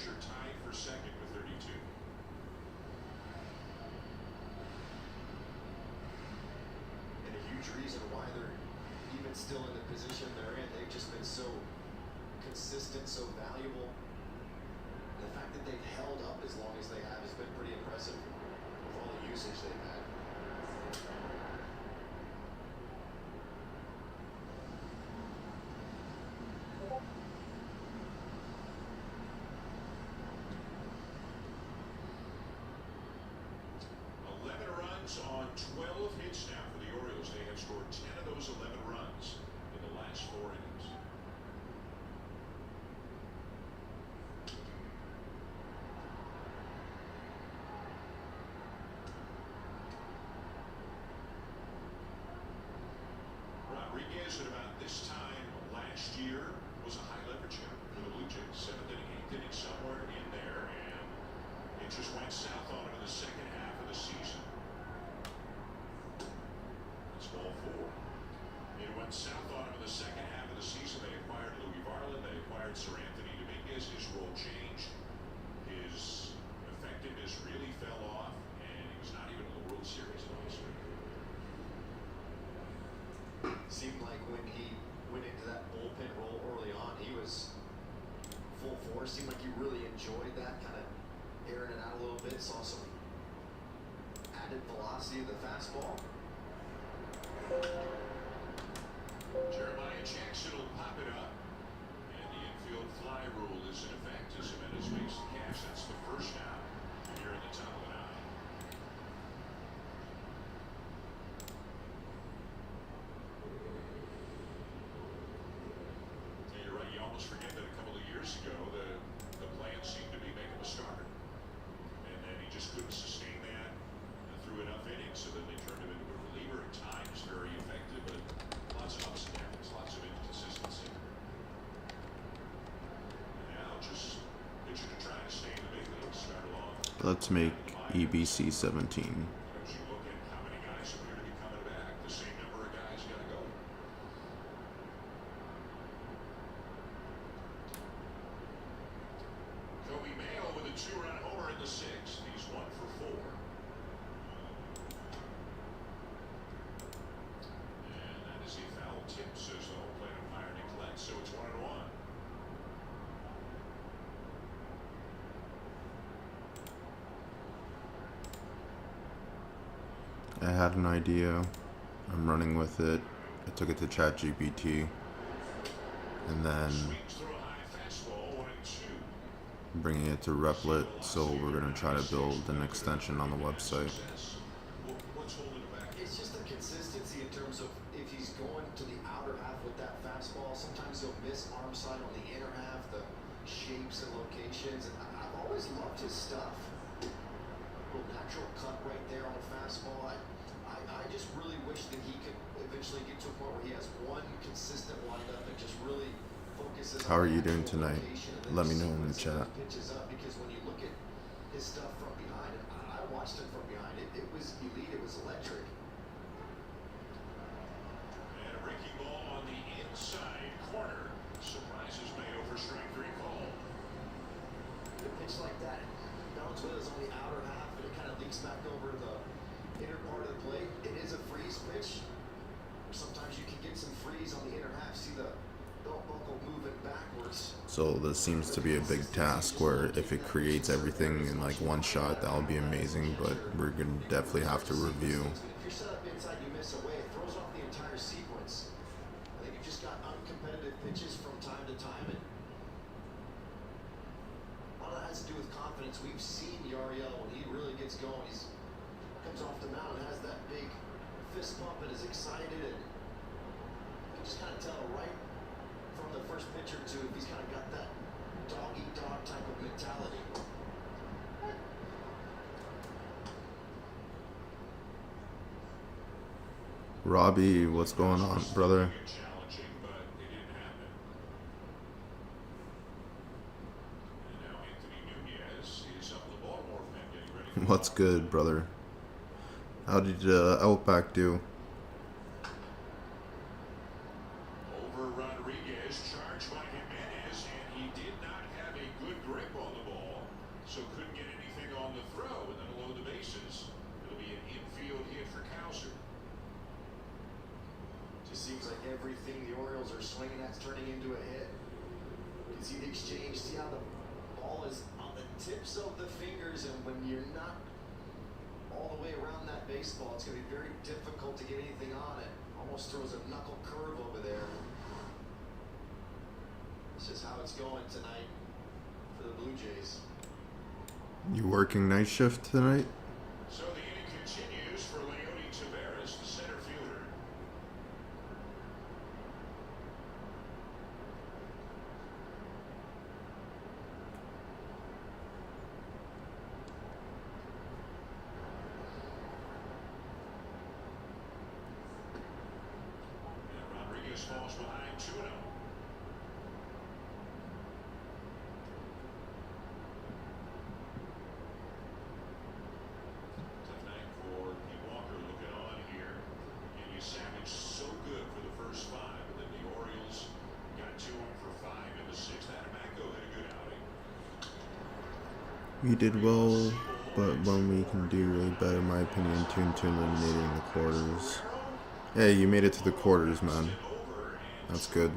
Fisher tied for second with 32. And a huge reason why they're even still in the position they're in. They've just been so consistent, so valuable. And the fact that they've held up as long as they have has been pretty impressive with all the usage they've had. On 12 hits now for the Orioles. They have scored 10 of those 11 runs in the last 4 innings. Rodriguez at about this time last year was a high leverage hitter for the Blue Jays. 7th inning, 8th inning, somewhere in there, and it just went south on him in the second half of the season. Ball 4. It went south on him in the second half of the season. They acquired Louis Varland. They acquired Sir Anthony Dominguez. His role changed. His effectiveness really fell off, and he was not even in the World Series last week. Seemed like when he went into that bullpen role early on, he was full force. Seemed like he really enjoyed that, kind of airing it out a little bit. Saw some added velocity of the fastball. Jeremiah Jackson will pop it up, and the infield fly rule is in effect as Jimenez makes the catch. That's the first out here in the top of the 9. Yeah, you're right. You almost forget that a couple of years ago the plan seemed to be make him a starter, and then he just couldn't sustain that through enough innings, so then they turned him into a reliever at times, very effective, but lots of ups and downs, lots of inconsistency. And now just pitching to try to stay in the big leagues, start off. Let's make EBC 17. As you look at how many guys appear to be coming back, the same number of guys got to go. Kobe Mayo with a 2-run homer in the 6th. He's 1 for 4. A foul tip, says the home plate umpire neglects, so it's 1-1. I had an idea. I'm running with it. I took it to ChatGPT, and then bringing it to Replit. So we're gonna try to build an extension on the website. It's just the consistency in terms of if he's going to the outer half with that fastball, sometimes he'll miss arm side on the inner half, the shapes and locations. And I've always loved his stuff. Little natural cut right there on the fastball. I just really wish that he could eventually get to a point where he has one consistent windup and just really focuses. How are you doing tonight? Let me know in the chat. Pitches up, because when you look at his stuff from behind, and I watched it from behind, it was elite, it was electric. And a breaking ball on the inside corner surprises Mayo for strike 3 call. A pitch like that, bounce with us on the outer half, and it kind of leaks back over the inner part of the plate. It is a freeze pitch. Sometimes you can get some freeze on the inner half. See the belt buckle moving backwards. So this seems to be a big task where if it creates everything in like one shot, that would be amazing, but we're gonna definitely have to review. If you're set up inside, you miss away, it throws off the entire sequence. I think you've just got uncompetitive pitches from time to time, and a lot of that has to do with confidence. We've seen Yariel when he really gets going. He comes off the mound and has that big fist pump and is excited, and you can just kind of tell right from the first pitch or two if he's kind of got that dog-eat-dog type of mentality. Robbie, what's going on, brother? What's good, brother? How did Outback do? Over Rodriguez, charged by Jimenez, and he did not have a good grip on the ball. everything the Orioles are swinging at's turning into a hit. You can see the exchange, see how the ball is on the tips of the fingers, and when you're not all the way around that baseball, it's going to be very difficult to get anything on it. Almost throws a knuckle curve over there. This is how it's going tonight for the Blue Jays. You working night shift tonight? So the inning continues for Leody Taveras, the center fielder. And Rodriguez falls behind 2-0. Tough night for Pete Walker looking on here. And you Savage so good for the first 5, and then the Orioles got 2 for 5 in the 6th. Adamaco had a good outing. We did well, but when we can do way better, in my opinion, to eliminating the quarters. Yeah, you made it to the quarters, man. That's good.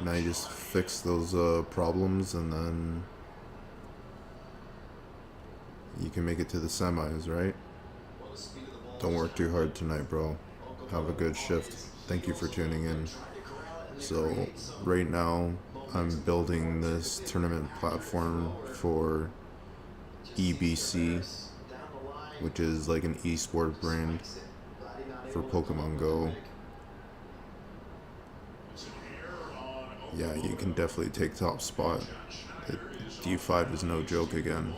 Now you just fix those problems, and then you can make it to the semis, right? Don't work too hard tonight, bro. Have a good shift. Thank you for tuning in. So, right now, I'm building this tournament platform for EBC, which is like an esport brand for Pokemon Go. Yeah, you can definitely take top spot. D5 is no joke again.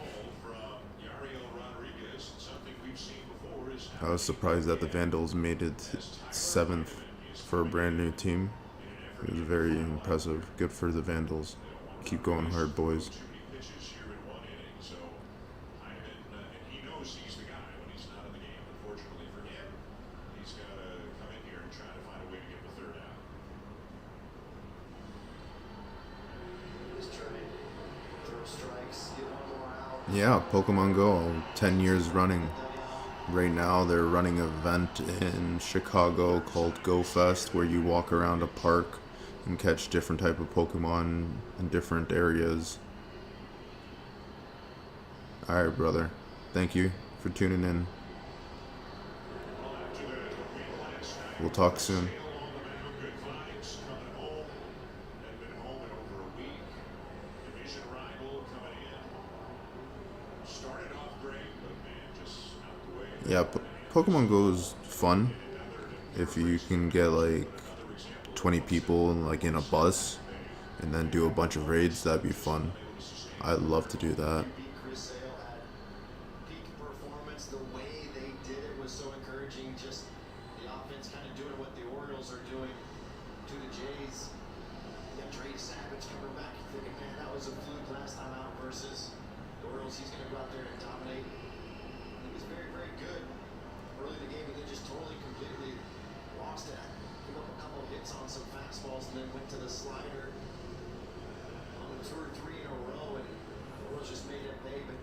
I was surprised that the Vandals made it 7th for a brand new team. It was very impressive. Good for the Vandals. Keep going hard, boys. He knows he's the guy when he's not in the game. Unfortunately for him, he's got to come in here and try to find a way to get the 3rd out. Just try to throw strikes, get one more out. Yeah, Pokemon Go, 10 years running. Right now, they're running an event in Chicago called Go Fest, where you walk around a park and catch different type of Pokemon in different areas. Alright, brother. Thank you for tuning in. We'll talk soon. Yeah, Pokemon Go is fun if you can get like 20 people like in a bus and then do a bunch of raids. That'd be fun. I'd love to do that. Peak performance, the way they did it was so encouraging. Just the offense kind of doing what the Orioles are doing to the Jays. You got Trey Savage coming back. You're thinking, man, that was a fluke last time out versus the Orioles. He's going to go out there and dominate. He was very, very good early in the game, and then just totally, completely lost it. Gave up a couple of hits on some fastballs, and then went to the slider on 2 or 3 in a row, and the Orioles just made it pay. But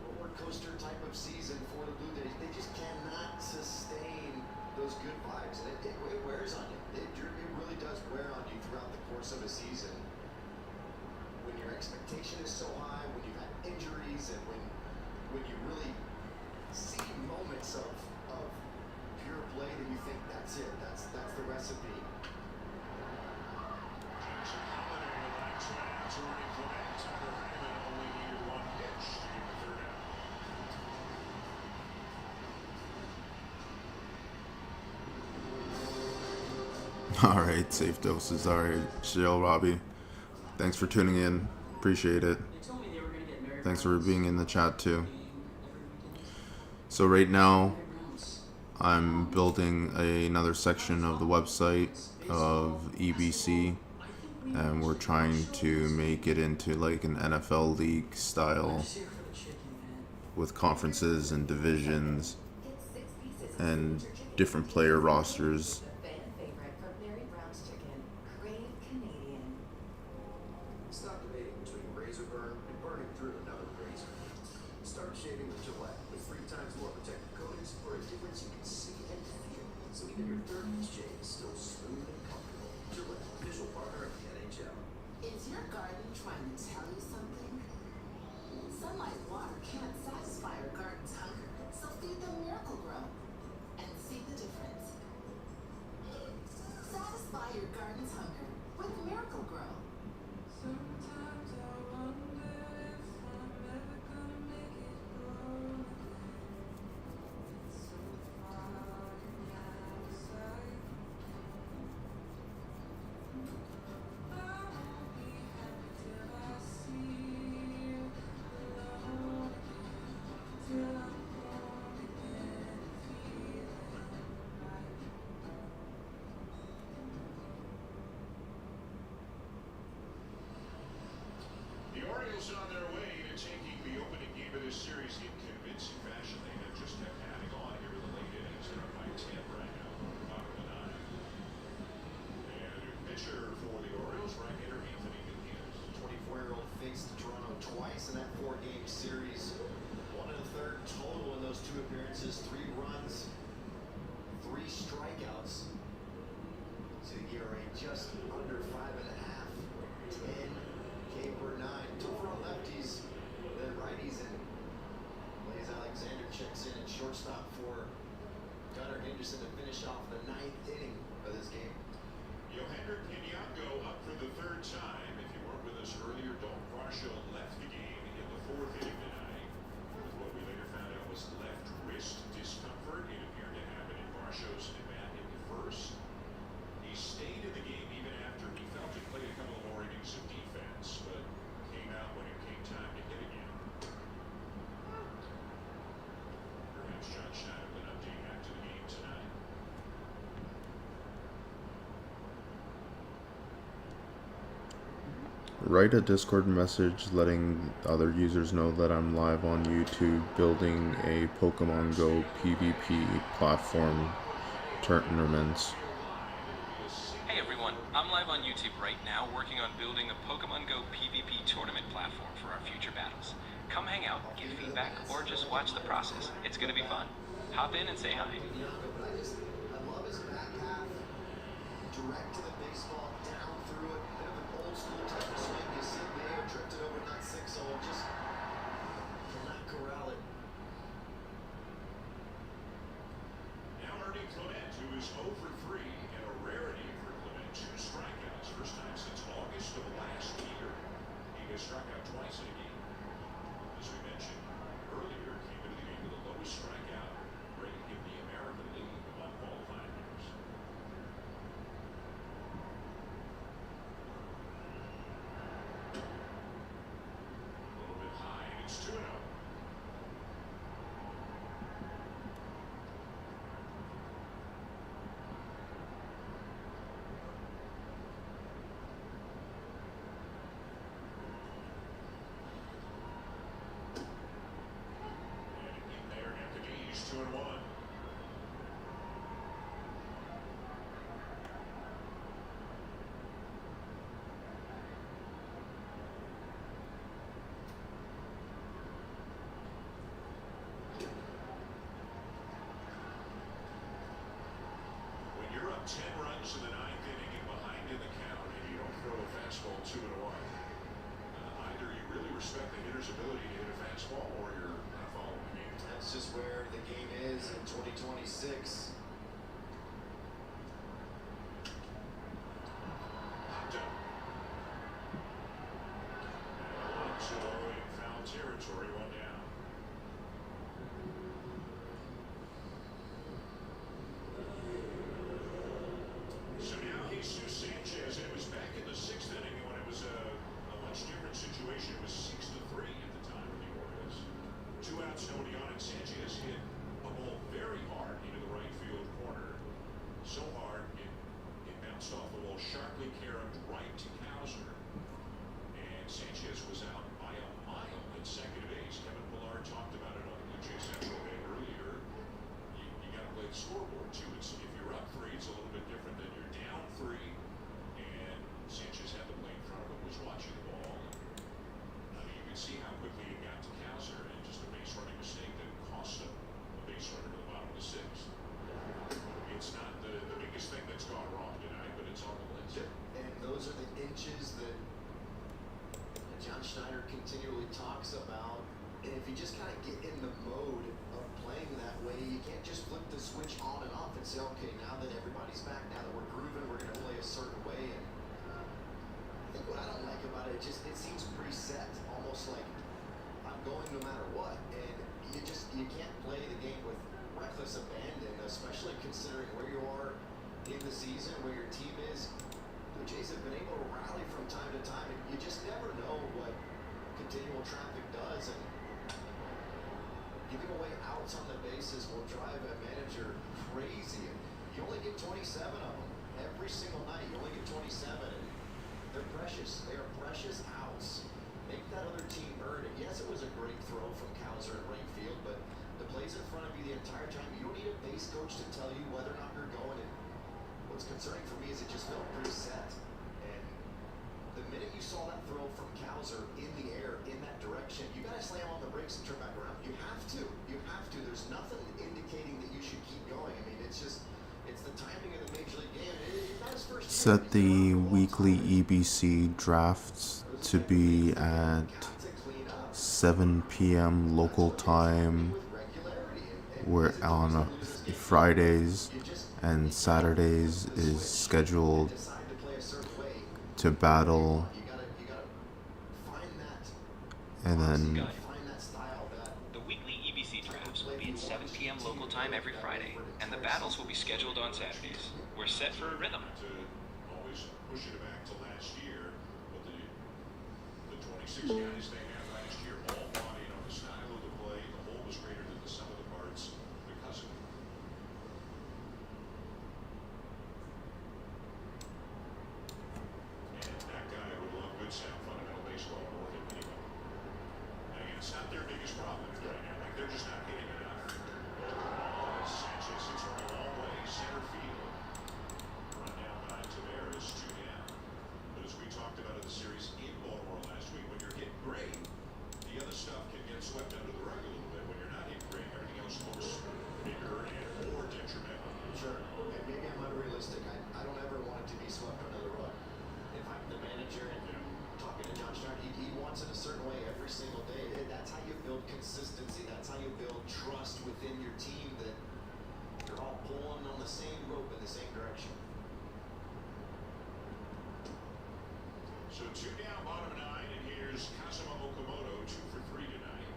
roller coaster type of season for the Blue Jays. They just cannot sustain those good vibes, and it wears on you. It really does wear on you throughout the course of a season. When your expectation is so high, when you've had injuries, and when you really see moments of pure play that you think that's it, that's the recipe. Alright, safe doses. Alright, chill, Robbie. Thanks for tuning in. Appreciate it. Thanks for being in the chat too. So right now, I'm building another section of the website of EBC, and we're trying to make it into like an NFL league style with conferences and divisions and different player rosters. Stop debating between razor burn and burning through another razor. Start shaving with Gillette with 3 times more protective coatings for a difference you can see and feel. So even your 30s Jays Cubs on their way to taking the opening game of this series in convincing fashion. They have just kept adding on here in the late innings. They're up by 10 right now, bottom of the ninth. And a new pitcher for the Orioles, right-hander Anthony McKinnon. 24-year-old faced Toronto twice in that 4-game series. 1 1/3 total in those 2 appearances. 3 runs, 3 strikeouts. So ERA just under 5.5. 10 K per 9. Tougher on lefties than righties, and Blaze Alexander checks in at shortstop for Gunnar Henderson to finish off the 9th inning of this game. Yohander Piñango up for the 3rd time. If you weren't with us earlier, Dalton Varsho left the game in the 4th inning tonight with what we later found out was left wrist discomfort. It appeared to happen in Varsho's at bat in the 1st. He stayed in the game even after he felt he played a couple more innings of defense, but came out when it came time to hit again. Perhaps John Schneider will update after the game tonight. Write a Discord message letting other users know that I'm live on YouTube building a Pokemon Go PvP platform tournaments. Hey everyone, I'm live on YouTube right now working on building a Pokemon Go PvP tournament platform for our future battles. Come hang out, give feedback, or just watch the process. It's gonna be fun. Hop in and say hi. I love his back half. Direct to the baseball, down through it. Bit of an old school type of swing. You see Mayo drifted over, not 6-0. Just cannot corral it. Now Ernie Clement, who is 0 for 3, and a rarity for Clement. 2 strikeouts, first time since August of last year. He has struck out twice in a game. As we mentioned earlier, came into the game with the lowest strikeout rate in the American League among qualifying hitters. A little bit high, and it's 2-0. In there at the knees, 2-1. When you're up 10 runs in the 9th inning and behind in the count, and you don't throw a fastball 2-1, either you really respect the hitter's ability to hit a fastball, or you're not following the game. That's just where the game is in 2026. Popped up. And 1-2 in foul territory, 1 down. So now Jesus Sanchez, and it was back in the 6th inning when it was a much different situation. It was 6-3 at the time of the Orioles. 2 outs, nobody on, and Sanchez hit a ball very hard into the right field corner. So hard, it bounced off the wall, sharply carried right to Cowser. And Sanchez was out by a mile at second base. Kevin Pillar talked about it on the Blue Jays Central Day earlier. You got to play the scoreboard too. If you're up 3, it's a little bit different than you're down 3. And Sanchez had the play in front of him, was watching the ball. I mean, you can see how quickly it got to Cowser, and just a base running mistake that cost him a base runner to the bottom of the 6th. It's not the biggest thing that's gone wrong tonight, but it's on the list. And those are the inches that John Schneider continually talks about. And if you just kind of get in the mode of playing that way, you can't just flip the switch on and off and say, okay, now that everybody's back, now that we're grooving, we're going to play a certain way. And I think what I don't like about it, it seems preset, almost like I'm going no matter what. And you can't play the game with reckless abandon, especially considering where you are in the season, where your team is. Blue Jays have been able to rally from time to time, and you just never know what continual traffic does. And giving away outs on the bases will drive a manager crazy. And you only get 27 of them every single night. You only get 27, and they're precious. They are precious outs. Make that other team set the weekly EBC drafts to be at 7 p.m. local time. We're on Fridays and Saturdays is scheduled to battle, and then The weekly EBC drafts will be at 7 p.m. local time every Friday, and the battles will be scheduled on Saturdays. We're set for a rhythm. To always push it back to last year, but the 26 guys they had last year all bought in on the style of the play. The whole was greater than the sum of the parts because of it. And that guy would love good sound fundamental baseball more than anyone. And again, it's not their biggest problem right now. Like they're just not hitting enough. Sanchez hits from a long way, center field. Run down by Tavares, 2 down. But as we talked about in the series in Baltimore last week, when you're hitting great, the other stuff can get swept under the rug a little bit. When you're not hitting great, everything else looks bigger and more detrimental. Sure, and maybe I'm unrealistic. I don't ever want it to be swept under the rug. If I'm the manager and talking to John Strand, he wants it a certain way every single day. That's how you build consistency. That's how you build trust within your team that you're all pulling on the same rope in the same direction. So 2 down, bottom 9, and here's Kazuma Okamoto, 2 for 3 tonight.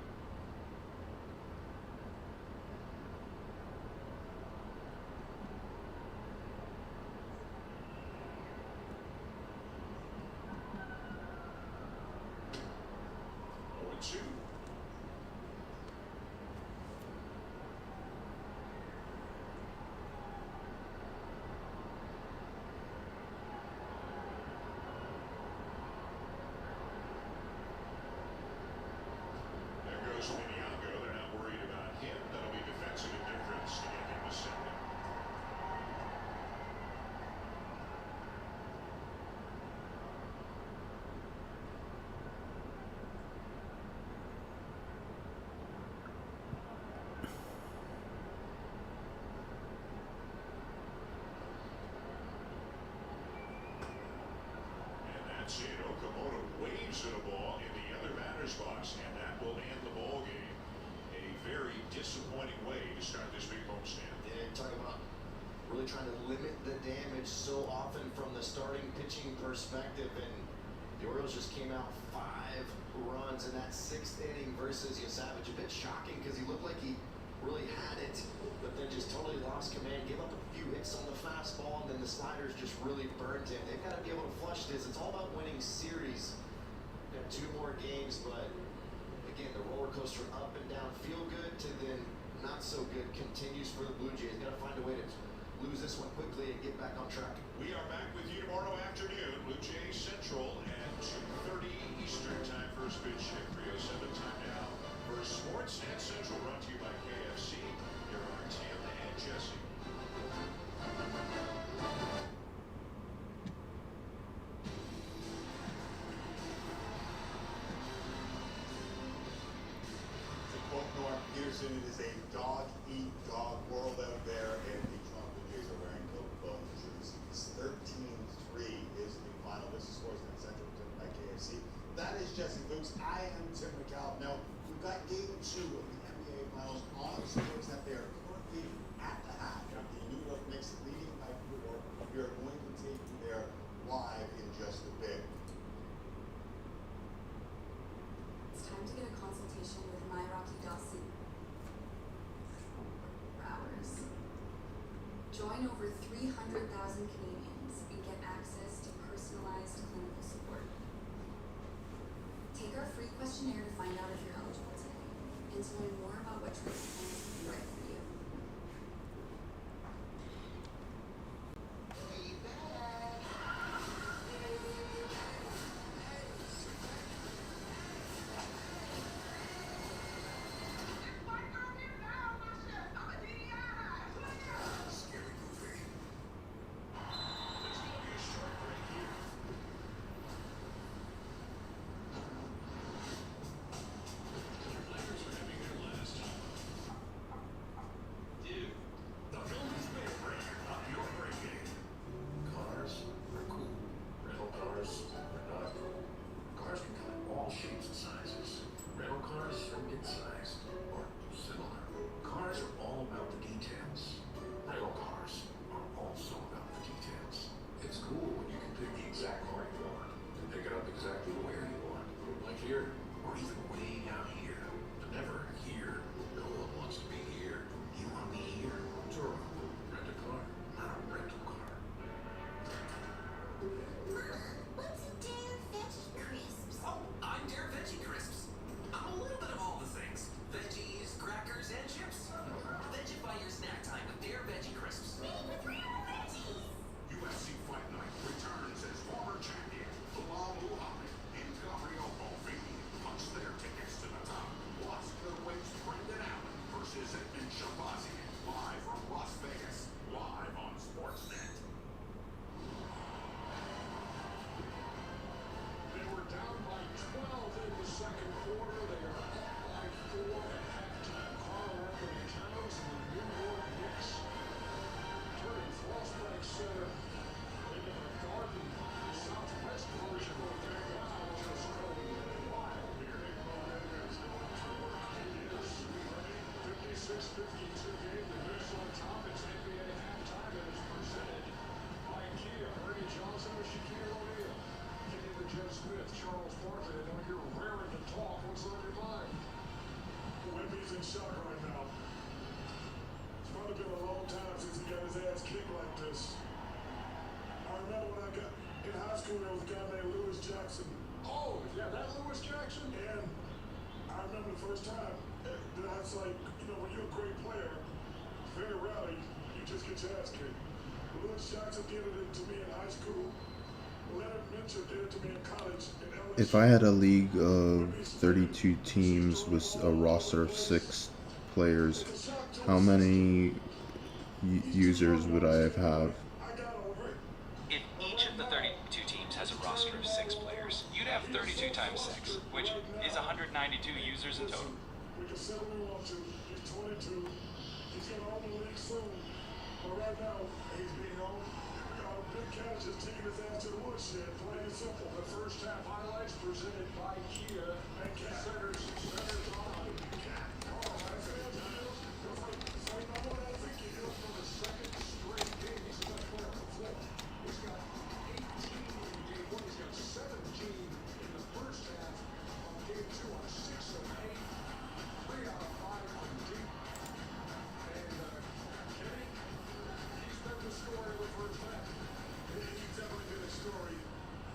Oh, and 2. There goes Miniago. They're not worried about him. That'll be defensive indifference to get him to second. And that's it. Okamoto waves at a ball in the other batter's box, and that will end the ball game. A very disappointing way to start this big homestand. Yeah, talk about really trying to limit the damage so often from the starting pitching perspective, and the Orioles just came out 5 runs in that 6th inning versus Savage. A bit shocking because he looked like he really had it, but then just totally lost command, gave up a few hits on the fastball, and then the sliders just really burned him. They've got to be able to flush this. It's all about winning series. Got 2 more games, but again, the roller coaster up and down, feel good to then not so good continues for the Blue Jays. Got to find a way to lose this one quickly and get back on track. We are back with you tomorrow afternoon, Blue Jays Central at 2:30 Eastern time. First pitch at 3:07 time now for Sportsnet Central, brought to you by KFC. Here are Tim and Jesse. To quote Norm Peterson, it is a dog-eat-dog world out there, and the Toronto Blue Jays are wearing Coca-Cola jerseys. 13-3 is the final. This is Sportsnet Central presented by KFC. That is Jesse Fuchs. I am Tim McCall. Now, we've got Game 2 of the NBA Finals on Sportsnet. They are currently at the half. The New York Knicks leading by 4. We are going to take you there live in just a bit. It's time to get a consultation with MyRocky.ca for hours. Join over 300,000 Canadians and get access to personalized clinical support. Take our free questionnaire to find out if you're eligible today and to learn more about what treatment plans would be right for you. first time. That's like, when you're a great player, very rarely you just get your ass kicked. Lewis Jackson did it to me in high school. Leonard Mitchell did it to me in college. If I had a league of 32 teams with a roster of 6 players, how many users would I have? If each of the 32 teams has a roster of 6 players, you'd have 32 times 6, which is 192 users in total. We can say what we want to. He's 22. He's going to own the league soon. But right now, he's being owned. Big Cat is just taking his ass to the woodshed. Plain and simple. The first half highlights presented by Kia and Centers on. For the second straight game, he's the best player on the floor. He's got 18 in game 1. He's got 17 in the first half of game 2 on 6 of 8. 3 out of 5 from deep. And Kenny, he's been the story of the first half. He's definitely been a story.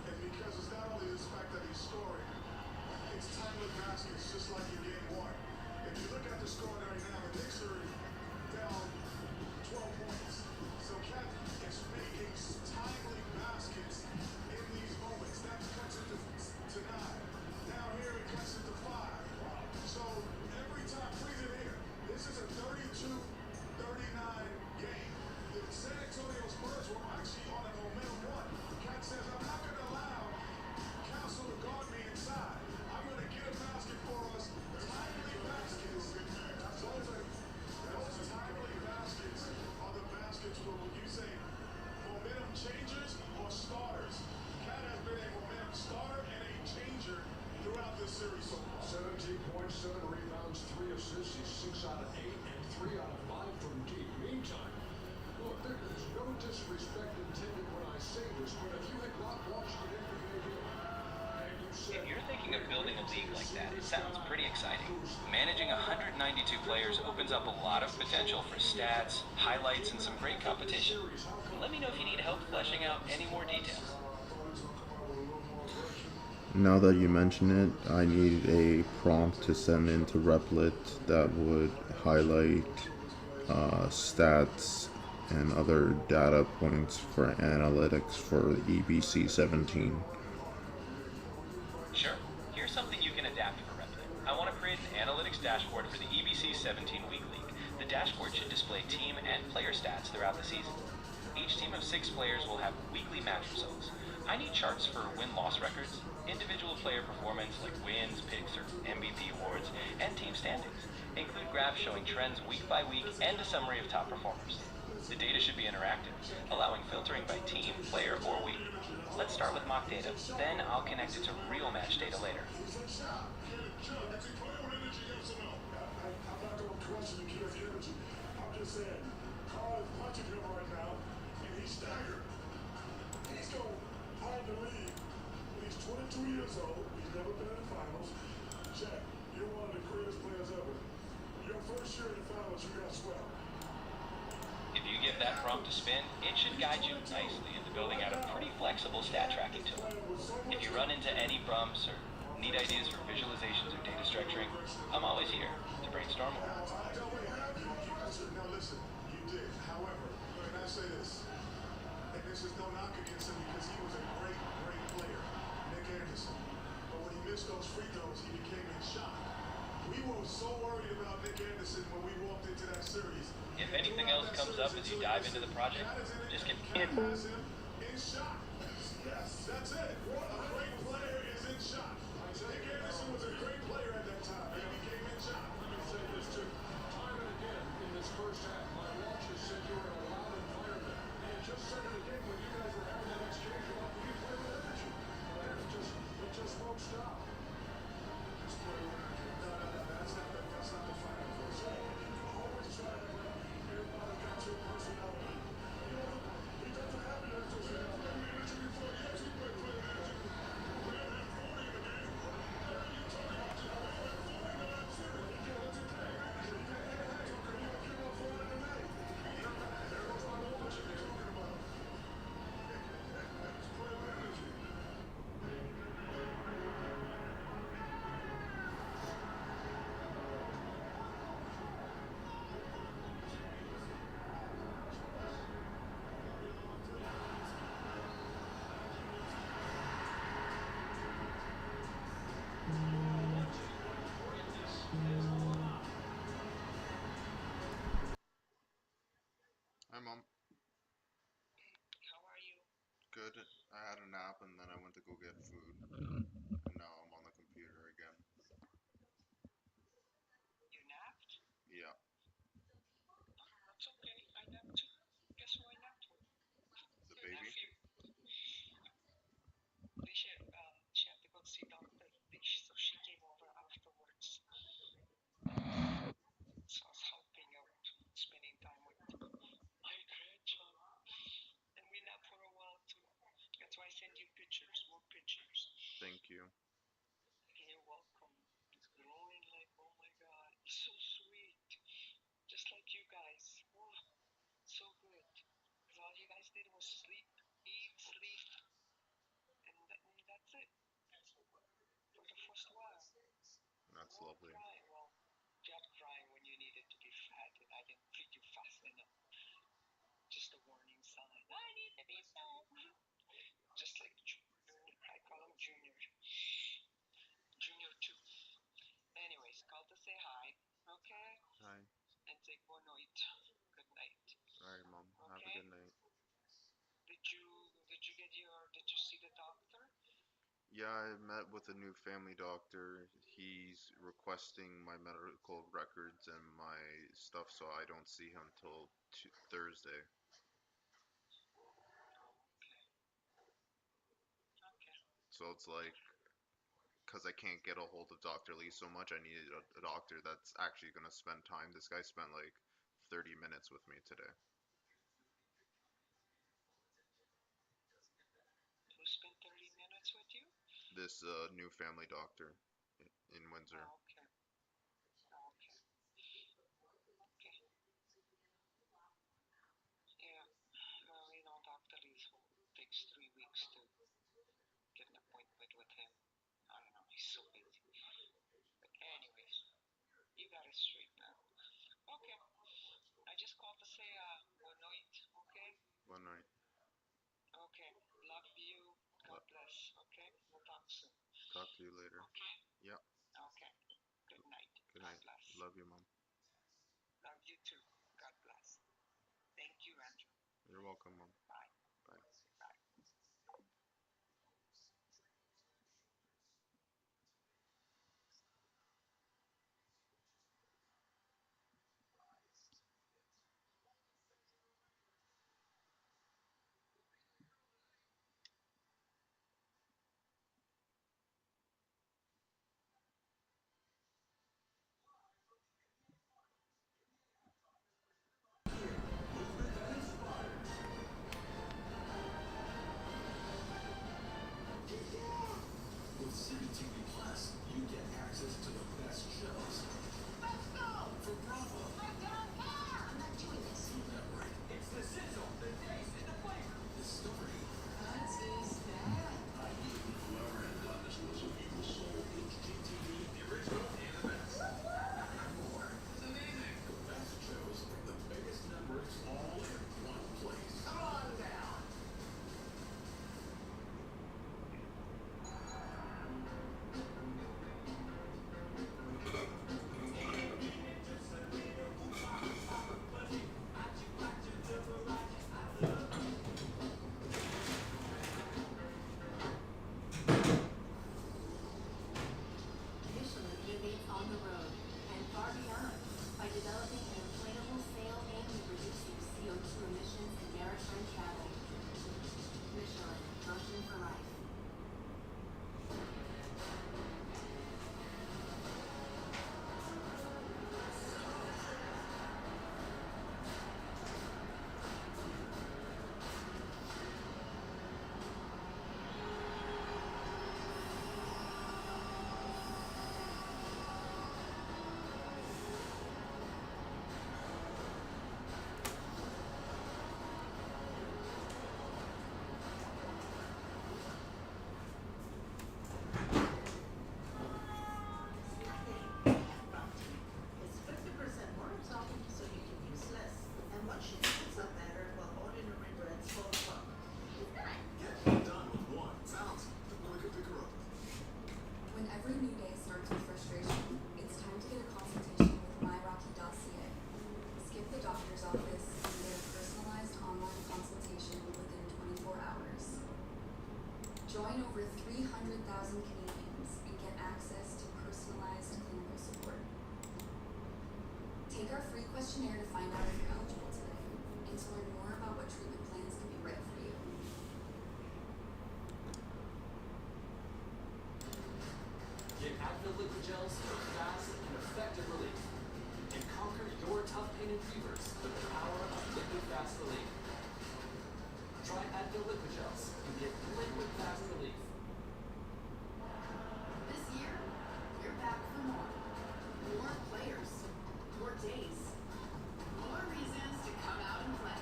And because it's not only the fact that he's scoring, it's timely baskets just like in game 1. If you look at the score right now, the Knicks are down 12 points. So Cat is making timely baskets in these moments. That cuts it to 9. Now here it cuts it to 5. So every time, please in here, this is a 32-39 game. The San Antonio Spurs were actually on a momentum run. Cat says, I'm not going to allow Castle to guard me inside. I'm going to get a basket for us. Timely baskets. Those timely baskets are the baskets where when you say momentum changers or starters. Cat has been a momentum starter and a changer throughout this series so far. 17 points, 7 rebounds, 3 assists. He's 6 out of 8 and 3 out of 5 from deep. Meantime, look, there's no disrespect intended when I say this, but if you had not watched an NBA game and you said... If you're thinking of building a league like that, it sounds pretty exciting. Managing 192 players opens up a lot of potential for stats, highlights, and some great competition. Let me know if you need help fleshing out any more details. Now that you mention it, I need a prompt to send into Replit that would highlight stats and other data points for analytics for EBC17. Sure. Here's something you can adapt for Replit. I want to create an analytics dashboard for the EBC17 Week League. The dashboard should display team and player stats throughout the season. Each team of 6 players will have weekly match results. I need charts for win-loss records, individual player performance like wins, picks, or MVP awards, and team standings. Include graphs showing trends week by week and a summary of top performers. The data should be interactive, allowing filtering by team, player, or week. Let's start with mock data, then I'll connect it to real match data later. I'm not going to question the kid's energy. I'm just saying, Carl is punching him right now, and he's staggered. He's going to hide the lead. He's 22 years old. He's never been in the finals. Jack, you're one of the greatest players ever. Your first year in the finals, you got swept. If you give that prompt a spin, it should guide you nicely into building out a pretty flexible stat tracking tool. If you run into any bumps or need ideas for visualizations or data structuring, I'm always here to brainstorm more. Now listen, you did. However, and I say this, and this is no knock against him because he was a great, great player, Nick Anderson. But when he missed those free throws, he became in shock. We were so worried about Nick Anderson when we walked into that series. If anything else comes up as you dive into the project, just get Cat has him in shock. Yes, that's it. A great player is in shock. Nick Anderson was a great player at that time. He became in shock. Let me say this too. Time and again in this first half, my watch has said you were in a loud environment. And it just said it again when you guys were having that exchange about the play with energy. And it just won't stop. Just play with energy. No, that's not the final force. Always try to have everybody got your personality. He doesn't have your personality. Energy before. Yes, he played energy. We had 40 in the game. had food, and now I'm on the computer again. You napped? Yeah. That's okay. I napped too. Guess who I napped with? The Your baby? nephew. She had to go see doctor, so she came over afterwards. So I was helping out, spending time with my grandchild. And we napped for a while too. That's why I send you pictures, more pictures. Thank you. You're welcome. It's growing like, oh my god, it's so sweet. Just like you guys. Oh, so good. Because all you guys did was sleep, eat, sleep, and that's it. For the first while. That's No lovely. crying. Well, you had crying when you needed to be fed, and I didn't feed you fast enough. Just a warning sign. I need to be fed. Just like I call him Junior. Junior 2. Anyways, call to say hi, okay? Hi. And say good night. Good night. Alright, Mom. Okay? Have a good night. Did you see the doctor? Yeah, I met with a new family doctor. He's requesting my medical records and my stuff, so I don't see him till Thursday. Okay. So it's like, because I can't get a hold of Dr. Lee so much, I needed a doctor that's actually going to spend time. This guy spent like 30 minutes with me today. Who spent 30 minutes with you? This new family doctor in Windsor. Oh, okay. Okay. Okay. Yeah. Well, Dr. Lee takes 3 weeks to get an appointment with him. I don't know. He's so busy. But anyways, you got it straight now. Okay. I just called to say good night. Okay. One night. Okay. Love you. God bless. Okay. We'll talk soon. Talk to you later. Okay. Yeah. Okay. Good night. Good God night. bless. Love you, Mom. Love you too. God bless. Thank you, Andrew. You're welcome, Mom. Bye. Bye. Bye. questionnaire to find out if you're eligible today and to learn more about what treatment plans can be right for you. Get Advil liquid gels for fast and effective relief. And conquer your tough pain and fevers with the power of liquid fast relief. Try Advil liquid gels and get liquid fast relief. This year, you're back for more. More players, more days, more reasons to come out and play.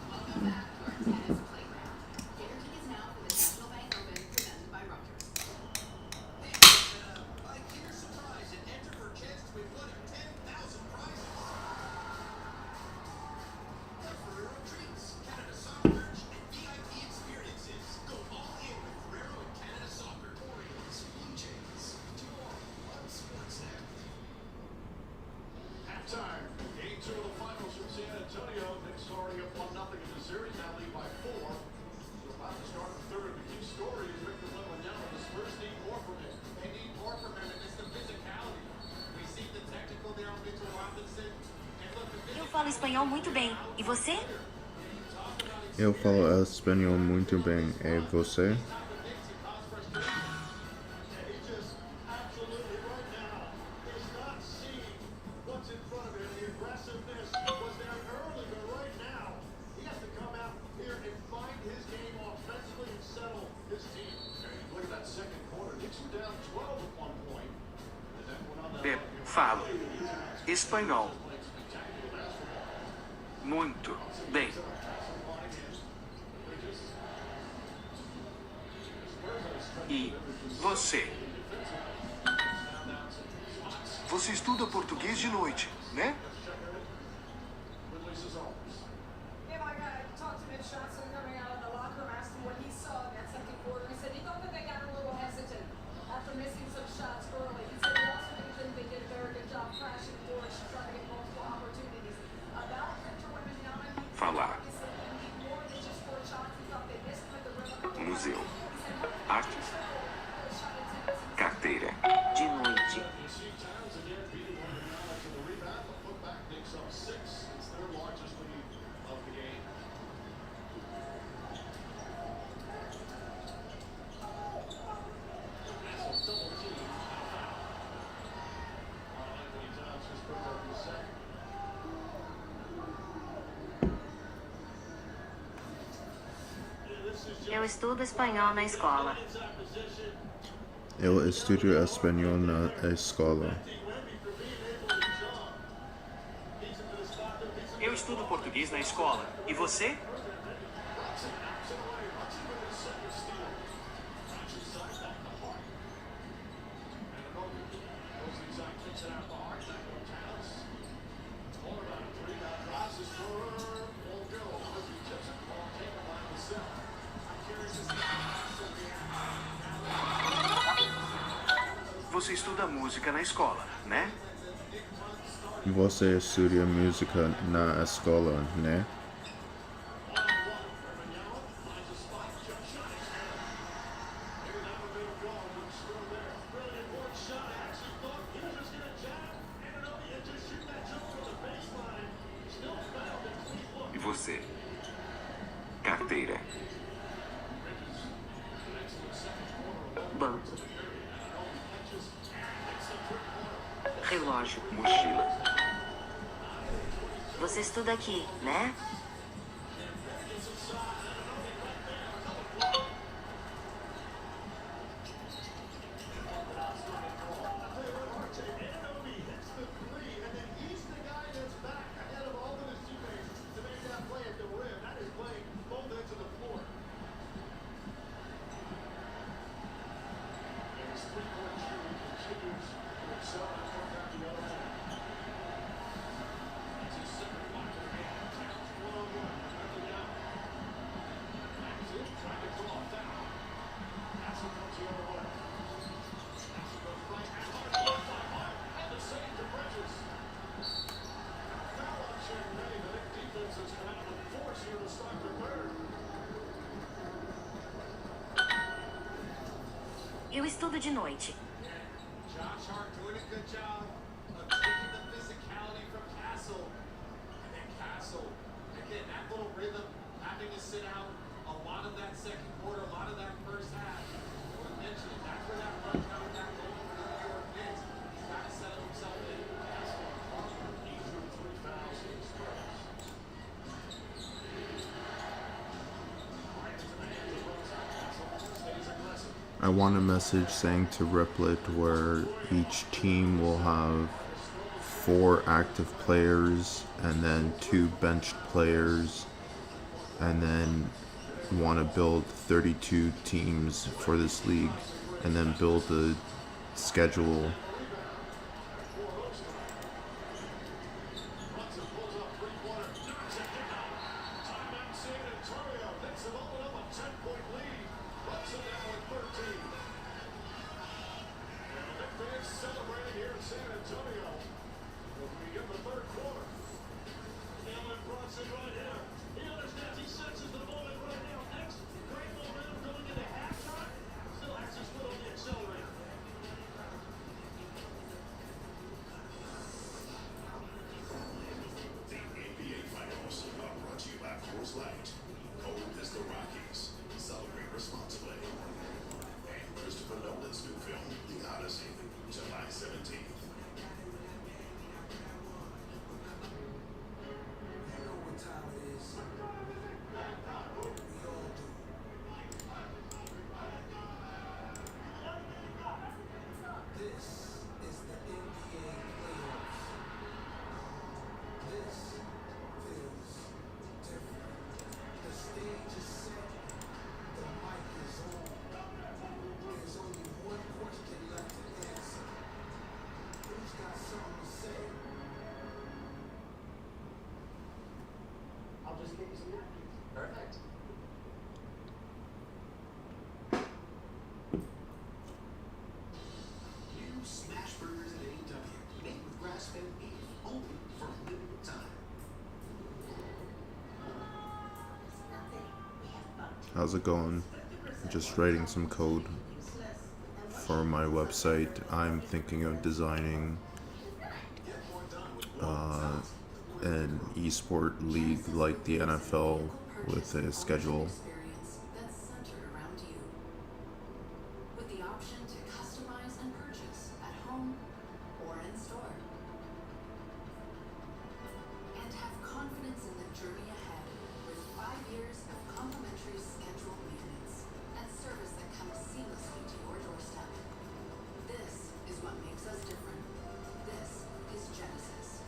Welcome back to our tennis playground. Get your tickets now for the National Bank Open presented by Rogers. Like Enter Surprise and enter for a chance to win one of 10,000 prizes. Like Ferrero Treats, Canada Soccer Merch, and VIP experiences. Go all in with Ferrero and Canada Soccer. Orioles, Blue Jays, your one sports net. Halftime. Game 2 of the finals from San Antonio. Knicks already up 1-0 in the series. Now lead by 4. We're about to start the third. The key story is Victor Wembanyama. The Spurs need more from him. They need more from him, and it's the physicality. We see the technical there on Mitchell Robinson. And look, the Eu falo espanhol muito bem. E você? Eu falo espanhol muito bem. E você? He just absolutely right now is not seeing what's in front of him. The aggressiveness was there early, but right now he has to come out here and find his game offensively and settle his team. Look at that second quarter. Knicks were down 12 at one point. And then went on that Eu falo espanhol muito bem. E você? Você estuda português de noite, né? Yeah, my guy talked to Mitch Johnson coming out of the locker room, asked him what he saw in that second quarter. He said he thought that they got a little hesitant after missing some shots early. He said he also didn't think they did a very good job crashing forward, trying to get multiple opportunities. About Victor Wembanyama, he Falar. said they need more than just 4 shots. He thought they missed him at the rim. Museu. He said, Arte. shot attempts. Carteira. De noite. Towns again beating Wembanyama to the rebound. The putback Knicks up 6. It's their largest lead of the game. That's a double team and a foul. Anthony Towns just picked up his second. Eu estudo espanhol na escola. Eu estudo espanhol na escola. Eu estudo português na escola. E você? Você estuda música na escola, né? Você estuda música na escola, né? E você? Carteira. Banco. Relógio. Mochila. Você estuda aqui, né? Eu estudo de noite. Josh Hart doing a good job of taking the physicality from Castle So, again, that little rhythm, having to sit out a lot of that second quarter, a lot of that first half, we mentioned it, that's where that run coming back going for the New York Knicks. He's got to set himself in. He drew 3 fouls in his first. Right into the hands of Rose. Stays aggressive. I want a message saying to Riplet where each team will have 4 active players and then 2 benched players, and then want to build 32 teams for this league, and then build a schedule. Brunson pulls up 3-pointer. Knocks it down. Timeout San Antonio. Knicks have opened up a 10-point lead. Brunson now at 13. And the Knicks fans celebrating here in San Antonio as we get the third quarter. Jalen Brunson right here. He understands, he senses the moment right now. Next, great momentum going into halftime. Still has his foot on the accelerator. The NBA Finals are brought to you by Coors Light. Cold as the Rockies. Celebrate responsibly. And Christopher Nolan's new film, The Odyssey, July 17th. You know what time it is. We all do. This is the NBA playoffs. This feels different. The stage is set. The mic is on. There's only one question left to answer. Who's got something to say? I'll just get you some napkins. Perfect. New smash burgers at A&W, made with grass-fed beef, only for a limited time. How's it going? Just writing some code for my website. I'm thinking of designing an esport league like the NFL with a schedule. Experience that's centered around you. With the option to customize and purchase at home or in store. And have confidence in the journey ahead with 5 years of complimentary scheduled maintenance and service that comes seamlessly to your doorstep. This is what makes us different. This is Genesis.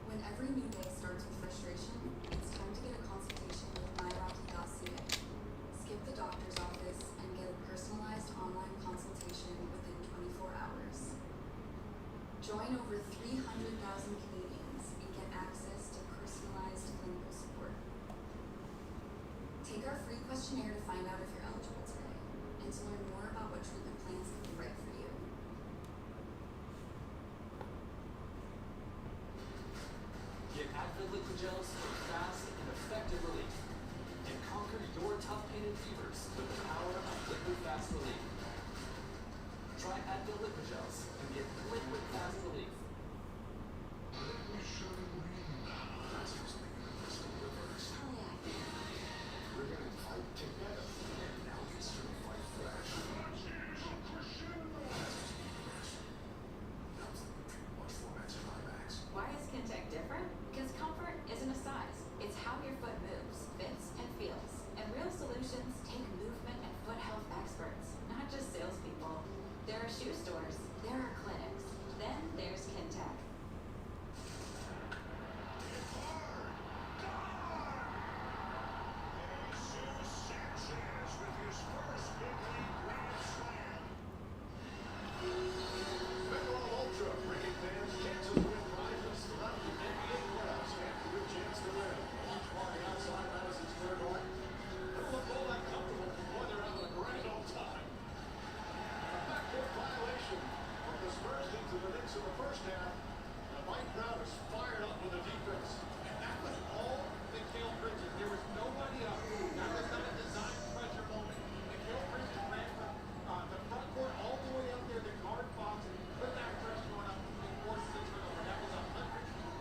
When every new day starts with frustration, it's time to get a consultation with myrocky.ca. Skip the doctor's office and get a personalized online consultation within 24 hours. Join over 300,000 Canadians and get access to personalized clinical support. Take our free questionnaire to find out if you're eligible today and to learn more about what treatment plans can be right for you. Get Advil liquid gels for fast and effective relief. And conquer your tough pain and fevers with the power of liquid fast relief. Try Advil liquid gels and get liquid fast relief. We're gonna fight together. And now it's certified fresh. Why is Kintec different? Because comfort isn't a size. It's how your foot moves, fits, and feels. And real solutions take movement and foot health experts, not just salespeople. There are shoe stores, there are clinics, then there's Kintec. Sanchez with his first big league grand slam. Michelob Ultra, bringing fans chances to win prizes throughout the NBA playoffs. Stand for your chance to win. Launch party outside Madison Square Garden. Don't look all that comfortable before they're having a grand old time. A backcourt violation from the Spurs team to the Knicks in the first half. The Mike Brown is fired up with the defense. And that was all Mikal Bridges. There was nobody up. That was not a design pressure moment. Mikal Bridges ran from the front court all the way up there, the guard box, and put that pressure on up and forced the turnover. That was 100%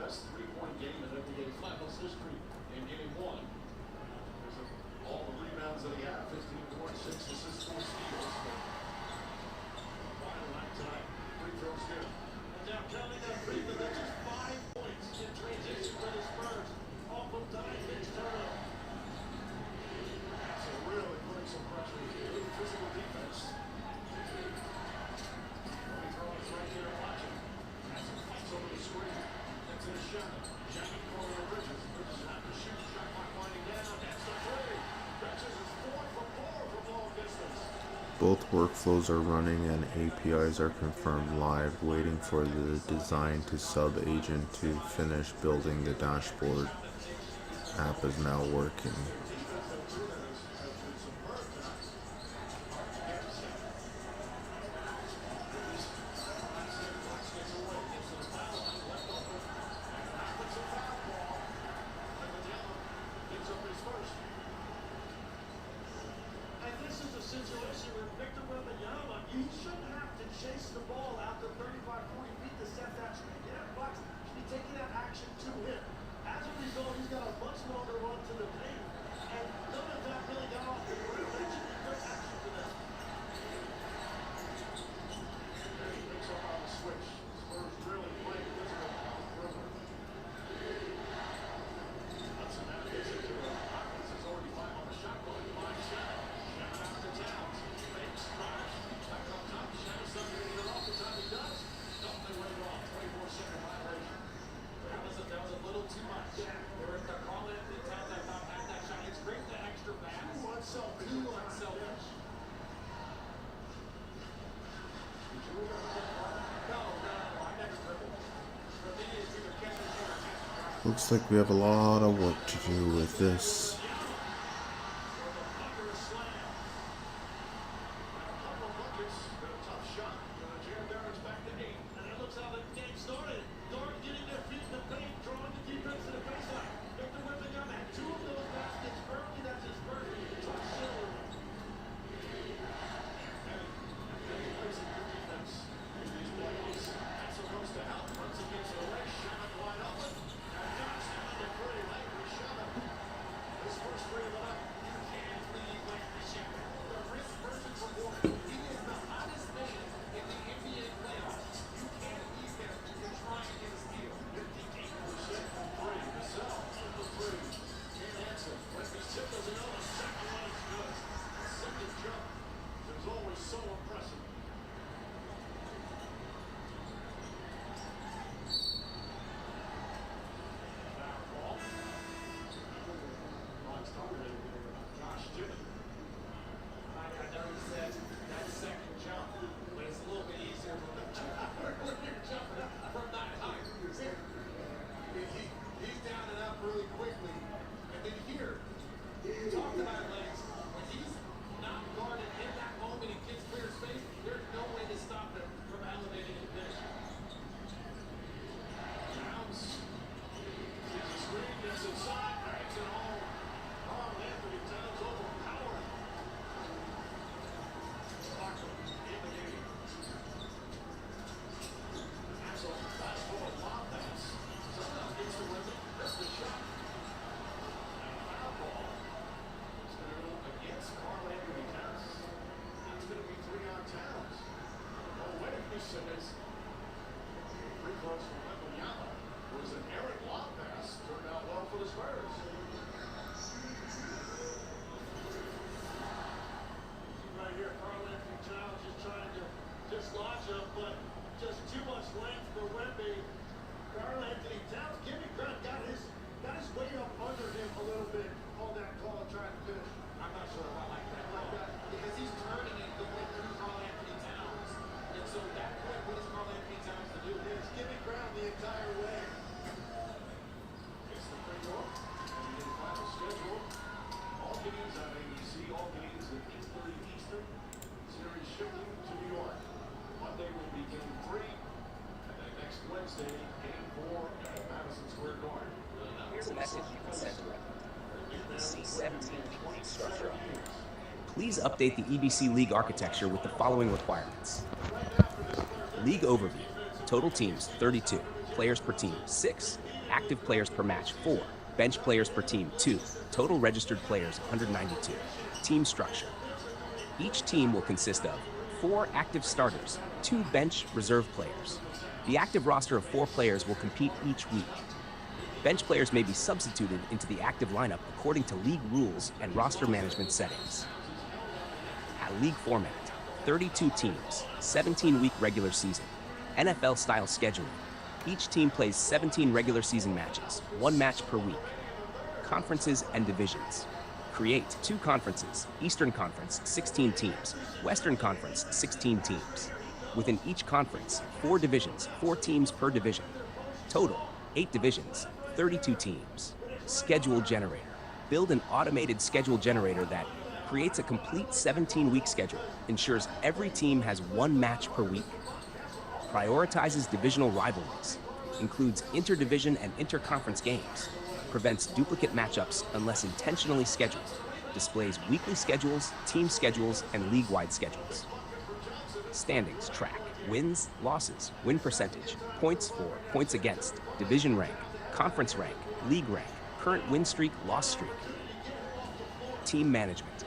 best three-point game in NBA Finals history in Game 1. All the rebounds that he had, 15 points, 6 assists, 4 steals. Final night tonight, free throws good. And now counting that free, but that's just 5 points in transition for the Spurs. Off of time, Mitch turnover. So really putting some pressure here. Good physical defense. Free throw is right there watching. As it fights over the screen. That's in a shot. Shot corner of Bridges. Bridges have to shoot. Shot clock winding down. That's the three. Bridges is 4 for 4 from long distance. Both workflows are running and APIs are confirmed live, waiting for the design to sub agent to finish building the dashboard. App is now working. And this is a situation where Victor Wembanyama, he shouldn't have to chase the ball out to 35, 40 feet to set that screen. Get out box, should be taking that action to him. As a result, he's got a much longer run to the paint, and none of that really got off the ground. That should be good action for them. And he picks up on the switch. Spurs really playing physical on the perimeter. Hudson now gets it to him. Hopkins is already 5 on the shot clock. 5 shot. Shot out to Towns. Fakes, drives. Back up top. Shot something to get it off the time he does. Don't they wait it off. 24-second violation. That was a little too much. They were calling it the Towns. I thought that shot. It's great, the extra pass. Too unselfish. Too unselfish. Did you remember that? No, I never dribbled. The thing is, you can catch and shoot or catch. Looks like we have a lot of work to do with this. Please update the EBC League architecture with the following requirements. League overview. Total teams, 32. players per team, 6. Active players per match, 4. Bench players per team, 2. Total registered players, 192. Team structure. Each team will consist of 4 active starters, 2 bench reserve players. The active roster of 4 players will compete each week. Bench players may be substituted into the active lineup according to league rules and roster management settings. At league format, 32 teams, 17-week regular season, NFL-style scheduling. Each team plays 17 regular season matches, 1 match per week. Conferences and divisions. Create 2 conferences, Eastern Conference, 16 teams, Western Conference, 16 teams. Within each conference, 4 divisions, 4 teams per division. Total, 8 divisions, 32 teams. Schedule generator. Build an automated schedule generator that creates a complete 17-week schedule, ensures every team has 1 match per week, prioritizes divisional rivalries, includes interdivision and interconference games, prevents duplicate matchups unless intentionally scheduled, displays weekly schedules, team schedules, and league-wide schedules. Standings track wins, losses, win percentage, points for, points against, division rank, conference rank, league rank, current win streak, loss streak. Team management.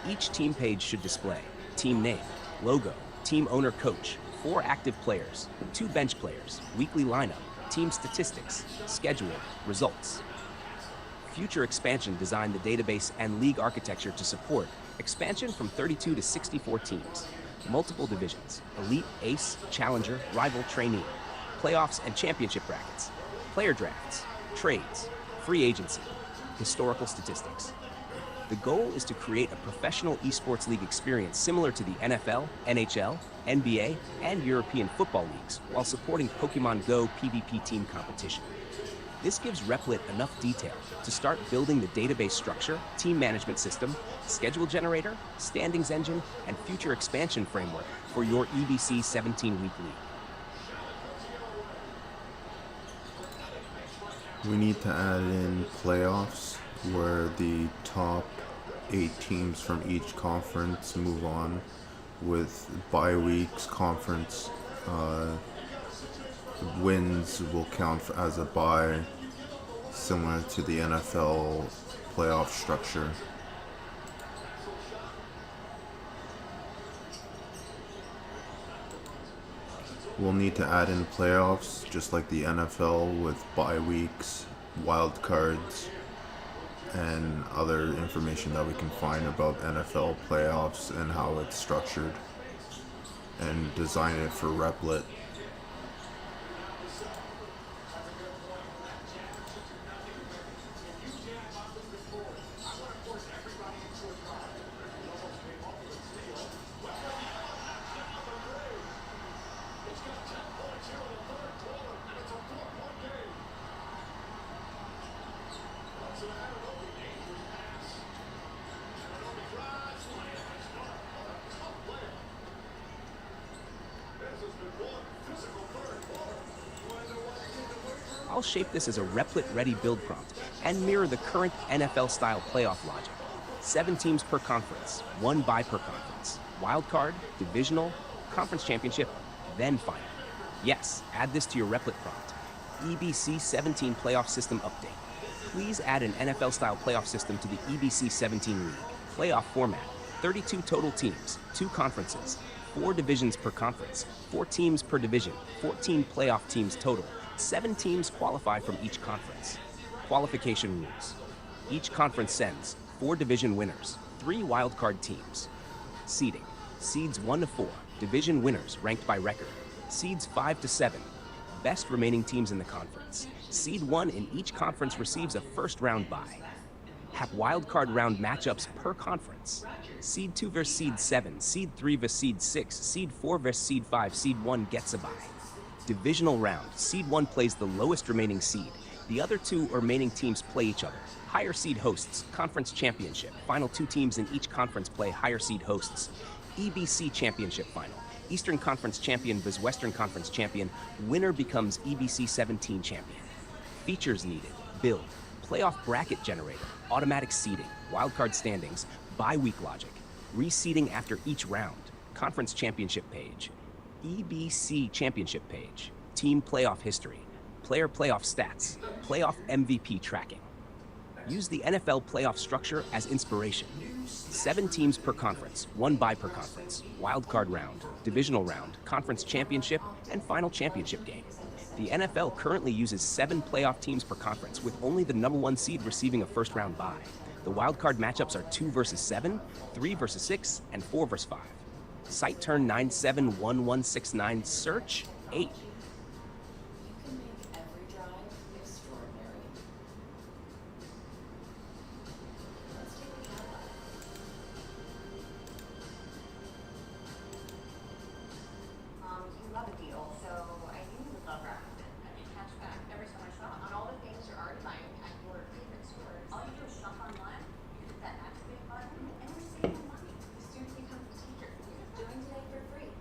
Each team page should display team name, logo, team owner coach, 4 active players, 2 bench players, weekly lineup, team statistics, schedule, results. Future expansion designed the database and league architecture to support expansion from 32 to 64 teams, multiple divisions, elite, ace, challenger, rival, trainee, playoffs and championship brackets, player drafts, trades, free agency, historical statistics. The goal is to create a professional esports league experience similar to the NFL, NHL, NBA, and European football leagues while supporting Pokemon Go PvP team competition. This gives Replit enough detail to start building the database structure, team management system, schedule generator, standings engine, and future expansion framework for your EBC17 week league. We need to add in playoffs where the top 8 teams from each conference move on with bye weeks. Conference wins will count as a bye, similar to the NFL playoff structure. We'll need to add in playoffs just like the NFL with bye weeks, wild cards, and other information that we can find about NFL playoffs and how it's structured, and design it for Replit. I'll shape this as a Replit-ready build prompt and mirror the current NFL-style playoff logic. 7 teams per conference, 1 bye per conference, wild card, divisional, conference championship, then final. Yes, add this to your Replit prompt. EBC17 playoff system update. Please add an NFL-style playoff system to the EBC17 league. Playoff format, 32 total teams, 2 conferences, 4 divisions per conference, 4 teams per division, 14 playoff teams total. 7 teams qualify from each conference. Qualification rules. Each conference sends 4 division winners, 3 wildcard teams. Seeding. Seeds 1 to 4, division winners ranked by record. Seeds 5 to 7, best remaining teams in the conference. Seed 1 in each conference receives a first-round bye. Have wildcard round matchups per conference. Seed 2 vs. Seed 7, Seed 3 vs. Seed 6, Seed 4 vs. Seed 5, Seed 1 gets a bye. Divisional round. Seed 1 plays the lowest remaining seed. The other 2 remaining teams play each other. Higher seed hosts conference championship. Final 2 teams in each conference play higher seed hosts. EBC championship final. Eastern Conference champion vs. Western Conference champion. Winner becomes EBC17 champion. Features needed. Build. Playoff bracket generator. Automatic seeding. Wildcard standings. Bye week logic. Reseeding after each round. Conference championship page. EBC championship page. Team playoff history. player playoff stats, playoff MVP tracking. Use the NFL playoff structure as inspiration. 7 teams per conference, 1 bye per conference, wild card round, divisional round, conference championship, and final championship game. The NFL currently uses 7 playoff teams per conference, with only the number 1 seed receiving a first-round bye. The wild card matchups are 2 versus 7, 3 versus 6, and 4 versus 5. Site turn 971169 search 8. You can make every drive extraordinary. Let's take a Cadillac. You love a deal, so I knew you would love Rakuten. I get cash back every time I shop on all the things you're already buying at your favorite stores. All you do is shop online, you hit that activate button, and you're saving money. The student becomes the teacher. You're doing today for free.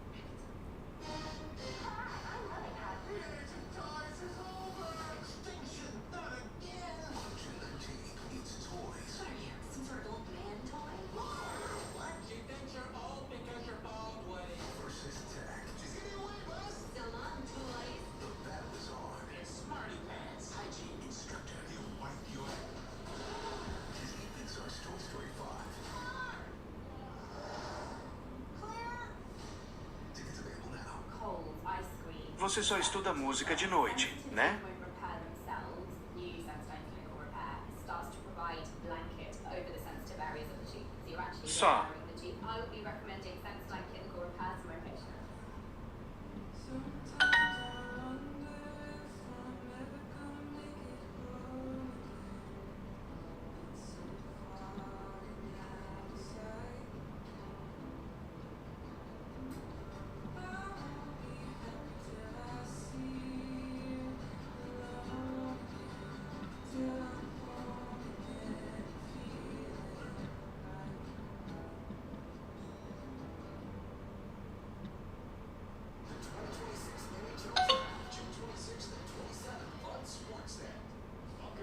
I'm loving Rakuten. The age of toys is over! Extinction, not again! Opportunity needs toys. What are you, some sort of old man toy? What? She thinks you're old because you're bald, Woody. Versus tech. She's getting away, boss! Still on toys. The battle is on. It's Smarty Pants. Hygiene instructor. He'll wipe your Disney Pixar's Toy Story 5. Tickets available now. Cold ice cream. Você só estuda música de noite, né? Won't repair themselves. New Sensodyne Clinical Repair starts to provide blanket over the sensitive areas of the cheek. So you're actually Só. repairing the cheek. I would be recommending Sensodyne Clinical Repair to my patients.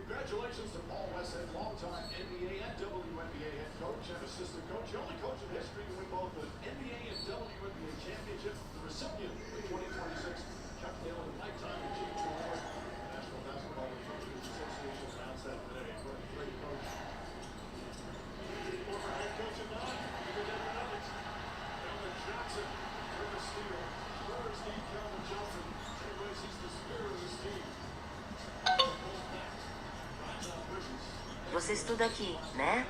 Congratulations to Paul Westhead, longtime NBA and WNBA head coach and assistant coach, the only coach in history to win both the NBA and WNBA championships, the recipient of the 2026 Chuck Taylor Lifetime Achievement Award. The National Basketball Association announced that today. What a great coach. Former head coach of 9, the Denver Nuggets, Calvin Johnson, Curtis Steele, Spurs need Calvin Johnson. Anyway, he's the spirit of this team. Você estuda aqui, né?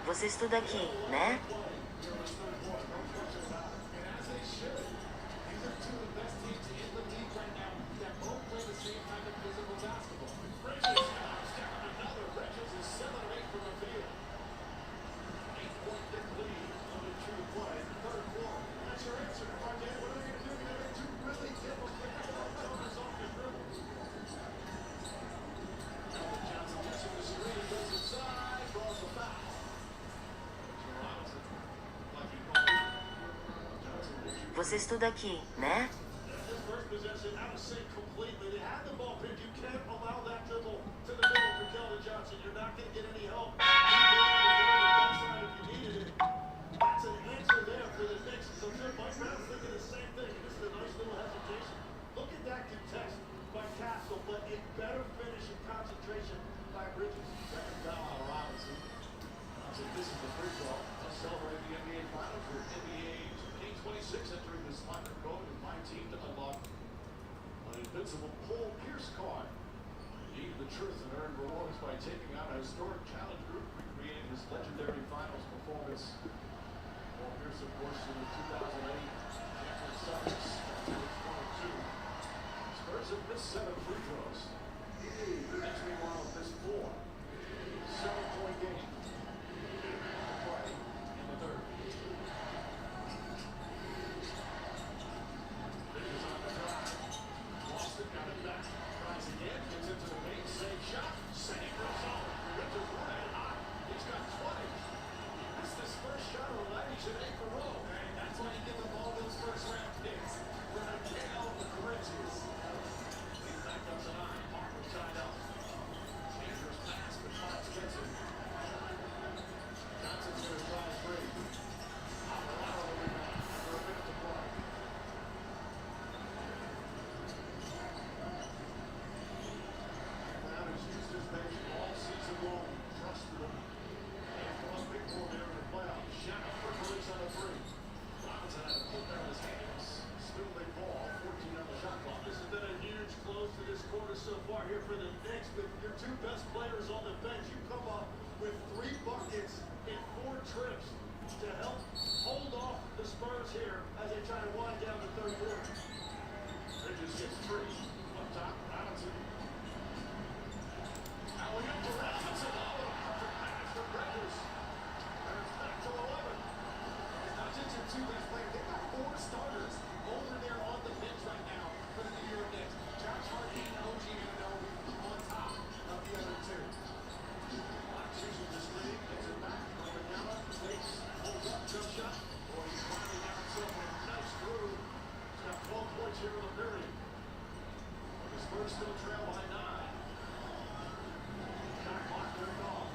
Você estuda aqui, né? Você estuda aqui, né? First possession out of sync completely. They had the ball pinned. You can't allow that dribble to the middle for Calvin Johnson. You're not going to get any help. You backside if you needed it. That's an answer there for the Knicks. So Mike Brown's thinking the same thing. This is a nice little hesitation. Look at that contest by Castle, but a better finish and concentration by Bridges. Second foul on Robinson. So this is the free throw. Let's celebrate the NBA Finals with NBA 2K26 entering this final code and my team to unlock an invincible Paul Pierce card. Need the truth and earn rewards by taking on a historic challenge have missed 7 free throws. Next, meanwhile, missed 4. 7-point game. Play in the third. Bridges on the drive. Lost it, got it back. Tries again, gets into the paint. Save shot. Save result. Bridges running hot. He's got 20. That's his first shot of the night. He should 8 in a row. And that's why you give the ball to his first round picks. Raquel Bridges. He's back up to 9. Parker tied up. Dangerous pass, but Fox gets it. Johnson's going to try a three. Alvarado the rebound after a minute to play. Now he's used his bench all season long. Trusted him. And come up big for him here in the playoffs. Shot a quick release on a three. Robinson had to put down his hands. Still big ball. 14 on the shot clock. This has been a huge close to this quarter so far here for the Knicks. With your 2 best players on the bench, you come up with 3 buckets in 4 trips to help hold off the Spurs here as they try to wind down the third quarter. Bridges gets 3. Up top, Robinson. Alley-oop to Robinson. Oh, a perfect pass for Bridges. And it's back to 11. It's not just your 2 best players. They've got 4 starters over there on the bench right now for the New York Knicks. Josh Hart and OG Anunoby on top of the other 2. Fox uses the screen, gets it back. Wembanyama takes, holds up, jump shot. Boy, he's finally got himself a nice groove. He's got 12 points here in the period. But the Spurs still trail by 9. Shot clock turned off.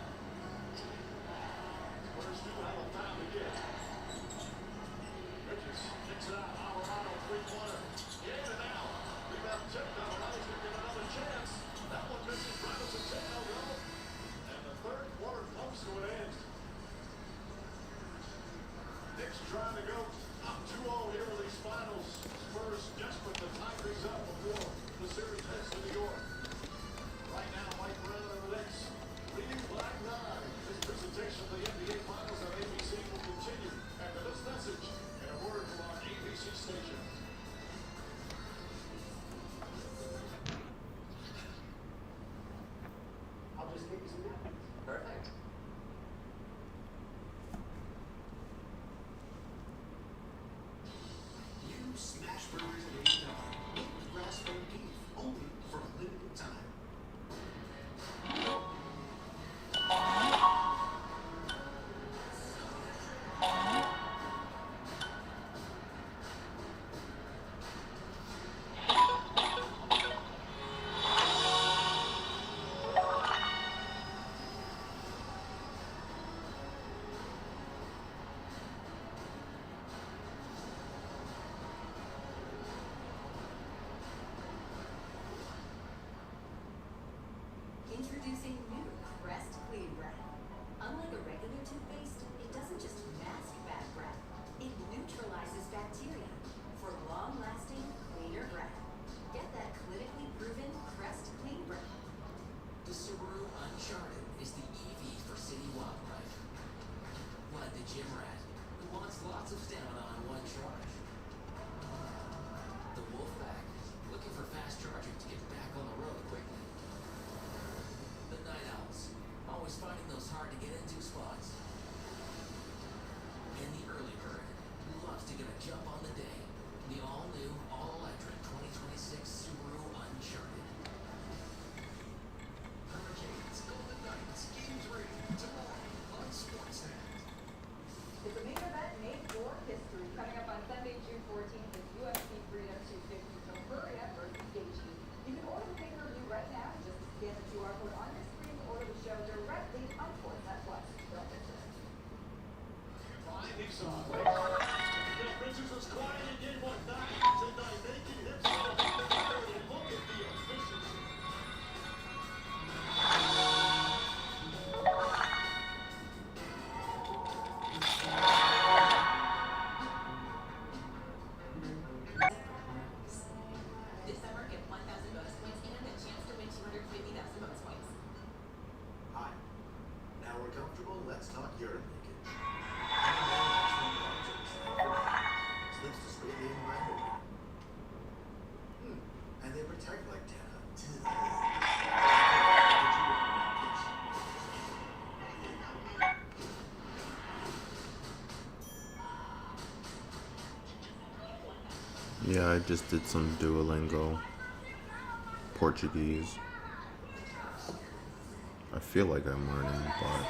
Spurs do have a foul to get. Bridges kicks it out. Alvarado, 3-pointer. In and out. Rebound tipped. Alvarado's going to get another chance. That one misses. Robinson take no go. And the third quarter comes to an end. Knicks trying to go up 2-0 here in these finals. Spurs desperate to tie things up before the series heads to New York. Right now, Mike Brown and the Knicks leading Black 9. This presentation of the NBA Finals on ABC will continue after this message and a word from our EBC station. I'll just give you some napkins. Perfect. New smash burgers at any time. Made with grass-fed beef, only for a limited time. Introducing new Crest Clean Breath. Unlike a regular toothpaste, it doesn't just mask bad breath, it neutralizes bacteria for long-lasting, cleaner breath. Get that clinically proven Crest Clean Breath. The Subaru Uncharted is the EV for city wildlife. Like the gym rat, who wants lots of stamina on one charge. The Wolfpack, looking for fast charging to get back on the road quickly. The Night Owls, always finding those hard to get into spots. And the Early Bird, who loves to get a jump on the day. The all-new, all-electric 2026 Subaru Uncharted. Hurricanes, Golden Knights, Game 3, tomorrow on Sportsnet. It's a main event made for history. Coming up on Sunday, June 14th, is UFC Freedom 250. So hurry up versus Gaethje. You can order the pay-per-view right now. Just scan the QR code on your screen to order the show directly on Sportsnet Plus. Don't miss it. Finding some. Bridges was quiet in game 1 tonight, making himself heard. And look at the efficiency. This summer, get 1,000 bonus points and a chance to win 250,000 bonus points. Hi. Now we're comfortable, let's talk urine leakage. Slips to spray the environment. Yeah, I just did some Duolingo Portuguese. I feel like I'm learning, but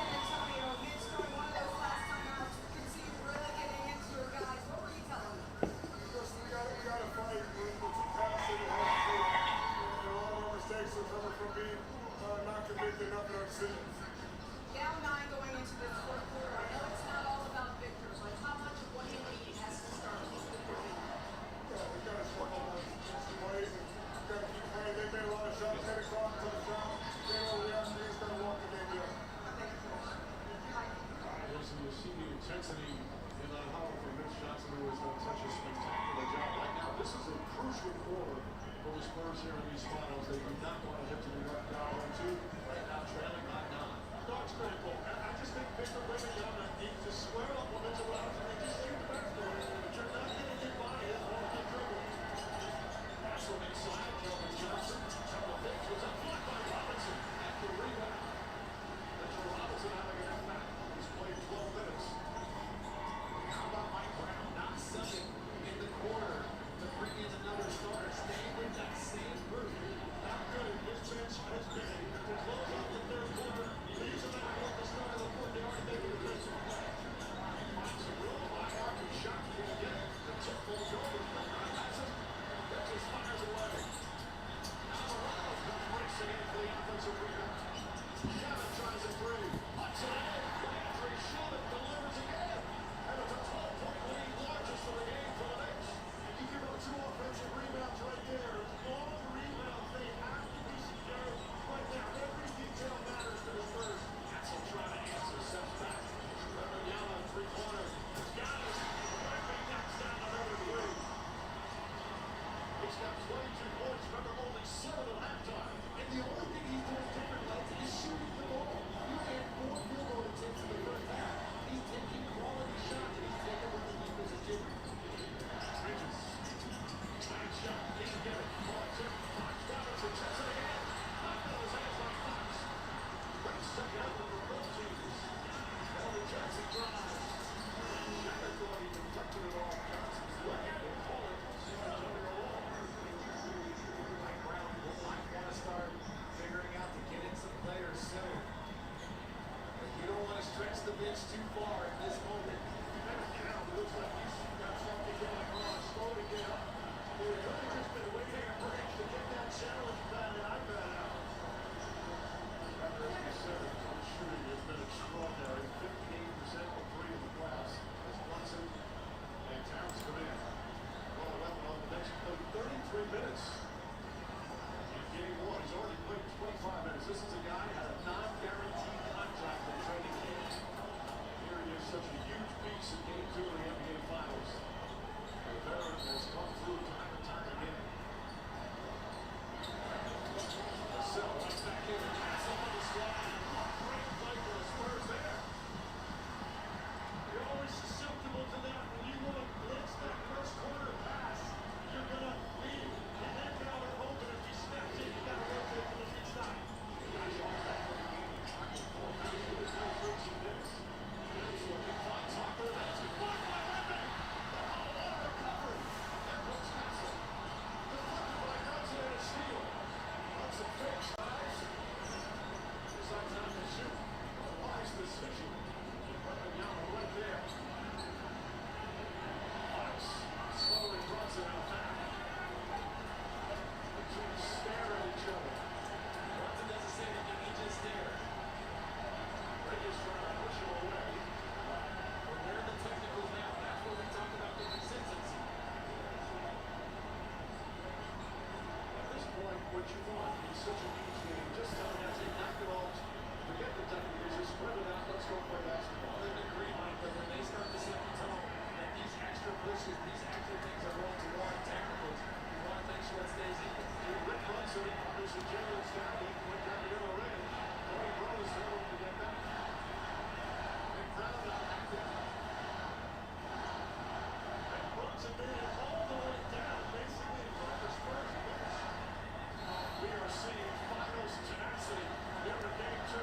Down 9 going into this fourth quarter. I know it's not all about Victor, but how much of what he needs has to start to keep Victor in? We got to step up some ways and we got to keep playing. They made a lot of shots, 10 o'clock touchdowns. They know we have to start walking the game down. Listen, you see the intensity in that huddle from Mitch Johnson, who has done such a spectacular job. Right now, this is a crucial quarter for the Spurs here in these finals. They do not want to hit to the left down 1-2. Right now, trailing by 9. No, it's critical. I just think Victor Wembanyama needs to square up with Mitchell Robinson and just shoot the basketball. But you're not going to get by it on the dribble. Pass from inside, Kelvin Johnson. Couple things was up blocked by Robinson. After rebound. Mitchell Robinson having an impact. He's played 12 minutes. How about Mike Brown not subbing in the quarter to bring in another starter, staying with that same group? Not good. His bench has been to close out the third quarter. Leaves them out at the start of the fourth. They already made a defensive play. Finds a real high arcing shot. Can't get it. The tip goes over. That's it. That just fires away. Alvarado comes racing in for the offensive rebound. Shannon tries a three. Puts it in. Landry Shannon delivers again. And it's a 12-point lead, largest of the game for the Knicks. You give up 2 offensive rebounds right there. Long rebound thing has to be secured right now. Every detail matters to the Spurs. Hassel trying to answer, steps back. Wembanyama, three-pointer. He's got it. Wemby knocks down another three. He's got 22 points, remember only 7 at halftime. And the only thing he's doing different is shooting the ball. You had 4 field goal attempts in the first half. He's taking quality shots and he's taking what the defense is giving. Bridges. Nice shot. Didn't get it. Fox it. Fox Robinson checks it again. Knocked out his hands by Fox. Great second effort for both teams. Elvin Johnson drives. Shannon thought he could touch it off Johnson's leg. They call it. Simmons under the wall. Mike Brown might want to start figuring out to get in some players soon. But you don't want to stretch the bench too far in this moment. It looks like he's got something going on. Slowly get up. They've really just been waiting a break to get that challenge pad and iPad out. Shooting has been extraordinary. 58% from 3 in the class. As Brunson and Towns come in. Well, on the next play, 33 minutes. In game 1, he's already played 25 minutes. This is a guy who had a non-guaranteed contract in training camp. Here he is, such a huge piece in game 2 of the NBA Finals. The veteran has come through time and time again. Vassell right back in. Pass up on the slide. Great play for the Spurs there. You're always susceptible to that. When you want to blitz that first quarter pass, you're going to leave. And then now they're open. If you snap it, you got to rotate to the weak side. Guys on back for the game. Talking 4 minutes with his first 13 minutes. Minutes looking fine. Tucker, that's a block by Wemby. Oh, recovery. And Brooks Hassel. Deflected by Brunson and a steal. Brunson fakes, guys. Decides not to shoot. A wise decision. Wembanyama right there. Fox slowing Brunson out back. The two stare at each other. Brunson doesn't say anything, he just stares. Reyes trying to push him away. When we're in the technicals now, that's where we talk about the consistency. At this point, what you want is such a huge game. Just tell them to knock it off. Forget the technicals. Just spread it out. Let's go play basketball. I agree, Mike, but when they start to set the tone that these extra pushes, these extra things are going to warrant technicals, you want to make sure it stays even. Rick Brunson, obviously generous down. He went down the other end. Tony Brothers able to get back. Nick Brown not active. And Brunson made it all the way down, basically in front of the Spurs bench. We are seeing finals tenacity here in game 2.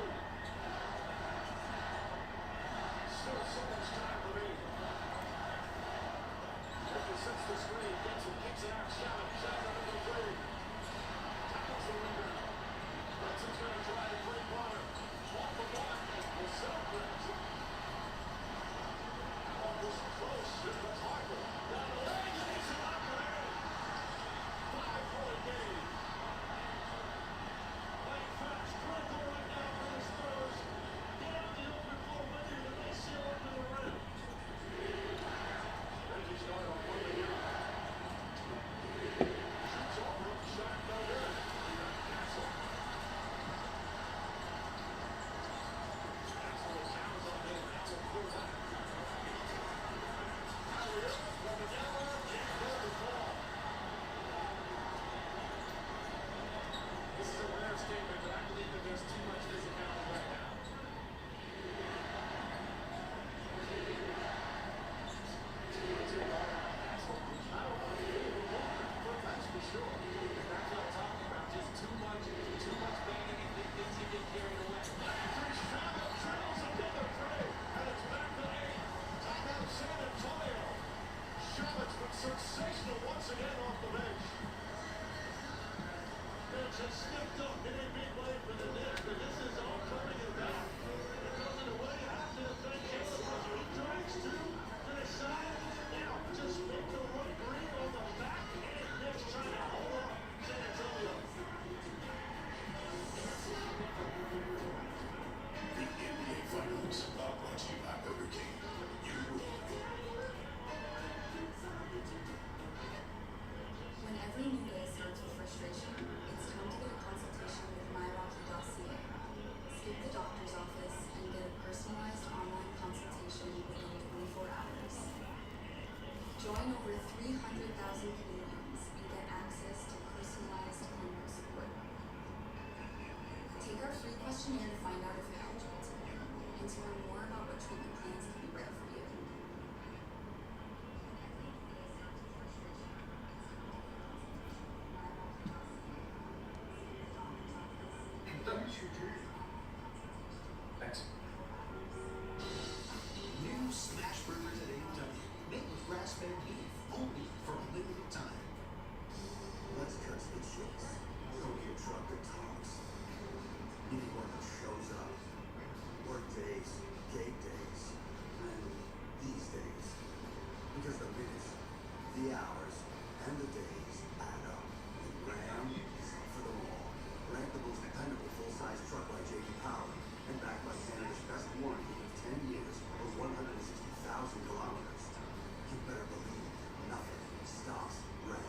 Still so much time remaining. Join over 300,000 Canadians and get access to personalized clinical support. Take our free questionnaire to find out if you're eligible today and to learn more about what treatment plans can be right for you. Thanks. New smash burgers at A&W. Made with grass-fed beef, only for a limited time. Let's cut to the chase. We don't need a truck that talks. You need one that shows up. Work days, game days, and these days. Because the minutes, the hours, and the days add up. And Ram is up for them all. Ram, the most dependable full-size truck by J.D. Power, and backed by Canada's best warranty of 10 years or 160,000 kilometers. You better believe nothing stops Ram.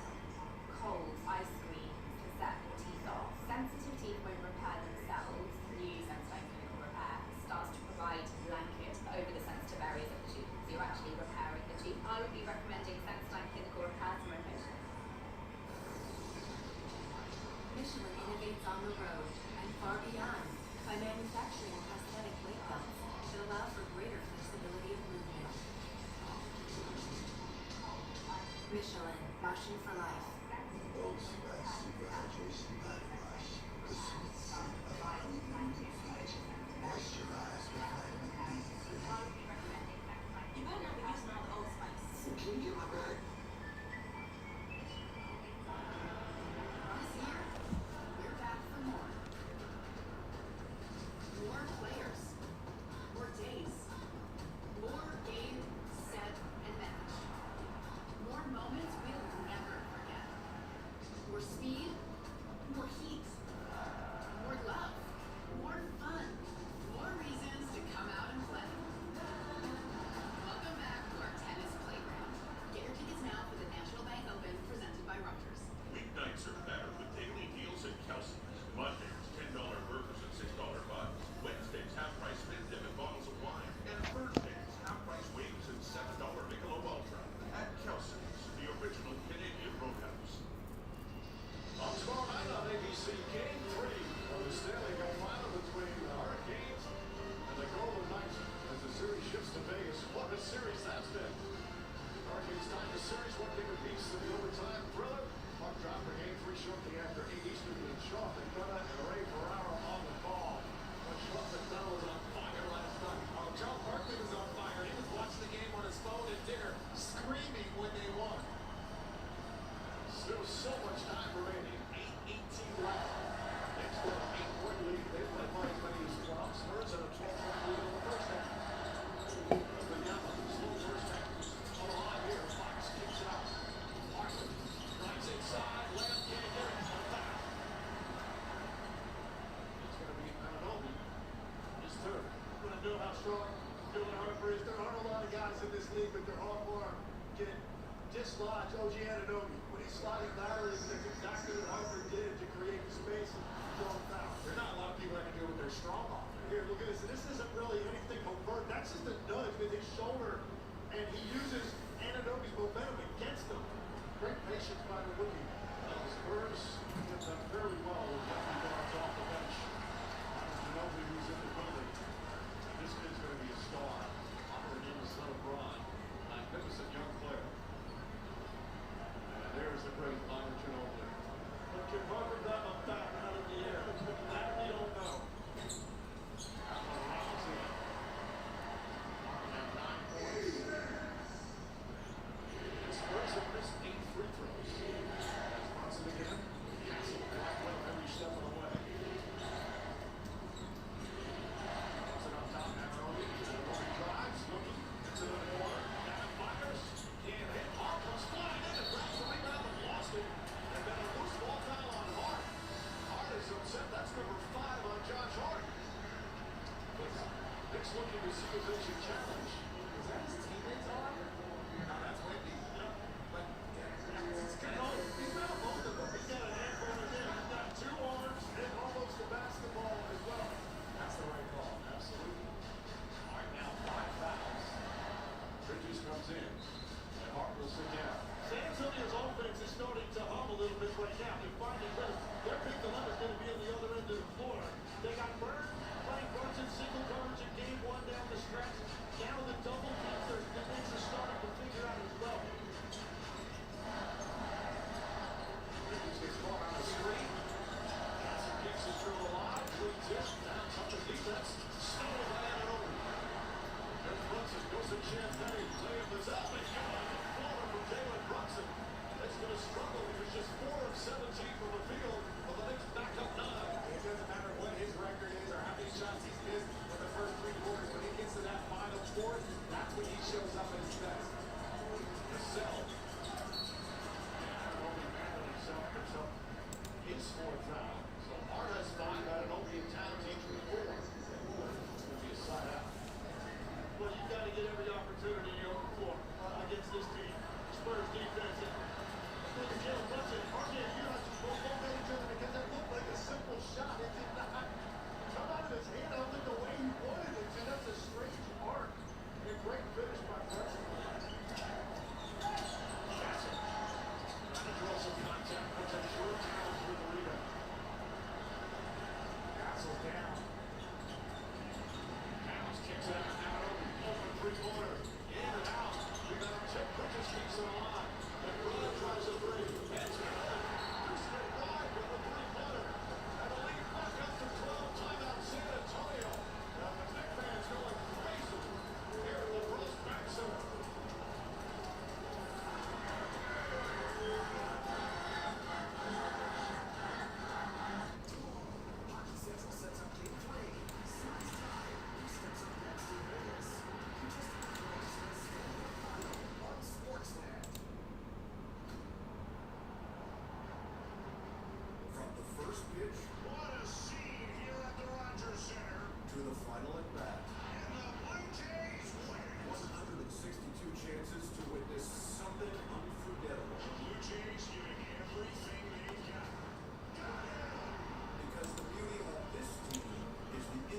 Cold, ice cream, cassette, teeth off. Sensitive teeth won't repair themselves. New Sensodyne Clinical Repair starts to provide blanket over the sensitive areas of the tooth. So you're actually repairing the tooth. I would be recommending Sensodyne Clinical Repair for my patient. Michelin innovates on the road and far beyond by manufacturing prosthetic weight belts that allow for greater flexibility of movement. Michelin, motion for life. Old Spice Super Hydration Body Wash. The sweet scent of honey reflection. Moisturize with vitamin B3. You better not be using all the Old Spice. Can you get my bag? This year, we're back for more. More players. More days. More game, set, and match. More moments we'll never forget. More speed. More heat. More love. More fun. More reasons to come out and play. Welcome back to our tennis playground. Get your tickets now for the National Bank Open presented by Rogers. Weeknights are better with daily deals at Kelsey's. Mondays, $10 burgers and $6 buns. Wednesdays, half-price Vindem and bottles of wine. And Thursdays, half-price wings and $7 Michelob Ultra. At Kelsey's, the original Canadian Roadhouse. On tomorrow night on ABC, Game 3 of the Stanley Cup Final between the Hurricanes and the Golden Knights as the series shifts to Vegas. What a series that's been. Hurricanes tied the series one bigger piece in the overtime thriller. Puck drop for Game 3 shortly after 8 Eastern with Shaw McDonough and Ray Ferraro on the ball. But Shaw McDonough was on fire last night. Oh, John Barkley was on fire. He was watching the game on his phone at dinner, screaming when they won. Still so much time remaining. 8:18 left. Next to an 8-point lead. They've led by as many as 12. Spurs at a 12-point lead in the first half. Wembanyama, slow first half. On the line here, Fox kicks it out. Barkley drives inside. Lamb can't get it. A foul. It's going to be Ananobi. His third. Going to know how strong Dylan Harper is. There aren't a lot of guys in this league, but they're all for get dislodge OG Ananobi. When he's sliding laterally, that's exactly what Harper did to create the space and throw him foul. There are not a lot of people that can do what they're strong on. Here, look at this. This isn't really anything overt. That's just a nudge with his shoulder, and he uses Ananobi's momentum against him. Great patience by the rookie. Spurs have done very well with lefty guards off the bench. Ananobi, who's in the building. This kid's going to be a star. Operating the son of Braun. Magnificent young player. And there's the great Lionel Ginobili. But can Harper grab him back out of the air? That we don't know. Allen Robinson. Harper had 9 points.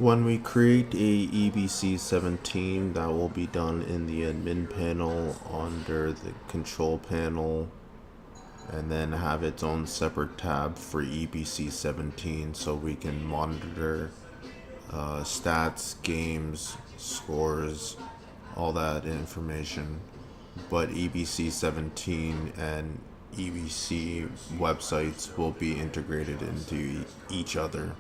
When we create a EBC17, that will be done in the admin panel under the control panel, and then have its own separate tab for EBC17 so we can monitor stats, games, scores, all that information. But EBC17 and EBC websites will be integrated into each other.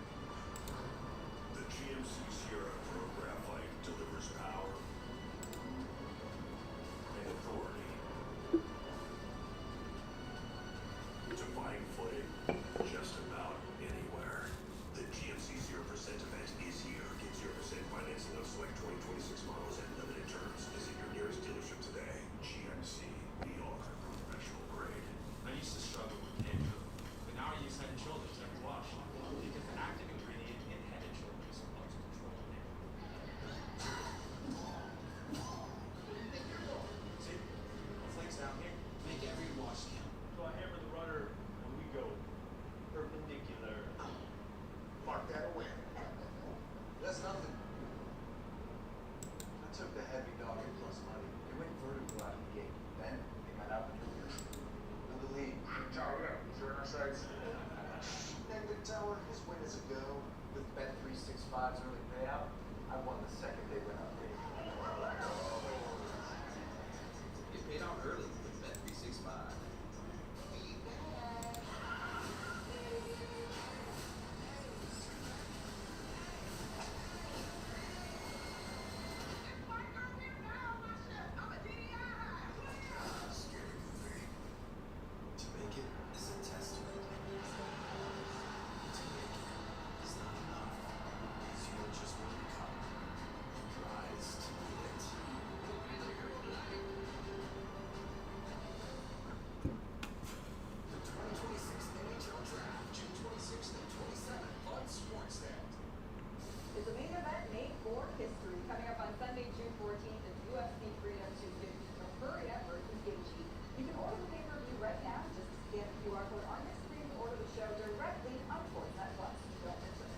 The GMC Sierra Pro Graphite delivers power and authority to find footing just about anywhere. The GMC 0% event is here. Get 0% financing on select 2026 models at limited terms. Visit your nearest dealership today. GMC, we are professional grade. I used to struggle with hair, but now I use Head and Shoulders every wash because the active ingredient in Head and Shoulders helps control hair. See, the flakes down here make every wash count. So I hammer the rudder when we go perpendicular. Mark that away. That's nothing. I took the heavy dog and plus money. They went vertical out of the gate. Then they got out maneuvers. In the lead. Tower, sure our sights. Negative tower, his win is a go. With Bet365's early payout, I won the second they went up big. Get paid out early with Bet365. Scary movie. To make it is a testament. To make it is not enough. Because you don't just want to become. You rise to be it. The 2026 NHL Draft, June 26th and 27th on Sportsnet. It's a main event made for history coming up on Sunday, June 14th at UFC Freedom 250. So hurry up versus Gaethje. You can order the pay-per-view right now. Just scan the QR code on your screen to order the show directly on Sportsnet Plus. Don't miss it.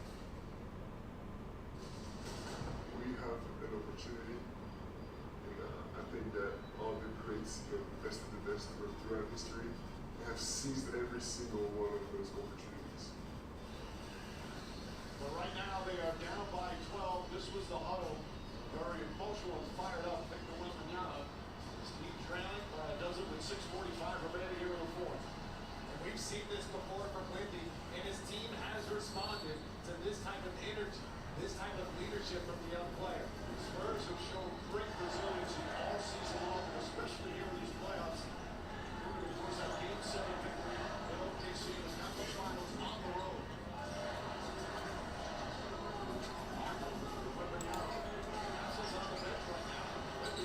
We have an opportunity, and I think that all the greats, the best of the best throughout history, have seized every single one of those opportunities. But right now they are down by 12. This was the huddle. Very emotional and fired up. Victor Wembanyama is deep trailing, does it with 6:45 remaining here in the fourth. And we've seen this before from Wendy, and his team has responded to this type of energy, this type of leadership from the young player. Spurs have shown great resiliency all season long, especially here in these playoffs. Of course, that Game 7 victory in OKC in the conference finals on the road. Wembanyama passes on the bench right now.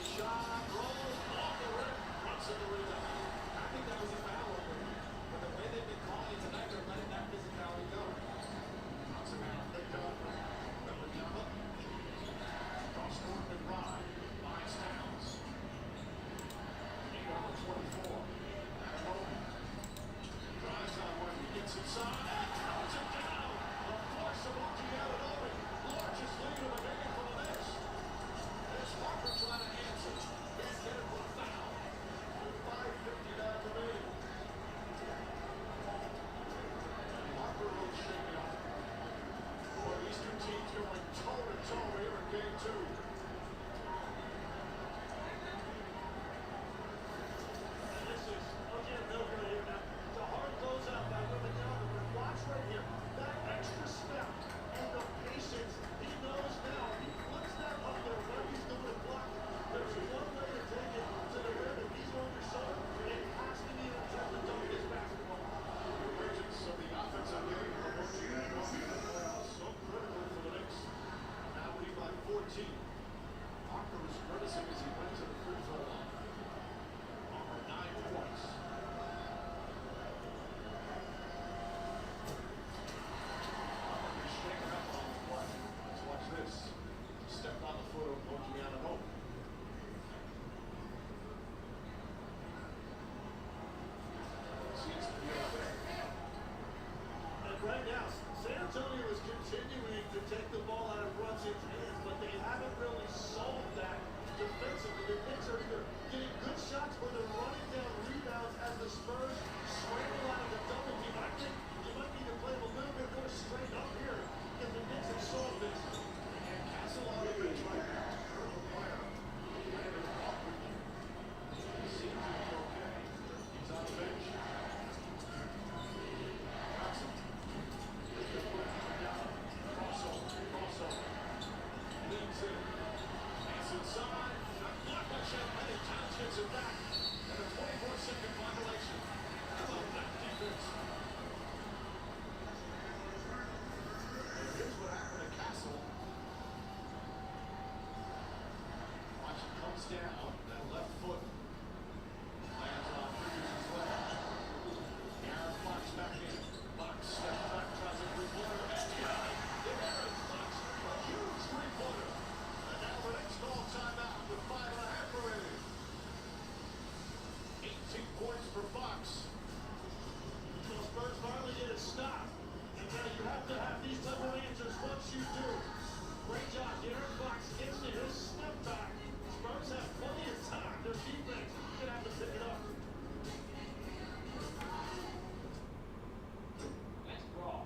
offense. And here's what happened to Castle. Watch it comes down, that left foot lands on Bridges' left. Aaron Fox back in. Fox steps back, tries a three-pointer, and Aaron Fox, a huge three-pointer. And now the next call timeout with 5.5 remaining. 18 points for Fox. Well, Spurs finally get it stopped. And you have to have these type of answers once you do. Great job. Aaron Fox gets to his step back. Spurs have plenty of time. Their defense is going to have to pick it up. That's Brawl.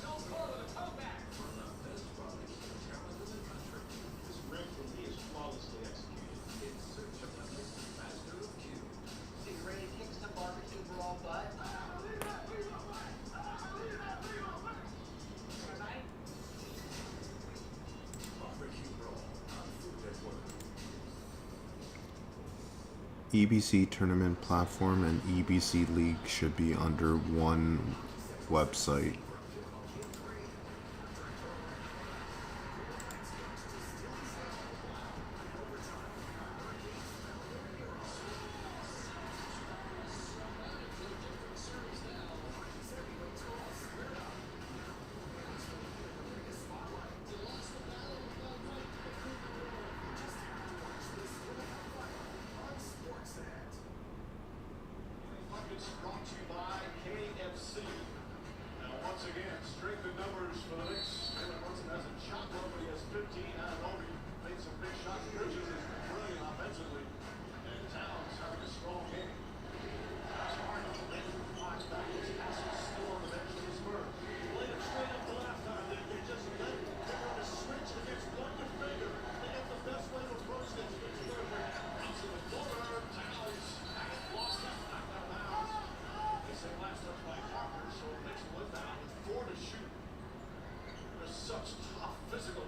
Don't call it a comeback. One of the best products for challenges in the country. This rim from me is flawlessly executed. In search of the Mr. Master of Q. So you ready to kick some barbecue brawl butt? Tonight? Barbecue Brawl on Food Network. EBC tournament platform and EBC league should be under one website. Buckets brought to you by KFC. Now, once again, strength in numbers for the Knicks. Jalen Brunson hasn't shot well, but he has 15. Anunoby made some big shots. Bridges has been brilliant offensively. And Towns having a strong game. That's hard to win. Fox back as Castle still on the bench for the Spurs. Played it straight up the last time. They just let him on the switch against one defender. They got the best way to approach this. Out to the corner. Towns lost it. Knocked out of bounds. They say last touch by Parker, so it makes one down with 4 to shoot. There's such tough physical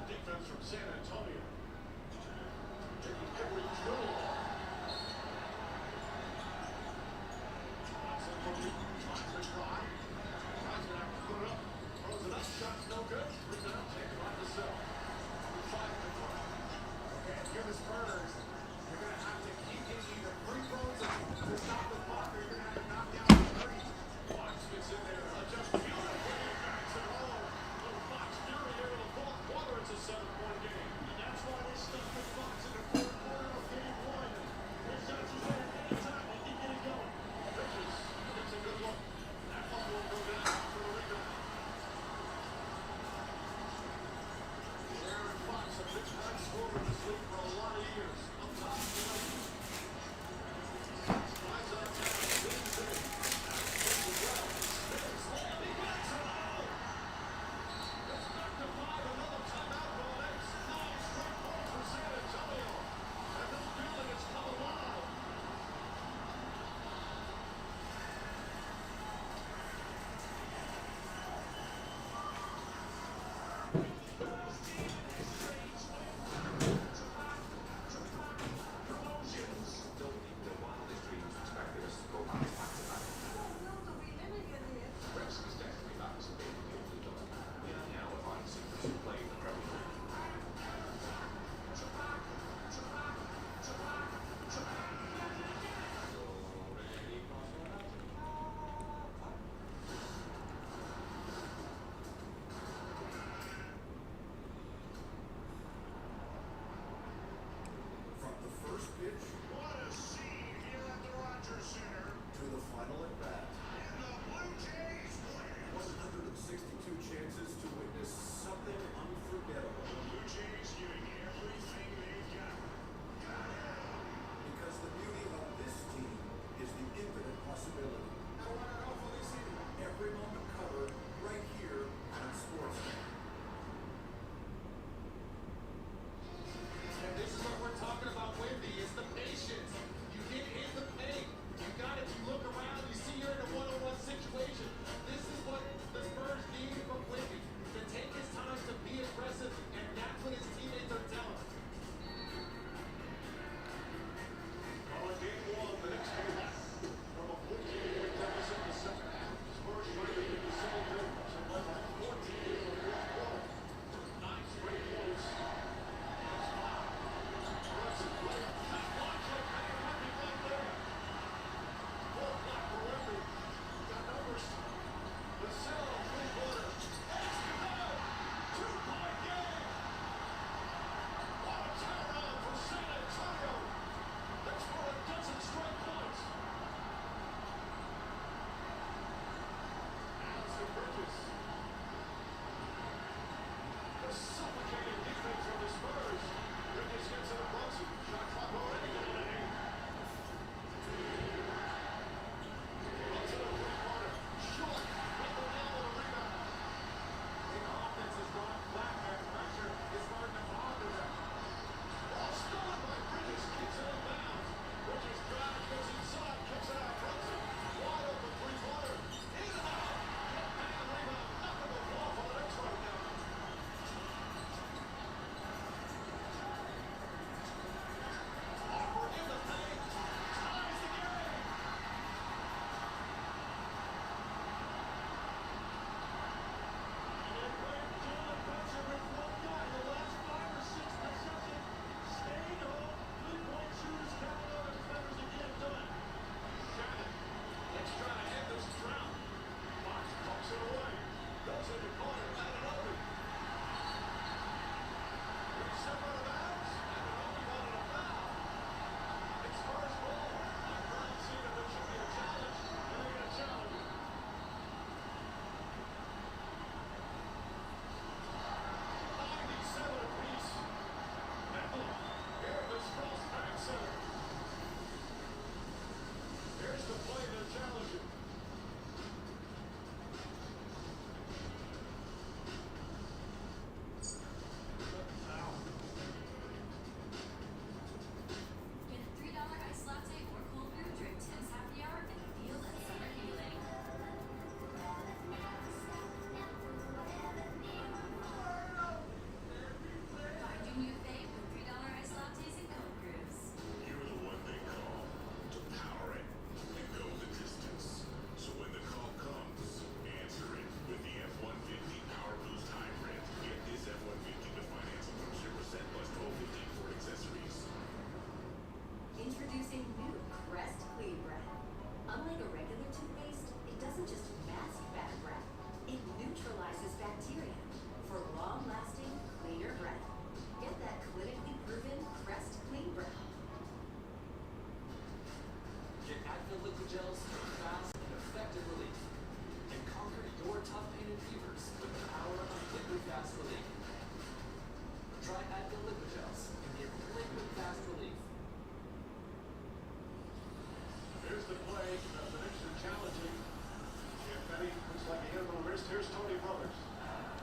assist. Here's Tony Brothers.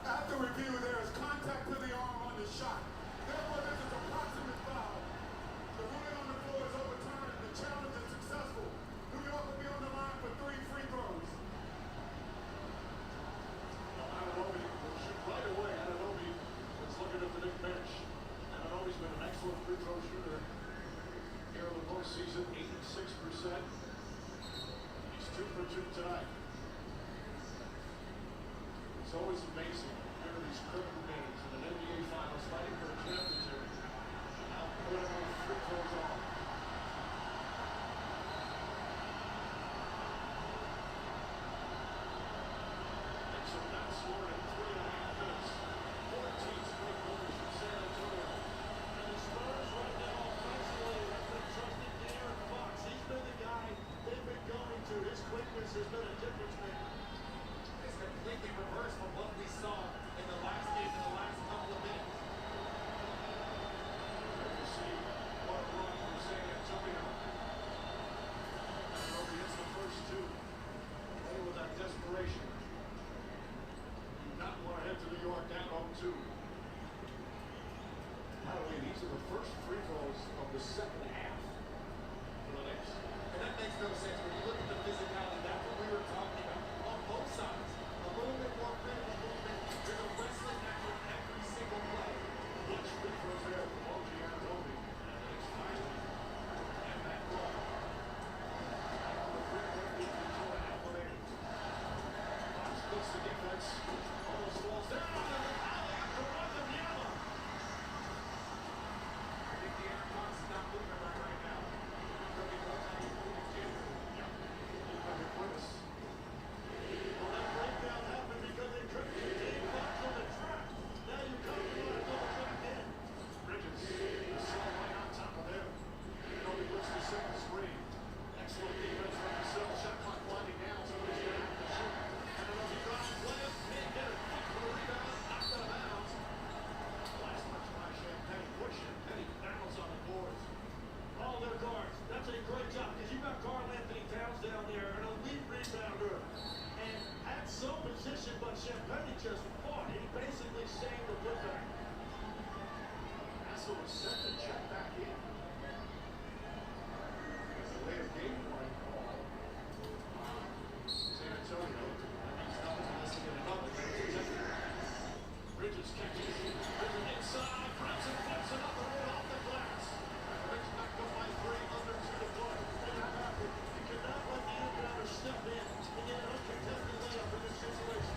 After review, there is contact to the arm on the shot. Therefore, this is a proximate foul. The ruling on the floor is overturned. The challenge is successful. New York will be on the line for 3 free throws. Ananobi will shoot right away. Ananobi is looking at the big bench. Ananobi's been an excellent free throw shooter here in the postseason, 86%. He's 2 for 2 tonight. It's always amazing here in these critical games in an NBA Finals fighting for a championship. How good those free throws are. It's a bounce score in 3.5 minutes. 14 straight goals from San Antonio. And the Spurs right now offensively have been trusting De'Aaron Fox. He's been the guy they've been going to. His quickness has been a difference maker. It's completely reversed from what we saw in the last game in the last couple of minutes. You see what a run from San Antonio. Ananobi hits the first 2. Play with that desperation. Do not want to head to New York down 0-2. By the way, these are the first free throws of the second half for the Knicks. And that makes no sense when you look at the physicality. That's what we were talking about on both sides. A little bit more critical movement. There's a wrestling match with every single play. Clutch free throws there from OG Ananobi. And it's finally and that ball. The free throw being controlled at Alabama. Fox splits the defense. Almost falls down. And the alley after Wembanyama. I think De'Aaron Fox is not moving right now. Looking for how he's moving to. Well, that breakdown happened because they couldn't contain Fox on the trap. Now you come to want to double back in. Bridges, the cell right on top of him. Nobody puts the second screen. Excellent defense from the cell. Shot clock winding down, so he's going to have to shoot. And another drive, layup, can't get it. Quick for the rebound, knocked out of bounds. Last touch by Champagne. Push Champagne bounce on the boards. All their guards. That's a great job because you got Karl Anthony Towns down there, an elite rebounder, and had some position, but Champagne just fought. He basically saved the putback. Hassel was set to check back in. It's the way of game warning call. San Antonio. That means nothing unless they get another. Bridges catches. Bridges inside. Grabs and flips another one off the glass. Knicks back up by 3, under 2 to play. And that happened. You cannot let the inbounder step in and get an uncontested layup in this situation.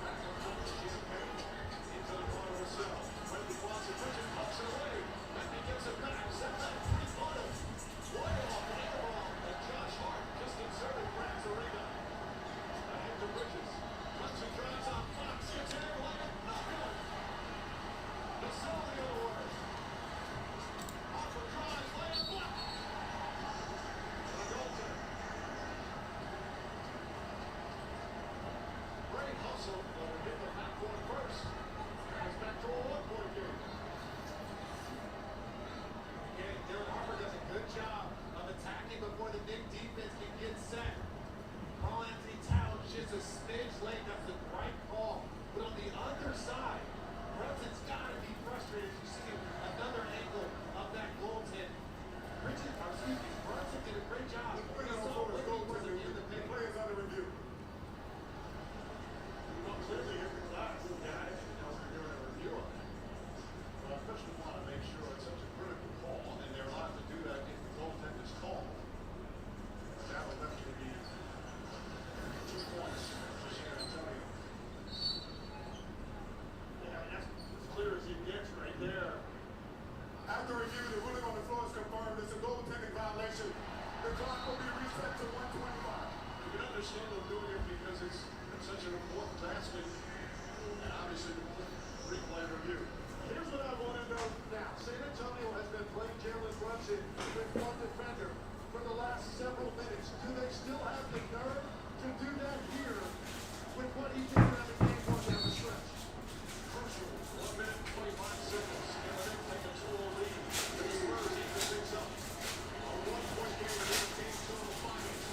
Back up top to Champagne. Into the corner of the cell. Randy Watson, Bridges pumps it away. And he gets it back. Sets that 3-footer. Way off the air ball. And Josh Hart just inserted, grabs the rebound. Ahead to Bridges. Cuts and drives on Fox. Gets an air layup. No good. Gasol the other way. Harper drives, layup blocked. And a goaltender. Great hustle, but it hit the backboard first. And it's back to a 1-point game. Again, Dylan Harper does a good job of attacking before the Knicks defense can get set. Karl Anthony Towns just a smidge late. That's the right call. But on the other side, Brunson's got to be frustrated. You see another angle of that goaltend. Brunson did a great job. He saw what he was in the paint. Players under review. Well, clearly every class of guys knows they're doing a review on that. But officials want to make sure it's such a critical call, and they're allowed to do that if the goaltend is called. That will definitely be 2 points for San Antonio. Yeah, that's as clear as it gets right there. After review, the ruling on the floor is confirmed. It's a goaltending violation. The clock will be reset to 1:25. You can understand them doing it because it's such an important basket, and obviously replay review. Here's what I want to know now. San Antonio has been playing Jalen Brunson with one defender for the last several minutes. Do they still have the nerve to do that here with what he did around the game going down the stretch? Crucial. 1 minute, 25 seconds. And the Knicks take a 2-0 lead. The Spurs even picks up a 1-point game in the game total finals.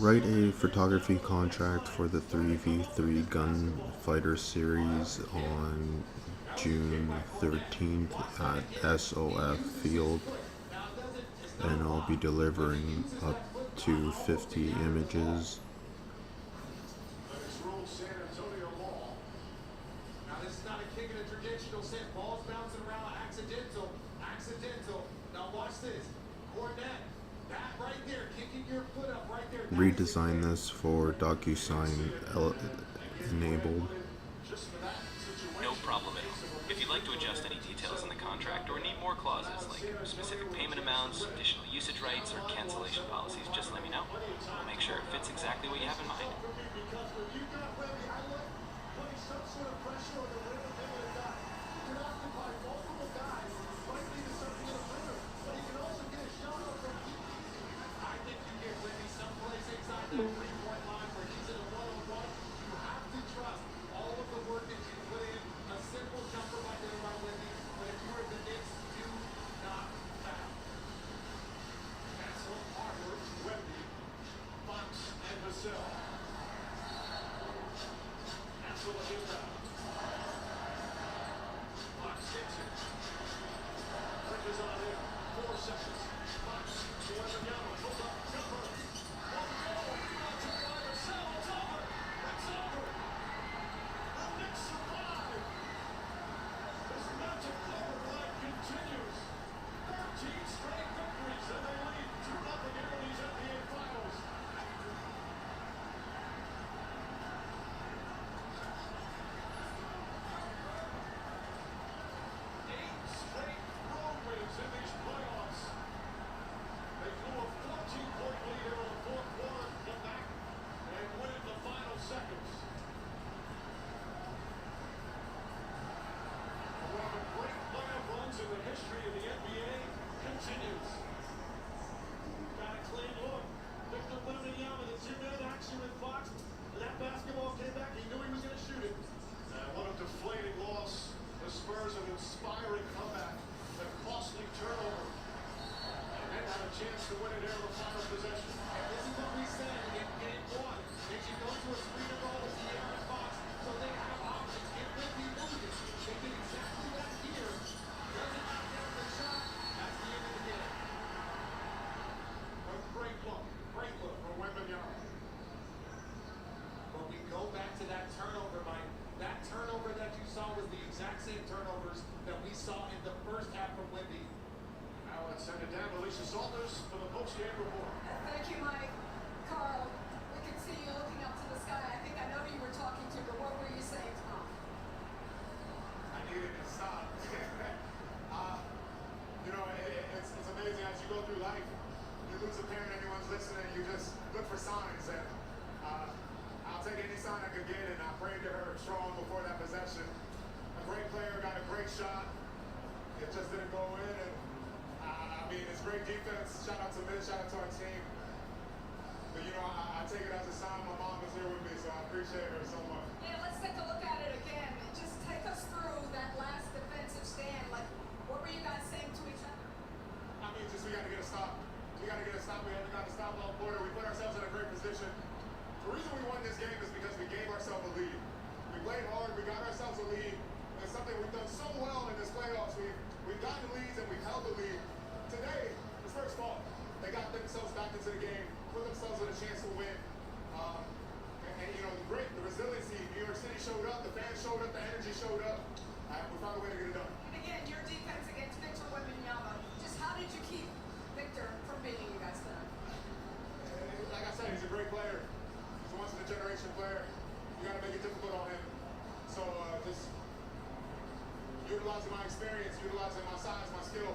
Write a photography contract for the 3v3 Gunfighter series on June 13th at SOF Field, and I'll be delivering up to 50 images. It's ruled San Antonio law. Now this is not a kick in a traditional sense. Ball's bouncing around, accidental. Now watch this. Cornet, that right there, kicking your foot up right there. Redesign this for DocuSign enabled. No problem at all. If you'd like to adjust any details in the contract or need more clauses like specific payment amounts, additional usage rights, or cancellation policies, just let me know. We'll make sure it fits exactly what you have in mind. Because when you got Wemby, I like putting some sort of pressure on the rim of him and a guy. He can occupy multiple guys, might lead to something in the perimeter, but he can also get a shot off from deep. I think you get Wemby someplace inside that three-point line where he's in a one-on-one. You have to trust all of the work that you put in. A simple jumper by there by Wemby, but if you're the Knicks, do not foul. Castle, Harper, Wemby, Fox, and Vassell. Castle against that. Fox hits it. Bridges on in. 4 seconds. Fox to Wembanyama. Pull up. Jumper. One goal. Rebound to by Vassell. It's over. It's over. The Knicks survive. This magic number line continues. 13 straight victories, and they lead 2-0 into these NBA Finals. 8 straight road wins in these playoffs. They blew a 14-point lead here in the fourth quarter, come back and win in the final seconds. One of the great playoff runs in the history of the NBA continues. Got a clean look. Victor Wembanyama, the two-man action with Fox. When that basketball came back, he knew he was going to shoot it. What a deflating loss. The Spurs an inspiring comeback. A costly turnover. And then had a chance to win it here in the final possession. And this is what we said in game 1. They should go to a screen and roll with De'Aaron Fox so they have options. It will be moving. They did exactly that here. Doesn't knock down the shot. That's the end of the game. A great look for Wembanyama. But we go back to that turnover, Mike. That turnover that you saw was the exact same turnovers that we saw in the first half from Wemby. Now let's send it down to Alicia Salters for the post-game report. Thank you, Mike. Carl, we can see you looking up to the sky. I think I know who you were talking to, but what were you saying, Tom? I needed to stop. It's amazing as you go through life, you lose a parent, anyone's listening, you just look for signs, and I'll take any sign I could get, and I prayed to her strong before that possession. A great player, got a great shot. It just didn't go in, and I mean, it's great defense. Shout out to Mitch, shout out to our team. But I take it as a sign my mom was here with me, so I appreciate her so much. Yeah, let's take a look at it again. Just take us through that last defensive stand. Like, what were you guys saying to each other? I mean, we got to get a stop. We haven't got to stop on Porter. We put ourselves in a great position. The reason we won this game is because we gave ourselves a lead. We played hard. We got ourselves a lead. It's something we've done so well in this playoffs. We've gotten leads and we've held the lead. Today, it's first fault. They got themselves back into the game, put themselves in a chance to win. The resiliency. New York City showed up. The fans showed up. The energy showed up. We found a way to get it done. And again, your defense against Victor Wembanyama. Just how did you keep Victor from beating you guys tonight? Like I said, he's a great player. He's a once-in-a-generation player. You got to make it difficult on him. So just utilizing my experience, utilizing my size, my skill,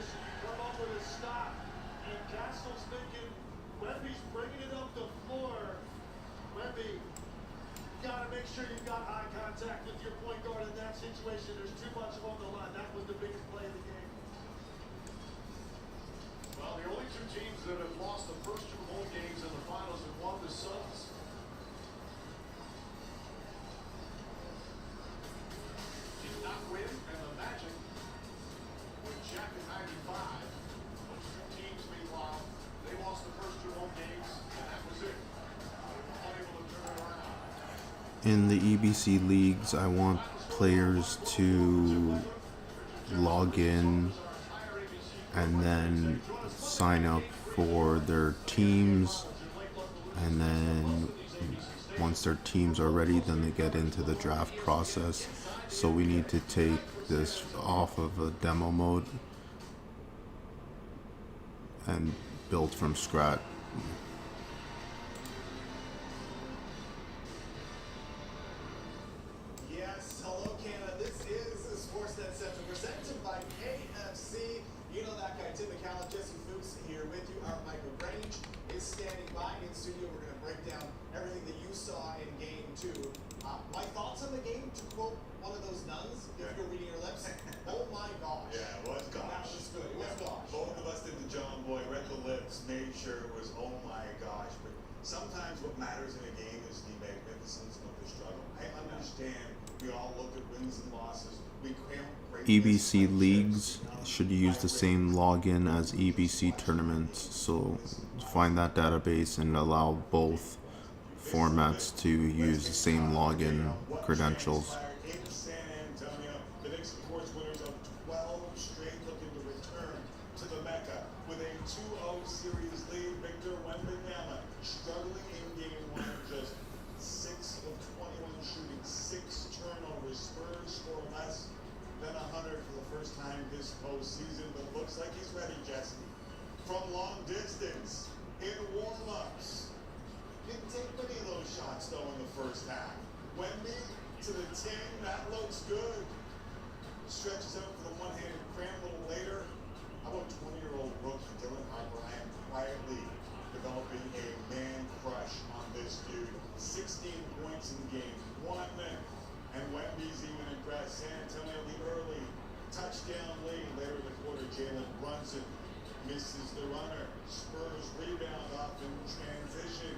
just come up with a stop. And Castle's thinking, Wemby's bringing it up the floor. Wemby, you gotta make sure you've got eye contact with your point guard in that situation. There's too much on the line. That was the biggest play of the game. Well, the only two teams that have lost the first two home games in the finals have won the Suns. Did not win, and the Magic with Jack in 95. Those two teams, meanwhile, they lost the first two home games, and that was it. They were unable to turn it around. In the EBC leagues, I want players to log in and then sign up for their teams, and then once their teams are ready, then they get into the draft process. So we need to take this off of a demo mode and build from scratch. Yes, hello Canada. This is the Sportsnet Central presented by KFC. You know that guy, Tim McCallum, Jesse Fuchs here with you. Our Michael Grange is standing by in studio. We're going to break down everything that you saw in Game 2. My thoughts on the game, to quote one of those nuns, if you're reading your lips, oh my gosh. Yeah, it was gosh. That was good. It was gosh. Both of us did the John Boy, read the lips, made sure it was oh my gosh. But sometimes what matters in a game is the magnificence of the struggle. I understand we all look at wins and losses. We count greatness. EBC leagues should use the same login as EBC tournaments, so find that database and allow both formats to use the same login credentials. In San Antonio, the Knicks, of course, winners of 12 straight, looking to return to the Mecca with a 2-0 series lead. Victor Wembanyama struggling in Game 1, just 6 of 21 shooting, 6 turnovers. Spurs score less than 100 for the first time this postseason, but looks like he's ready, Jesse. From long distance, in warm-ups. Didn't take many of those shots, though, in the first half. Wemby to the 10, that looks good. Stretches out for the one-handed cram a little later. How about 20-year-old rookie Dylan O'Brien quietly developing a man crush on this dude. 16 points in Game 1. And Wemby's even impressed. San Antonio, the early touchdown lead. Later in the quarter, Jalen Brunson misses the runner. Spurs rebound off in transition.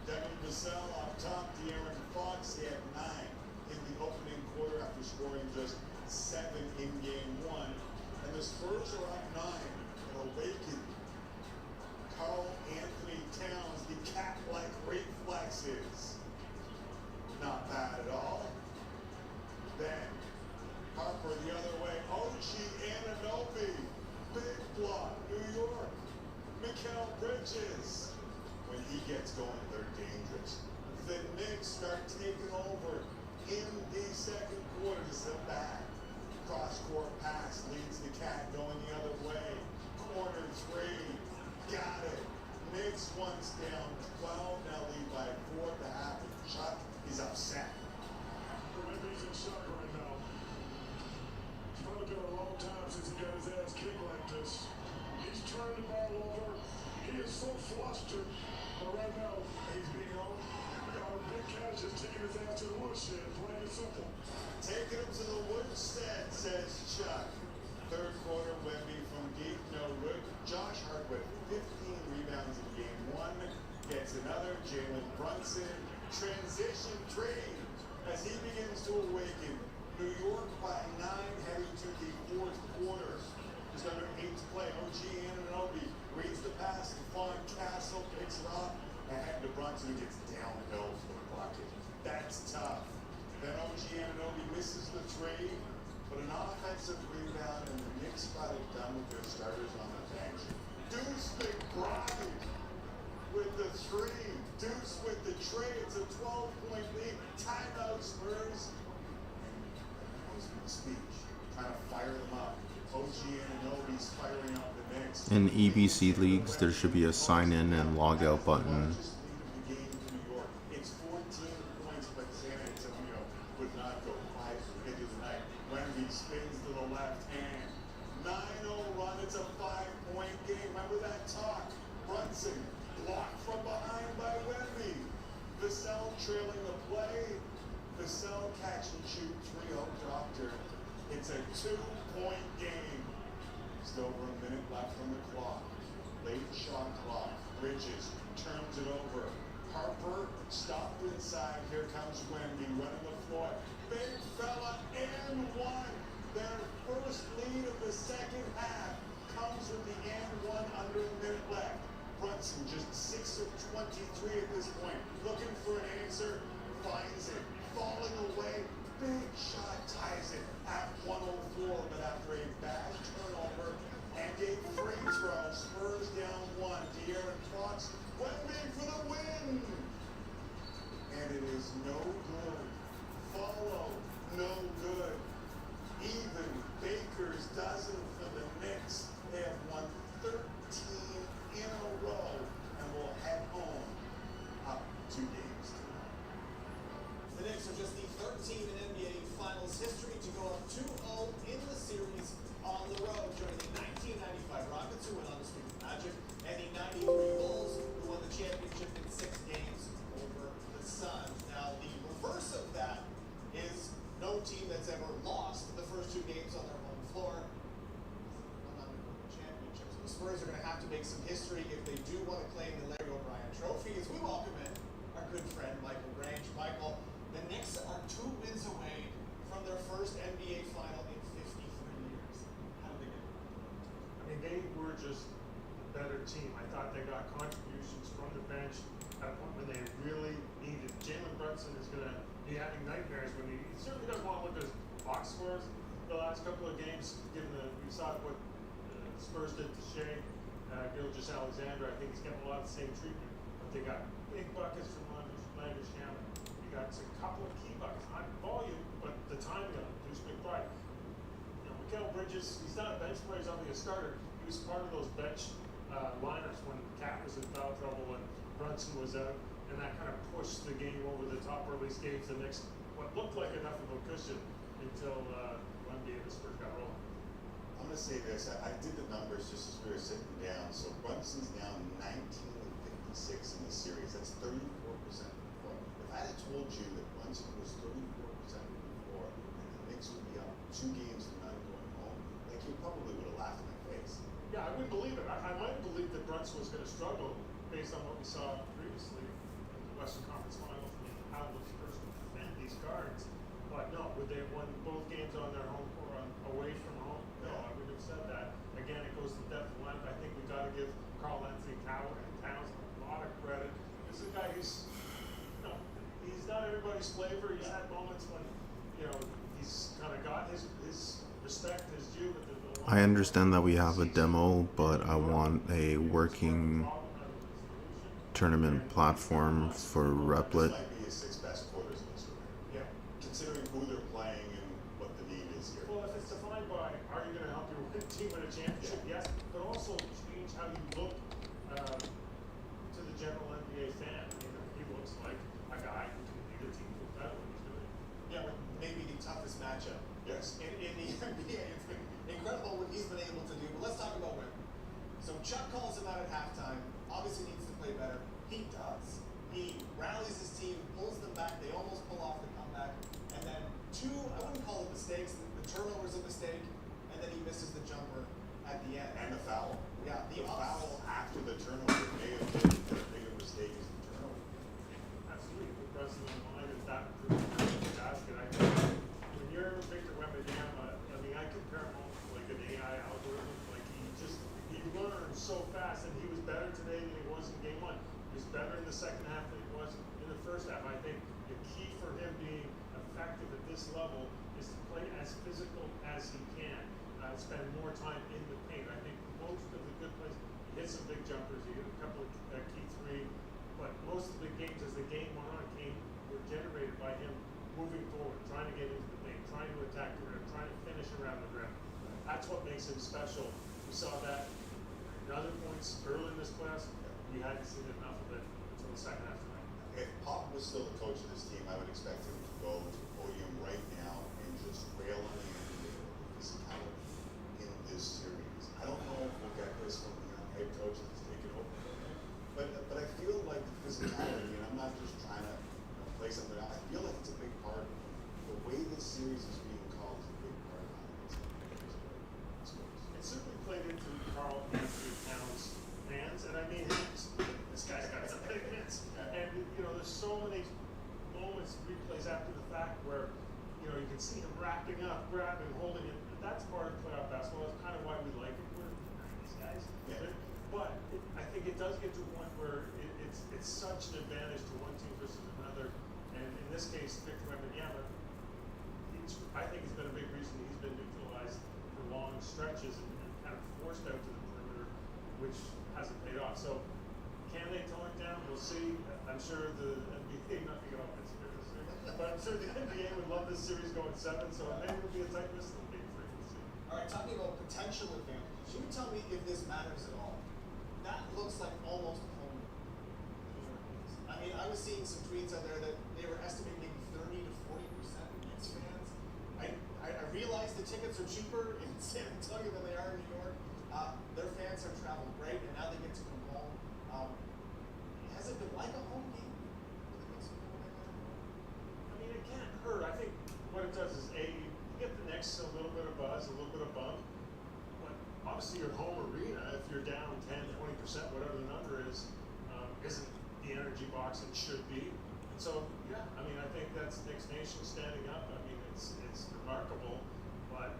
Devin Vassell up top. De'Aaron Fox, he had 9 in the opening quarter after scoring just 7 in Game 1. And the Spurs are up 9 and awakened. Karl Anthony Towns, the cat-like reflexes. Not bad at all. Then Harper the other way. OG Anunoby. Big block. New York. Mikal Bridges. When he gets going, they're dangerous. The Knicks start taking over in the second quarter to sit back. Cross-court pass leads the Cat going the other way. Corner 3. Got it. Knicks once down 12, now lead by 4 at the half. Chuck is upset. Wemby's in shock right now. It's probably been a long time since he got his ass kicked like this. He's turned the ball over. He is so flustered. But right now, he's being on. Got a big catch, just taking his ass to the woodshed, plain and simple. Taking him to the woodshed, says Chuck. Third quarter, Wemby from deep, no good. Josh Hart with 15 rebounds in Game 1. Gets another. Jalen Brunson. Transition trade as he begins to awaken. New York by 9 heading to the fourth quarter. Just under 8 to play. OG Anunoby reads the pass. Stephon Castle picks it off. Ahead to Brunson, who gets downhill for the bucket. That's tough. Then OG Anunoby misses the trade, but an offensive rebound, and the Knicks got it done with their starters on the bench. Deuce McBride with the 3. Deuce with the trade. It's a 12-point lead. Timeout Spurs. That was my speech. Trying to fire them up. OG Anunoby's firing up the Knicks. In EBC leagues, there should be a sign in and log out button. It's 14 points, but San Antonio would not go 5 into the night. Wemby spins to the left hand. 9-0 run. It's a 5-point game. Remember that talk? Brunson blocked from behind by Wemby. Vassell trailing the play. Vassell catch and shoot 3-0 dropped her. It's a 2-point game. Still over a minute left on the clock. Late shot clock. Bridges turns it over. Harper stopped inside. Here comes Wemby running the floor. Big fella and one. Their first lead of the second half comes with the and one under a minute left. Brunson just 6 of 23 at this point. Looking for an answer. Finds it. Falling away. Big shot ties it at 104. But after a bad turnover and a free throw, Spurs down one. De'Aaron Fox. Wemby for the win. And it is no good. Follow. No good. Even Baker's dozen for the Knicks. They have won 13 in a row and will head home up 2 games tonight. The Knicks are just the third team in NBA Finals history to go up 2-0 in the series on the road, joining the 1995 Rockets, who went on to sweep the Magic, and the 93 Bulls, who won the championship in 6 games over the Suns. Now, the reverse of that is no team that's ever lost the first 2 games on their home floor went on to win the championship. So the Spurs are going to have to make some history if they do want to claim the Larry O'Brien Trophy. As we welcome in our good friend Michael Grange. Michael, the Knicks are 2 wins away from their first NBA final in 53 years. How did they get it? I mean, they were just a better team. I thought they got contributions from the bench at a point when they really needed. Jalen Brunson is going to be having nightmares when he certainly doesn't want to look at his box scores the last couple of games, given we saw what the Spurs did to Shea Gilgeous-Alexander. I think he's getting a lot of the same treatment. But they got big buckets from Landry Shamet. They got a couple of key buckets, not volume, but the timing of it. Deuce McBride. Mikal Bridges, he's not a bench player, he's only a starter. He was part of those bench liners when Cat was in foul trouble and Brunson was out, and that kind of pushed the game over the top, or at least gave the Knicks what looked like enough of a cushion until Wemby and the Spurs got rolling. I'm going to say this. I did the numbers just as we were sitting down. So Brunson's now 19 and 56 in the series. That's 34% before. If I had told you that Brunson was 34% before, and the Knicks would be up 2 games and not going home, like you probably would have laughed in my face. Yeah, I wouldn't believe it. I might have believed that Brunson was going to struggle based on what we saw previously in the Western Conference Finals and how the Spurs would defend these guards. But no, would they have won both games on their home or away from home? No, I wouldn't have said that. Again, it goes to depth of lineup. I think we got to give Karl Anthony Towns a lot of credit. This is a guy who's, he's not everybody's flavor. He's had moments when, he's kind of got his respect, his due. But I understand that we have a demo, but I want a working tournament platform for Replit. This might be his 6 best quarters in his career. Yeah. Considering who they're playing and what the need is here. Well, if it's defined by, are you going to help your team win a championship? Yes, but also change how you look to the general NBA fan. He looks like a guy who can lead a team to a title. He's doing it. Yeah, but maybe the toughest matchup. Yes. In the NBA, it's been incredible what he's been able to do. But let's talk about Wemby. So Chuck calls him out at halftime. Obviously needs to play better. He does. He rallies his team, pulls them back. They almost pull off the comeback. And then 2, I wouldn't call it mistakes. The turnover's a mistake. And then he misses the jumper at the end. And the foul. Yeah, the foul after the turnover may have been a bigger mistake as the turnover. Absolutely. The president of mine is that basket. I think when you're Victor Wembanyama, I compare him almost to like an AI algorithm. Like he learns so fast, and he was better today than he was in game 1. He was better in the second half than he was in the first half. I think the key for him being effective at this level is to play as physical as he can. Spend more time in the paint. I think most of the good plays, he hit some big jumpers, he hit a couple of key 3, but most of the games as the game went on were generated by him moving forward, trying to get into the paint, trying to attack the rim, trying to finish around the rim. That's what makes him special. We saw that in other points early in this class. We hadn't seen enough of it until the second half tonight. If Pop was still the coach of this team, I would expect him to go to the podium right now and just rail on the NBA physicality in this can see him wrapping up, grabbing, holding it. That's part of playoff basketball. That's kind of why we like it. We're these guys. Yeah. But I think it does get to a point where it's such an advantage to one team versus another. And in this case, Victor Wembanyama, I think he's been a big reason he's been neutralized for long stretches and kind of forced out to the perimeter, which hasn't paid off. So can they tone it down? We'll see. I'm sure the NBA, not to get off this series, but I'm sure the NBA would love this series going 7, so maybe it'll be a tight miss in game 3. We'll see. All right, talking about potential advantages, you tell me if this matters at all. That looks like almost home. I mean, I was seeing some tweets out there that they were estimating maybe 30 to 40% Knicks fans. I realize the tickets are cheaper in San Antonio than they are in New York. Their fans have traveled great, and now they get to come home. Has it been like a home game? I mean, it can't hurt. I think what it does is, you get the Knicks a little bit of buzz, a little bit of bump. But obviously your home arena, if you're down 10, 20%, whatever the number is, isn't the energy box it should be. And so, yeah, I mean, I think that's Knicks Nation standing up. I mean, it's remarkable. But,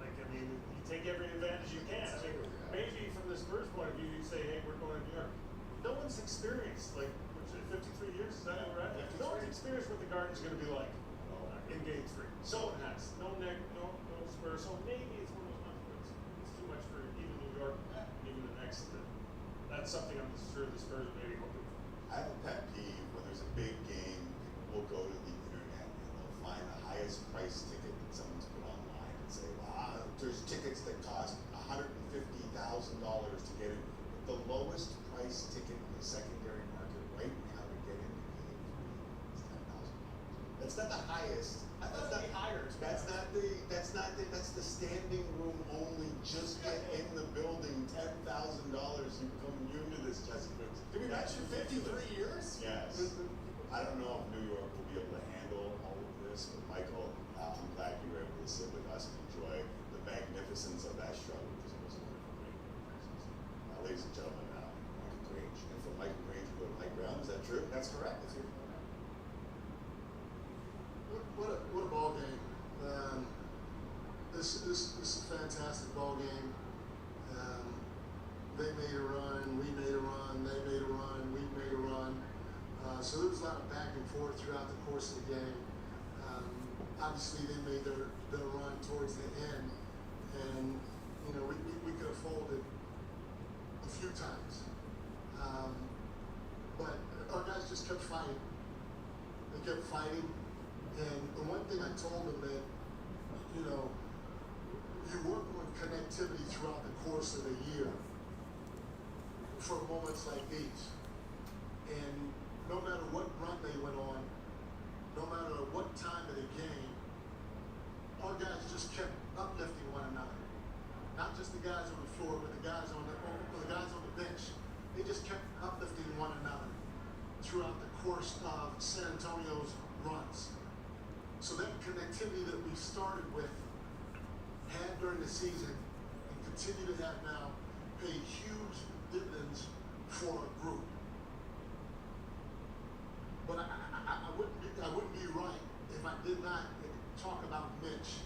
I mean, you take every advantage you can. I mean, maybe from the Spurs point of view, you say, hey, we're going to New York. No one's experienced, 53 years, is that right? No one's experienced what the Garden's going to be like in game 3. So it has. No Spurs. So maybe it's one of those months where it's too much for even New York, even the next. That's something I'm sure the Spurs are maybe hoping for. I have a pet peeve when there's a big game, people will go to the internet and they'll find the highest price ticket that someone's put online and say, wow, there's tickets that cost $150,000 to get in. The lowest price ticket in the secondary market right now to get into game 3 is $10,000. That's not the highest. I thought it'd be higher. That's the standing room only. Just get in the building. $10,000. You become immune to this, Jessica. Did we mention 53 years? Yes. I don't know if New York will be able to handle all of this, but Michael, I'm glad you were able to sit with us and enjoy the magnificence of that show because it was a wonderful great experience. Ladies and gentlemen, Michael Grange. And from Michael Grange, we go to Mike Brown. Is that true? That's correct. That's your What a ball game. This is a fantastic ball game. They made a run, we made a run, they made a run, we made a run. So there was a lot of back and forth throughout the course of the game. Obviously they made their run towards the end, and we could have folded a few times. But our guys just kept fighting. They kept fighting. And the one thing I told them that, you work on connectivity throughout the course of the year for moments like these. And no matter what run they went on, no matter what time of the game, our guys just kept uplifting one another. Not just the guys on the floor, but the guys on the bench. They just kept uplifting one another throughout the course of San Antonio's runs. So that connectivity that we started with, had during the season, and continue to have now, pay huge dividends for our group. But I wouldn't be right if I did not talk about Mitch.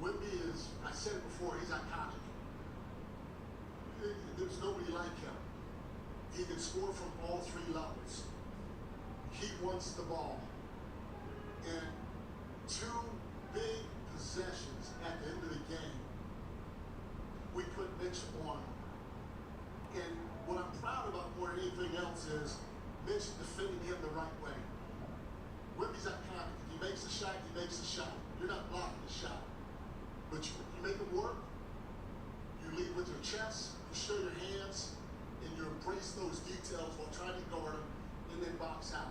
Wimby is, I said it before, he's iconic. There's nobody like him. He can score from all 3 levels. He wants the ball. And 2 big possessions at the end of the game, we put Mitch on. And what I'm proud about more than anything else is Mitch defending him the right way. Wimby's iconic. If he makes a shot, he makes a shot. You're not blocking the shot. But you make him work, you lead with your chest, you show your hands, and you embrace those details while trying to guard him, and then box out.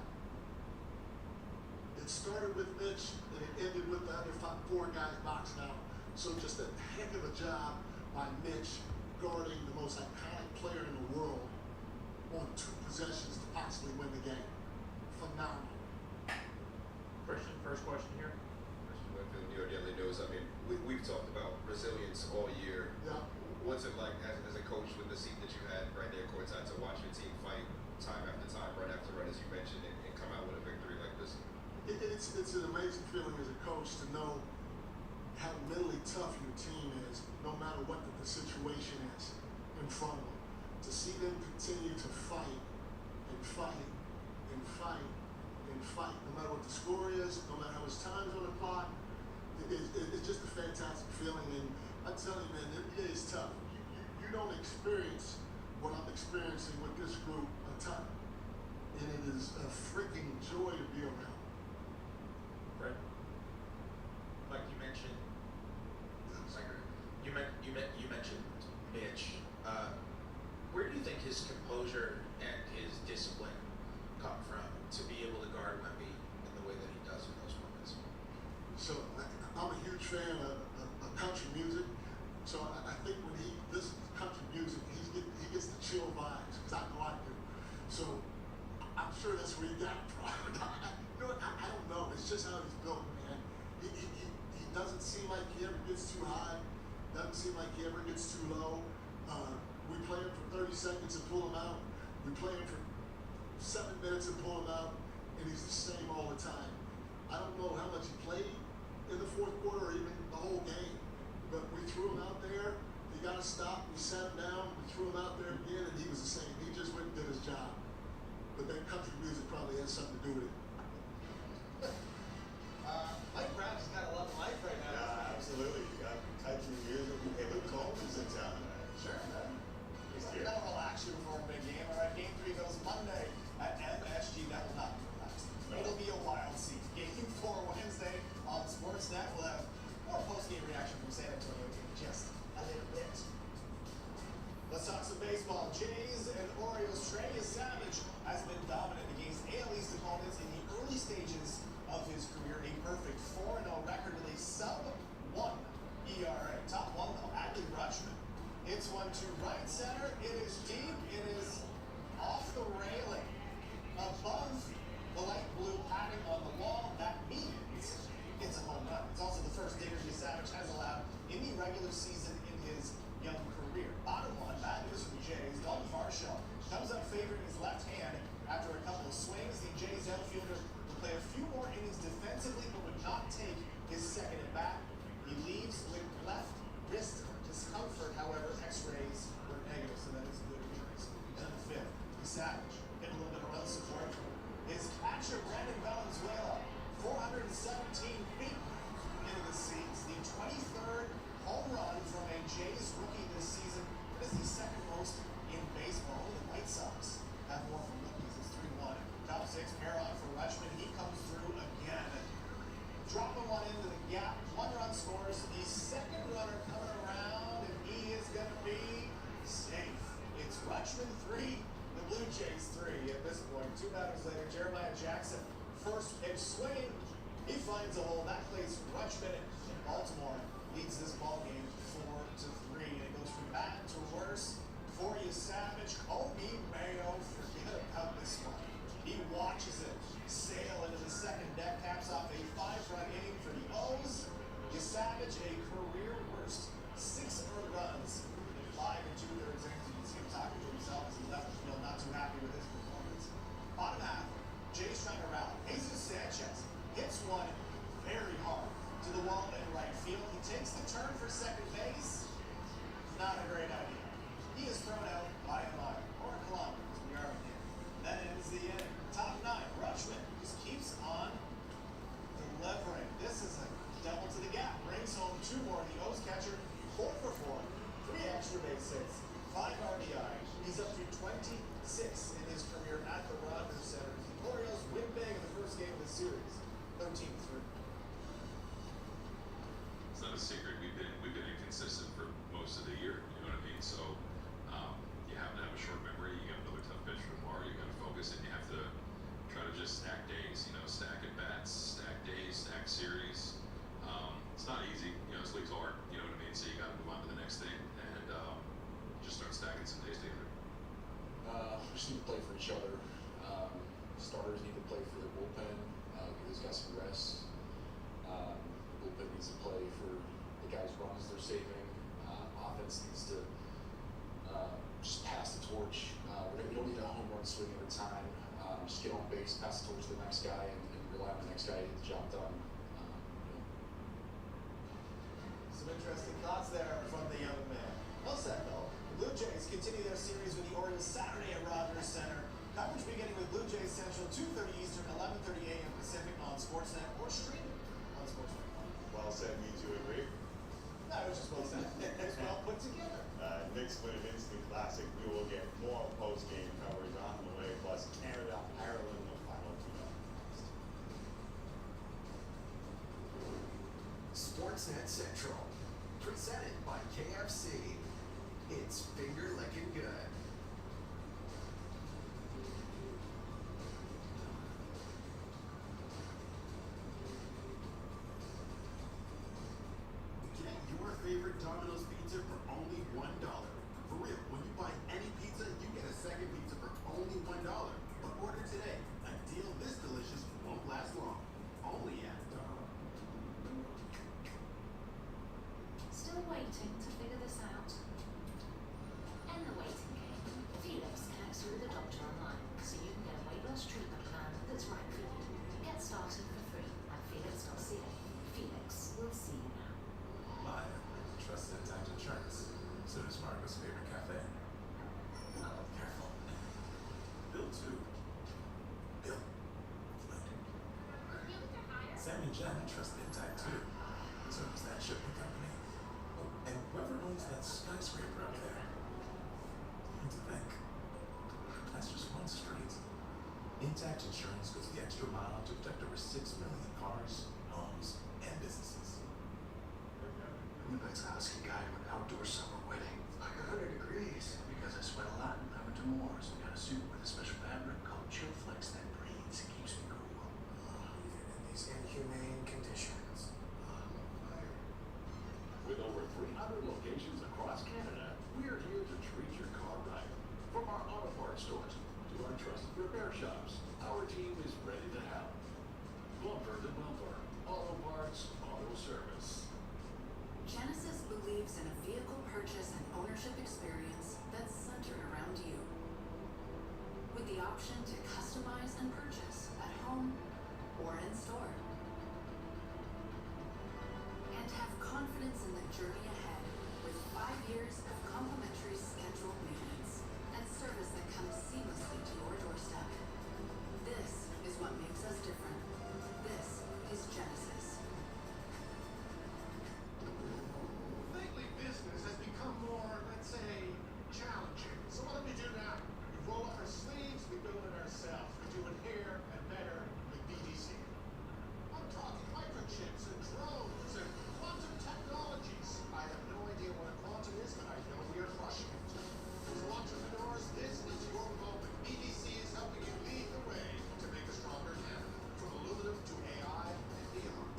It started with Mitch, and it ended with the other 4 guys boxing out. So just a heck of a job by Mitch guarding the most iconic player in the world on 2 possessions to possibly win the game. Phenomenal. Christian, first question here. Christian Winfield, New York Daily News. I mean, we've talked about resilience all year. Yeah. What's it like as a coach with the seat that you had right there courtside to watch your team fight time after time, run after run, as you mentioned, and come out with a victory like this? It's an amazing feeling as a coach to know how mentally tough your team is, no matter what the situation is in front of them. To see them continue to fight and fight and fight and fight, no matter what the score is, no matter how much time's on the clock, it's just a fantastic feeling. And I tell you, man, the NBA is tough. You don't experience what I'm experiencing with this group a ton. And it is a freaking joy to be around. Right. Like you mentioned, you mentioned Mitch. Where do you think his composure and his discipline come from to be able to guard Wemby in the way that he does in those moments? So I'm a huge fan of country music. So I think when he listens to country music, he gets the chill vibes, because I know I do. So I'm sure that's where he got it from. You know what? I don't know. It's just how he's built, man. He doesn't seem like he ever gets too high. Doesn't seem like he ever gets too low. We play him for 30 seconds and pull him out. We play him for 7 minutes and pull him out, and he's the same all the time. I don't know how much he played in the fourth quarter or even the whole game, but we threw him out there. He got to stop. We sat him down. We threw him out there again, and he was the same. He just went and did his job. But that country music probably has something to do with it. Mike Brown's got a lot of life right now. Yeah, absolutely. You got country music. Hey, Luke Combs is in town. Sure, man. He's We're here. gonna relax you before a big game. All right, game 3 goes Monday at MSG. That will not be relaxed. No. It'll be a wild scene. Game 4 Wednesday on Sportsnet. We'll have more post-game reaction from San Antonio in just a little bit. Let's talk some baseball. Jays and Orioles. Trey Savage has been dominant against AL East opponents in the early stages of his career. A perfect 4-0 record with a sub-1 ERA. Top 1 though, Adley Rutschman. Hits one to right center. It is deep. It is off the railing. Above the light blue padding on the wall. That means it's a home run. It's also the first dinger Savage has allowed in the regular season in his young career. Bottom line, bad news for the Jays. Dalton Varsho comes up favoring his left hand after a couple of swings. The Jays outfielder will play a few more innings defensively, but would not take his second at bat. He leaves with left wrist discomfort. However, X-rays were negative, so that is good news. And the fifth, Savage getting a little bit of run support. His catcher Brandon Valenzuela, 417 feet into the seats. The 23rd home run from a Jays rookie this season. That is the second most in baseball. Only the White Sox have more from rookies. It's 3-1. Top 6 pair on for Rutschman. He comes through again. Dropping one into the gap. 1 run scores. The second runner coming around, and he is going to be safe. It's Rutschman 3, the Blue Jays 3 at this point. 2 batters later, Jeremiah Jackson, first pitch swing. He finds a hole. That plays Rutschman, and Baltimore leads this ball game 4-3. And it goes from bad to worse for you, Savage. Kobe Mayo, forget about this one. He watches it sail into the second deck, caps off a 5-run inning for the O's. Savage, a career worst 6 earned runs in 5 2/3 innings. You can see him talking to himself as he left the field, not too happy with his performance. Bottom half, Jays trying to rally. Jesus Sanchez hits one very hard to the wall in right field. He takes the turn for second base. Not a great idea. He is thrown out by a mile or a kilometer, as we are in here. That ends the inning. Top 9, Rutschman just keeps on delivering. This is a double to the gap. Brings home 2 more. The O's catcher, 4 for 4. 3 extra base hits. 5 RBI. He's up to 26 in his career at the Rogers Center. The Orioles win big in the first game of the series. 13-3. It's not a secret. We've been inconsistent for most of the year. You know what I mean? So job done. Some interesting thoughts there from the young man. Well said, though. The Blue Jays continue their series with the Orioles Saturday at Rogers Center. Coverage beginning with Blue Jays Central, 2:30 Eastern, 11:30 a.m. Pacific on Sportsnet or streaming on Sportsnet. Well said, me too, agree. No, it was just well said. It was well put together. Knicks win an instant classic. We will get more post-game coverage on the way, plus Canada, Ireland, the final two next. Sportsnet Central, presented by KFC. It's finger licking good. Get your favorite Domino's pizza for only $1. For real, when you buy any pizza, you get a second pizza for only $1. But order today. A deal this delicious won't last long. Only at Still waiting to figure this out? In the waiting game, Felix connects you with a doctor online, so you can get a weight loss treatment plan that's right for you. Get started for free at felix.ca. Felix will see you now. Live, trusted Intact Insurance. Soon as Marco's favorite cafe. Oh, careful. Bill 2. Bill. Sam and Jen trust Intact too. So does that shipping company. Oh, and whoever owns that skyscraper up there. What to think? That's just one street. Intact Insurance goes the extra mile to protect over 6 million cars, homes, and businesses. I'm about to ask a guy to an outdoor summer wedding. Like 100 degrees. Because I sweat a lot and I went to more, so I got a suit with a special fabric called Chill Flex that breathes and keeps me cool. Even in these inhumane conditions. With over 300 locations across Canada, we're here to treat your car right. From our auto parts stores to our trusted repair shops, our team is ready to help. Bumper to bumper, auto parts, auto service. Genesis believes in a vehicle purchase and ownership experience that's centered around you. With the option to customize and purchase at home or in store. And have confidence in the journey ahead with 5 years of complimentary scheduled maintenance and service that comes seamlessly to your doorstep. This is what makes us different. This is Genesis. Lately, business has become more, let's say, challenging. So what do we do now? We roll up our sleeves, we build it ourselves. We do it here and better with BDC. I'm talking microchips and drones and quantum technologies. I have no idea what a quantum is, but I know we are crushing it. So entrepreneurs, this is your moment. BDC is helping you lead the way to make a stronger Canada. From aluminum to AI and beyond.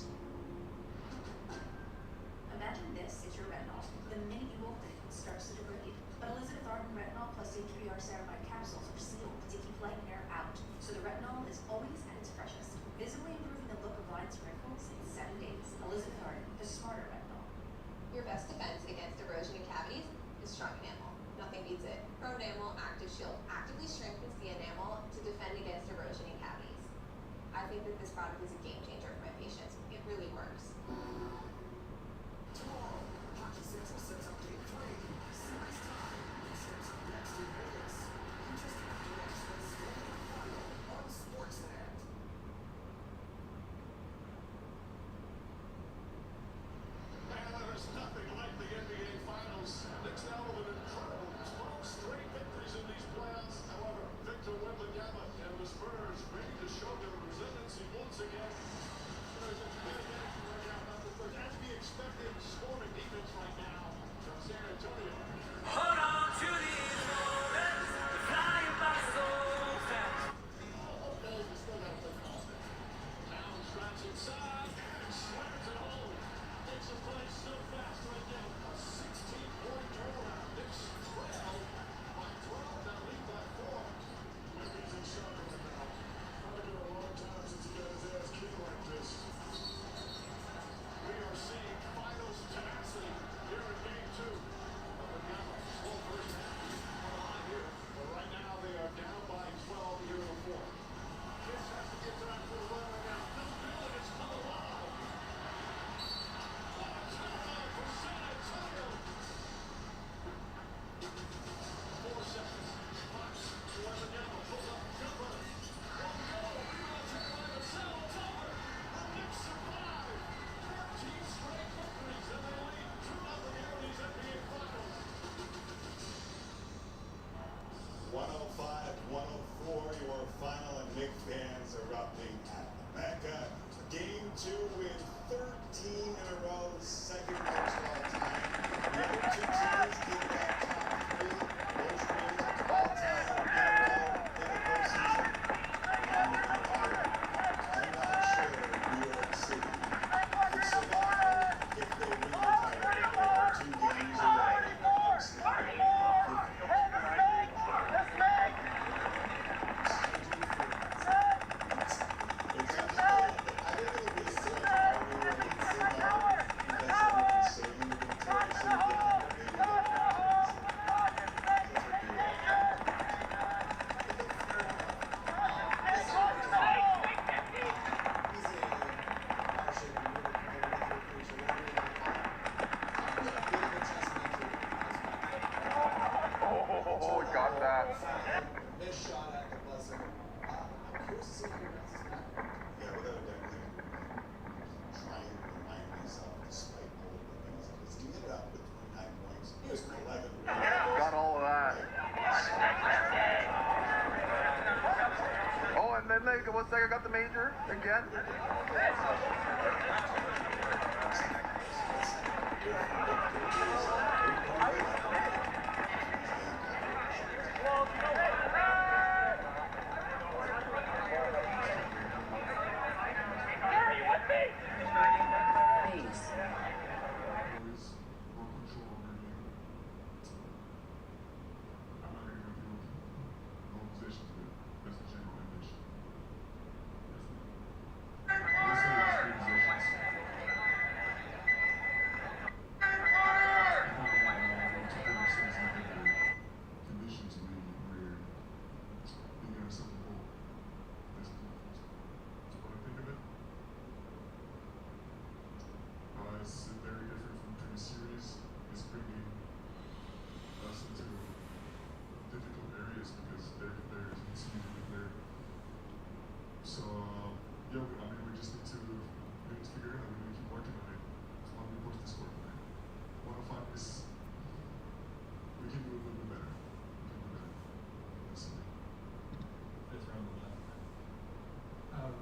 Imagine this is your retinol. The minute you open it, it starts to degrade. But Elizabeth Arden Retinol plus HBr ceramide capsules are sealed to keep light and air out, so the retinol is always at its freshest, visibly improving the look of lines and wrinkles in 7 days. Elizabeth Arden, the smarter retinol. Your best defense against erosion and cavities is strong enamel. Nothing beats it. Pro Enamel Active Shield actively strengthens the enamel to defend against erosion and cavities. I think that this product is a game changer for my patients. It really works. Tomorrow, Hockey Central sets update 3. Series time. Steps up next in Vegas. You just have to watch the Stanley Final on Sportsnet. Man, there's nothing like the NBA Finals. Knicks now with an incredible 12 straight victories in these playoffs. However, Victor Wembanyama and the Spurs ready to show their resiliency once again. There's a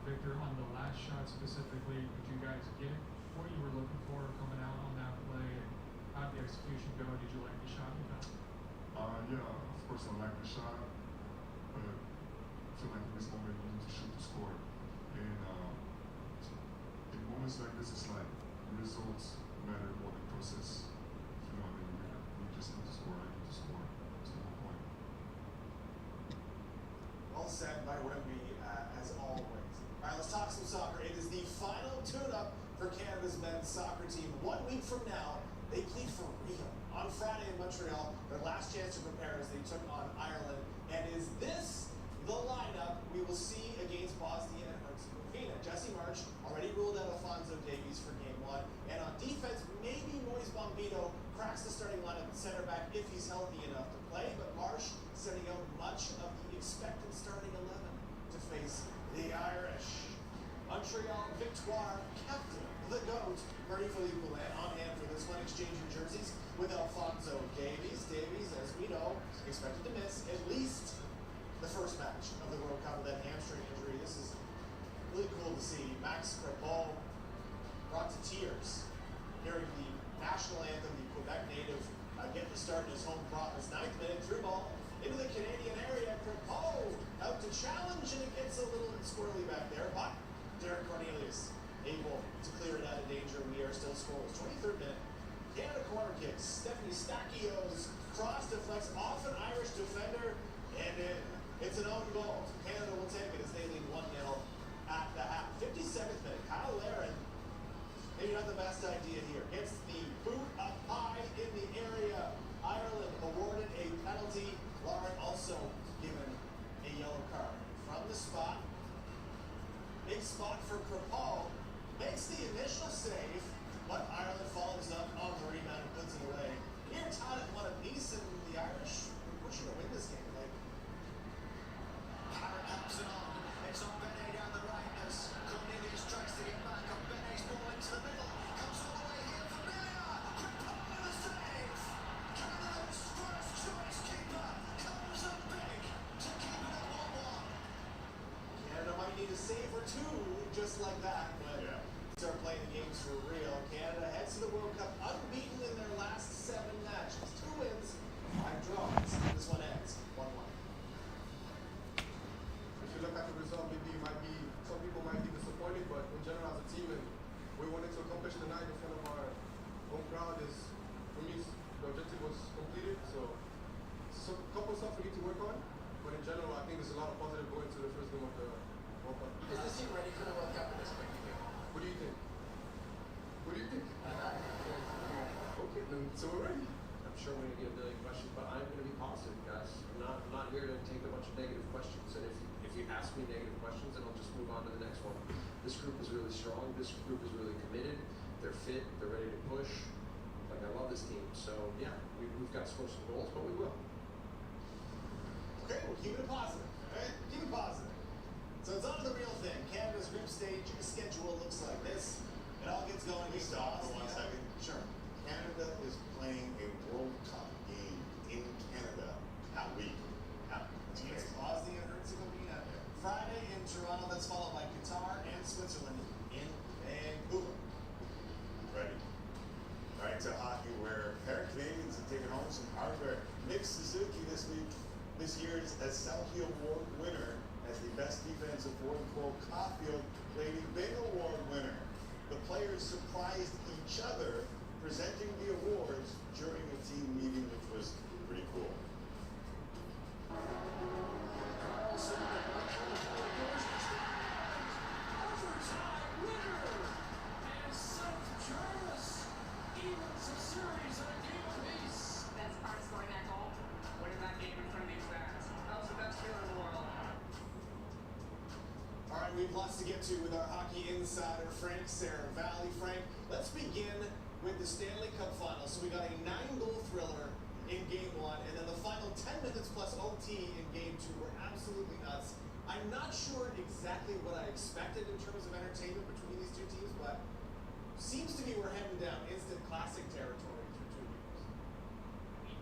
Victor, on the last shot specifically, did you guys get what you were looking for coming out on that play? And how did the execution go? Did you like the shot you got? Yeah, of course I like the shot, but I feel like in this moment you need to shoot to score. And in moments like this, it's like results matter more than process. You know what I mean? We just need to score. I need to score. That's the whole point. Well said by Wemby, as always. All right, let's talk some soccer. It is the final tune-up for Canada's men's soccer team. 1 week from now, they play for real. On Friday in Montreal, their last chance to prepare as they took on Ireland. And is this the lineup we will see against Bosnia and Herzegovina? Jesse March already ruled out Alphonso Davies for game 1. And on defense, maybe Moise Bombino cracks the starting lineup at center back if he's healthy enough to play. But Marsh sending out much of the expected starting 11 to face the Irish. Montreal Victoire captain, the GOAT, Marie-Philippe Poulin on hand for this one, exchanging jerseys with Alphonso Davies. Davies, as we know, expected to miss at least the first match of the World Cup with that hamstring injury. This is really cool to see. Max Crepeau brought to tears hearing the national anthem, the Quebec native, get the start in his home province. 9th minute, through ball into the Canadian area. Crepeau out to challenge, and it gets a little squirrely back there, but Derek Cornelius able to clear it out of danger. We are still scoreless. 23rd minute. Canada corner kicks. Stephanie Stacchio's cross deflects off an Irish defender, and it's an own goal. Canada will take it as they lead 1-0 at the half. 57th minute. Kyle Larin, maybe not the best idea here, gets the boot up high in the area. Ireland awarded a penalty. Lauren also given a yellow card. From the spot, big spot for Crepeau, makes the initial save, but Ireland follows up on the rebound and puts it away. Here, tied at 1 apiece, and the Irish are pushing to win this game. Like, Parrott helps it on. It's on Benet down the right as Cornelius tries to get back on Benet's ball into the middle. Comes all the way here for Miller. Crepeau with a save. Canada's first choice keeper comes up big to keep it at 1-1. Canada might need a save or two just like that, but start playing the games for real. Canada heads to the World Cup unbeaten in their last 7 matches. 2 wins, 5 draws. This one ends 1-1. If you look at the result, maybe some people might be disappointed, but in general as a team, and we wanted to accomplish tonight in front of our home crowd is, for me, the objective was completed. So a couple of stuff we need to work on, but in general, I think there's a lot of positive going to the first game of the World Cup. Is this team ready for the World Cup at this point? What do you think? What do you think? Okay, then so we're ready. I'm sure we're going to get a million questions, but I'm going to be positive, guys. I'm not here to take a bunch of negative questions. And if you ask me negative questions, then I'll just move on to the next one. This group is really strong. This group is really committed. They're fit. They're ready to push. Like, I love this team. So, yeah, we've got to score some goals, but we will. Okay, we'll keep it positive. All right, keep it positive. So it's on to the real thing. Canada's group stage schedule looks like this. It all gets going. Can we stop for 1 second? Sure. Canada is playing a World Cup game in Canada that week. Against Bosnia and Herzegovina. Friday in Toronto, that's followed by Qatar and Switzerland. This year's Selfie Award winner as the best defensive forward, Cole Caulfield, Lady Bing Award winner. The players surprised each other presenting the awards during a team meeting, which was pretty cool. Best part of scoring that goal? Winning that game in front of these fans. That was the best feeling in the world. All right, we have lots to get to with our hockey insider, Frank Saravalli. Frank, let's begin with the Stanley Cup Finals. So we got a 9-goal thriller in Game 1, and then the final 10 minutes plus OT in Game 2 were absolutely nuts. I'm not sure exactly what I expected in terms of entertainment between these two teams, but seems to me we're heading down instant classic territory through 2 games.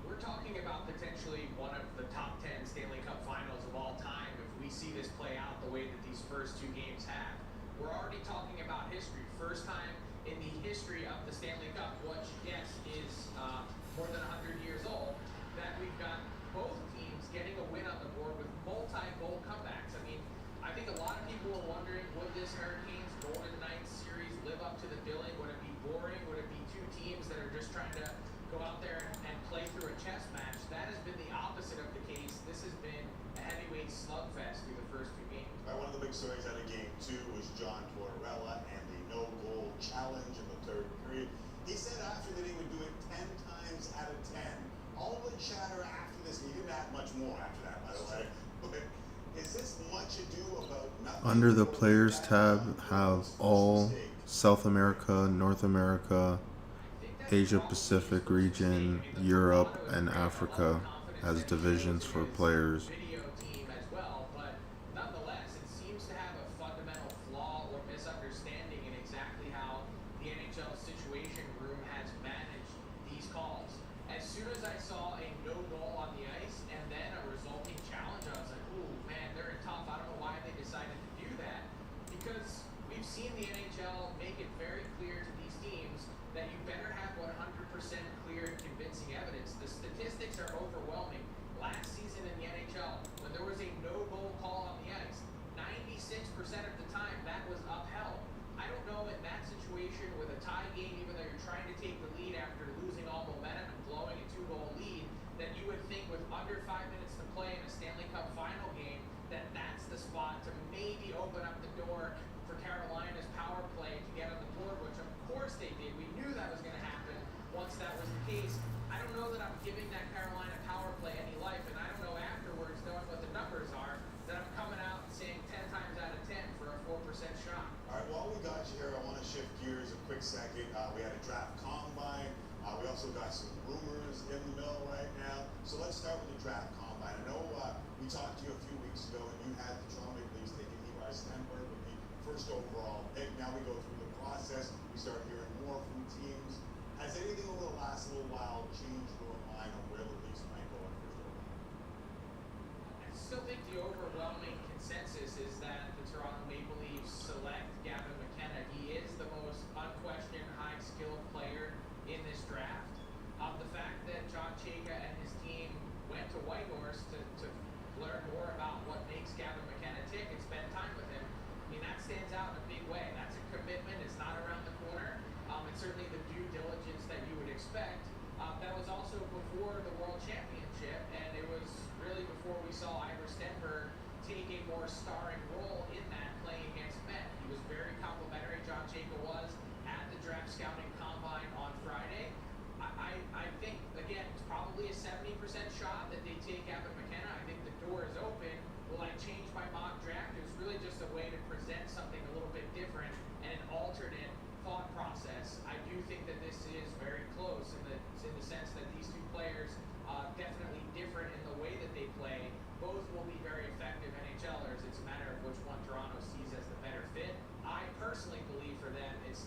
We're talking about potentially one of the top 10 Stanley Cup Finals of all time if we see this play out the way that these first 2 games have. We're already talking about history. First time in the history of the Stanley Cup, which, yes, is more than 100 years old, that we've got both teams getting a win on the board with multi-goal comebacks. I mean, I think a lot of people were wondering, would this Hurricanes Golden Knights series live up to the billing? Would it be boring? Would it be 2 teams that are just trying to go out there and play through a chess match? That has been the opposite of the case. This has been a heavyweight slugfest through the first 2 games. One of the big stories out of Game 2 was John Tortorella and the no-goal challenge in the 3rd period. He said after that he would do it 10 times out of 10. All the chatter after this, and he didn't have much more after that, by the way. But is this much ado about nothing? Under the Players tab have all South America, North America, Asia Pacific region, Europe, and Africa as divisions for players. Video team as well, but nonetheless, it seems to have a fundamental flaw or misunderstanding in exactly how the NHL Situation Room has managed these calls. As soon as I saw a no goal on the ice and then a resulting challenge, I was like, ooh, man, they're tough. I don't know why they decided to do that, because we've seen the NHL make it very clear to these teams that you better have 100% clear and convincing evidence. The statistics are overwhelming. Last season in the NHL, when there was a no-goal call on the ice, 96% of the time that was upheld. I don't know in that situation with a tie game, even though you're trying to take the lead after losing all momentum and blowing a 2-goal lead, that you would think with under 5 minutes to play in a Stanley Cup final game, that that's the spot to maybe open up the door for Carolina's power play to get on the board, which of course they did. We knew that was going to happen once that was the case. I don't know that I'm giving that Carolina power play any life, and I don't know afterwards, knowing what the numbers are, that I'm coming out and saying 10 times out of 10 for a 4% shot. All right, while we got you here, I want to shift gears a quick second. We had a draft combine. We also got some rumors in the mill right now. So let's start with the draft combine. I know we talked to you a few weeks ago, and you had the Toronto Maple Leafs taking Eli Stenberg with the first overall pick. Now we go through the process. We start hearing more from teams. Has anything over the last little while changed your mind on where the Leafs might go in first overall? I still think the overwhelming consensus is that the Toronto Maple Leafs select Gavin McKenna. He is the most unquestioned high-skilled player in this draft. The fact that John Chayka and his team went to Whitehorse to learn more about what makes Gavin McKenna tick and spend time with him, I mean, that stands out in a big way. That's a commitment. It's not around the corner. It's certainly the due diligence that you would expect. That was also before the World Championship, and it was really before we saw Ivor Stenberg take a more starring role in that, playing against men. He was very complimentary, John Chayka was, at the draft scouting combine on Friday. I think, again, it's probably a 70% shot that they take Gavin McKenna. I think the door is open. Will I change my mock draft? It was really just a way to present something a little bit different and an alternate thought process. I do think that this is very close in the sense that these 2 players definitely different in the way that they play. Both will be very effective NHLers. It's a matter of which one Toronto sees as the better fit. I personally believe for them it's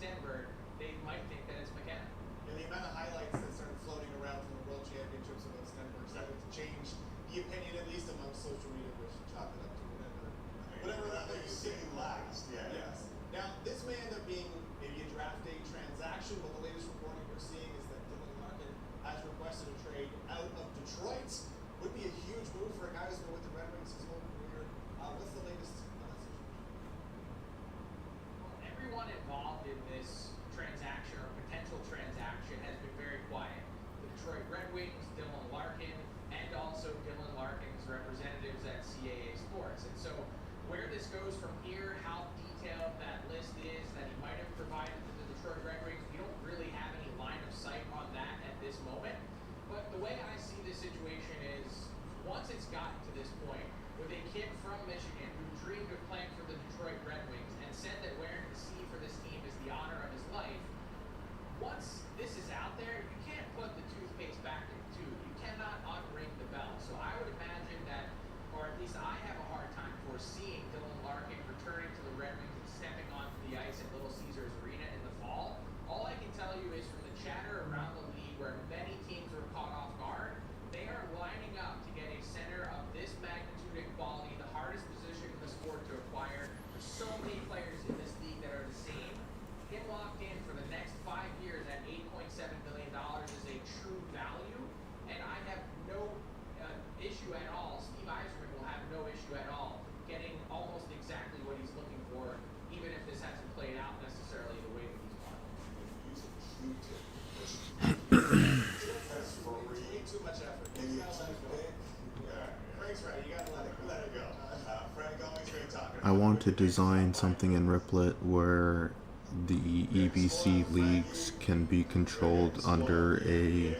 locked in for the next 5 years at $8.7 million is a true value, and I have no issue at all. Steve Yzerman will have no issue at all getting almost exactly what he's looking for, even if this hasn't played out necessarily the way that he's wanted. That's for way too much effort. You gotta let it go. Frank's right. You gotta let it go. Frank, always great talking. I want to design something in Riplet where the EBC leagues can be controlled under a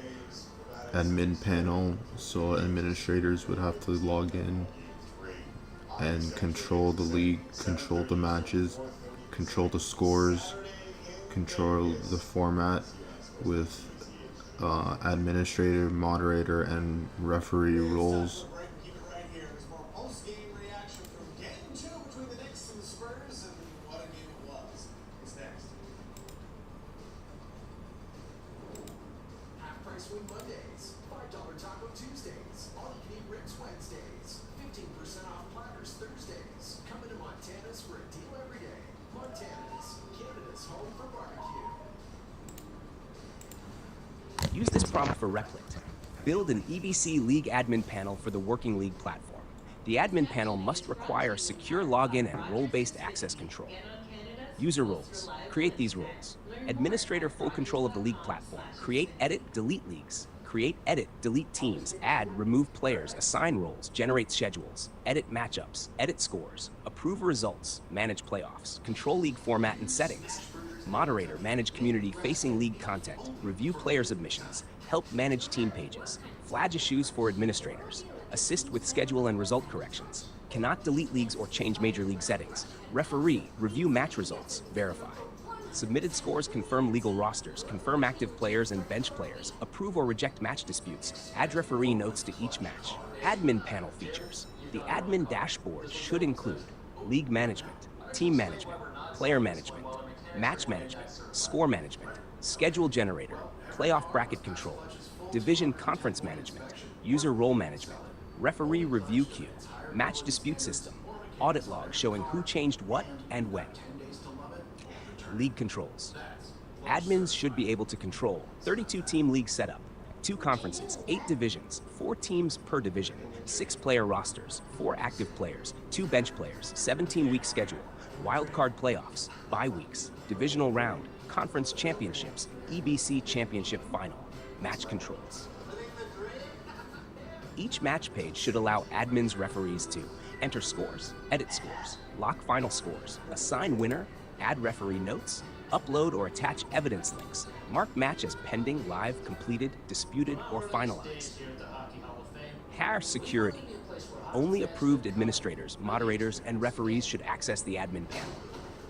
admin panel, so administrators would have to log in and control the league, control the matches, control the scores, control the format with administrator, moderator, and referee roles. Keep it right here. There's more post-game reaction from Game 2 between the Knicks and the Spurs, and what a game it was. What's next? Half price wing Mondays, $5 taco Tuesdays, all you can eat ribs Wednesdays, 15% off platters Thursdays. Coming to Montana's for a deal every day. Montana's, Canada's home for barbecue. Use this prompt for Replit. Build an EBC League admin panel for the Working League platform. The admin panel must require secure login and role-based access control. User roles. Create these roles. Administrator full control of the league platform. Create, edit, delete leagues. Create, edit, delete teams. Add, remove players. Assign roles. Generate schedules. Edit matchups. Edit scores. Approve results. Manage playoffs. Control league format and settings. Moderator, manage community-facing league content, review player submissions, help manage team pages, flag issues for administrators, assist with schedule and result corrections, cannot delete leagues or change major league settings, referee, review match results, verify. Submitted scores confirm legal rosters, confirm active players and bench players, approve or reject match disputes, add referee notes to each match. Admin panel features. The admin dashboard should include league management, team management, player management, match management, score management, schedule generator, playoff bracket control, division conference management, user role management, referee review queue, match dispute system, audit log showing who changed what and when. League controls. Admins should be able to control 32-team league setup, 2 conferences, 8 divisions, 4 teams per division, 6 player rosters, 4 active players, 2 bench players, 17-week schedule, wildcard playoffs, bye weeks, divisional round, conference championships, EBC championship final, match controls. Each match page should allow admins referees to enter scores, edit scores, lock final scores, assign winner, add referee notes, upload or attach evidence links, mark match as pending, live, completed, disputed, or finalized. Hair security. Only approved administrators, moderators, and referees should access the admin panel.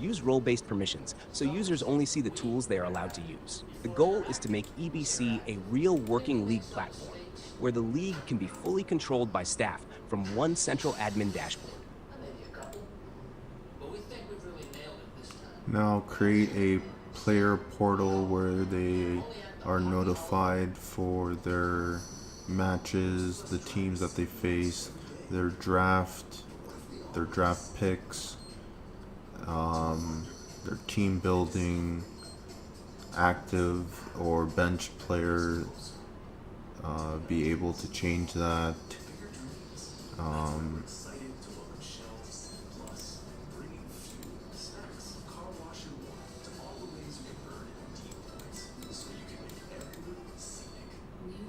Use role-based permissions, so users only see the tools they are allowed to use. The goal is to make EBC a real working league platform, where the league can be fully controlled by staff from one central admin dashboard. Now create a player portal where they are notified for their matches, the teams that they face, their draft picks, their team building, active or bench players, be able to change that.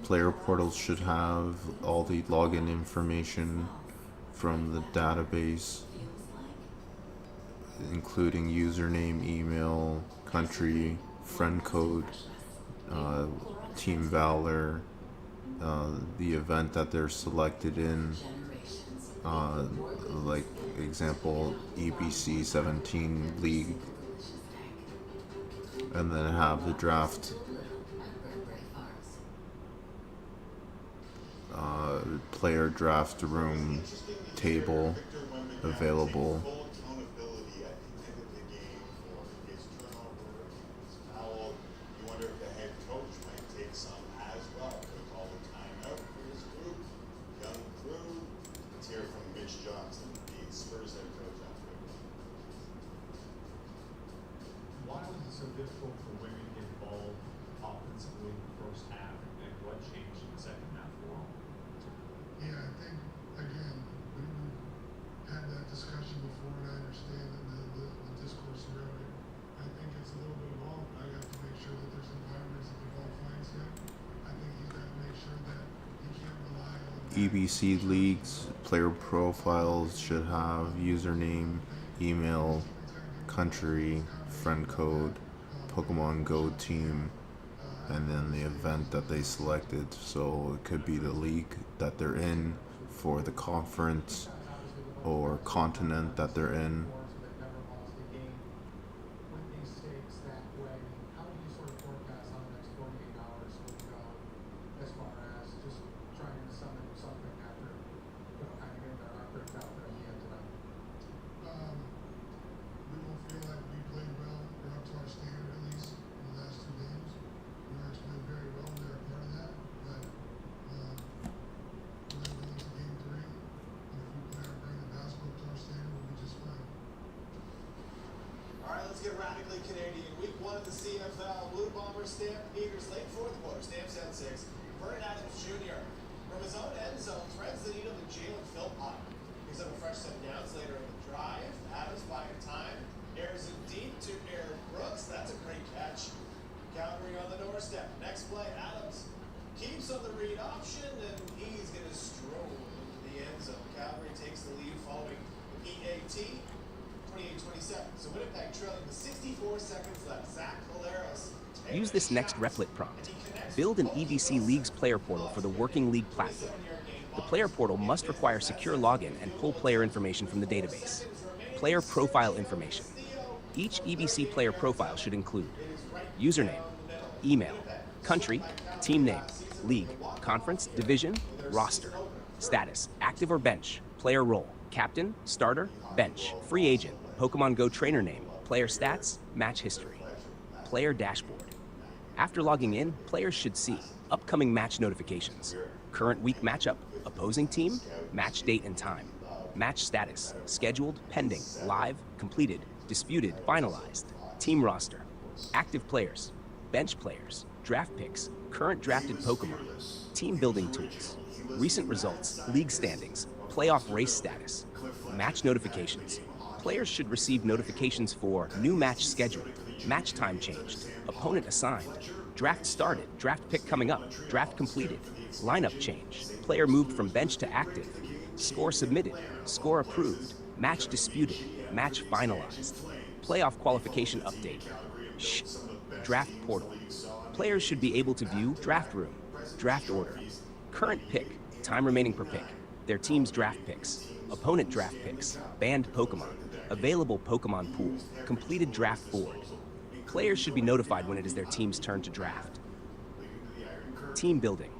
Player portals should have all the login information from the database, including username, email, country, friend code, team valor, the event that they're selected in, like example EBC17 league, and then have the draft player draft room table available. Why was it so difficult spoke for women involved offensively in the first half, and what changed in the second half for them? Yeah, I think, again, we had that discussion before, and I understand the discourse around it. I think it's a little bit of all, but I have to make sure that there's environments that the ball finds him. I think he's got to make sure that he can't rely on EBC leagues, player profiles should have username, email, country, friend code, Pokemon Go team, and then the event that they selected. So it could be the league that they're in for the conference or continent that they're in. With these stakes that way, how do you sort of forecast how the next 48 hours will go as far as just trying to summon something after, kind of getting their heartbreak out there at the end tonight? We don't feel like we played well or up to our standard, at least in the last 2 games. The Orange played very well, and they're a part of that. But we're going to go into game 3, and if we bring the basketball up to our standard, we'll be just fine. All right, let's get radically Canadian. Week 1 of the CFL. Blue Bombers Stampeders late fourth quarter. Stamps at 6. Vernon Adams Jr. from his own end zone threads the needle to Jalen Philpott. Picks up a fresh set downs later in the drive. Adams buying time. Airs it deep to Aaron Brooks. That's a great catch. Calgary on the doorstep. Next play, Adams keeps on the read option, and he's going to stroll into the end zone. Calgary takes the lead following the PAT. 28-27. So Winnipeg trailing with 64 seconds left. Zach Valeros. Use this next Replit prompt. Build an EBC Leagues player portal for the Working League platform. The player portal must require secure login and pull player information from the database. Player profile information. Each EBC player profile should include username, email, country, team name, league, conference, division, roster, status, active or bench, player role, captain, starter, bench, free agent, Pokemon Go trainer name, player stats, match history, player dashboard. After logging in, players should see upcoming match notifications, current week matchup, opposing team, match date and time, match status, scheduled, pending, live, completed, disputed, finalized, team roster, active players, bench players, draft picks, current drafted Pokemon, team building tools, recent results, league standings, playoff race status, match notifications. Players should receive notifications for new match scheduled, match time changed, opponent assigned, draft started, draft pick coming up, draft completed, lineup change, player moved from bench to active, score submitted, score approved, match disputed, match finalized, playoff qualification update, draft portal. Players should be able to view draft room, draft order, current pick, time remaining per pick, their team's draft picks, opponent draft picks, banned Pokemon, available Pokemon pool, completed draft board. Players should be notified when it is their team's turn to draft. Team building.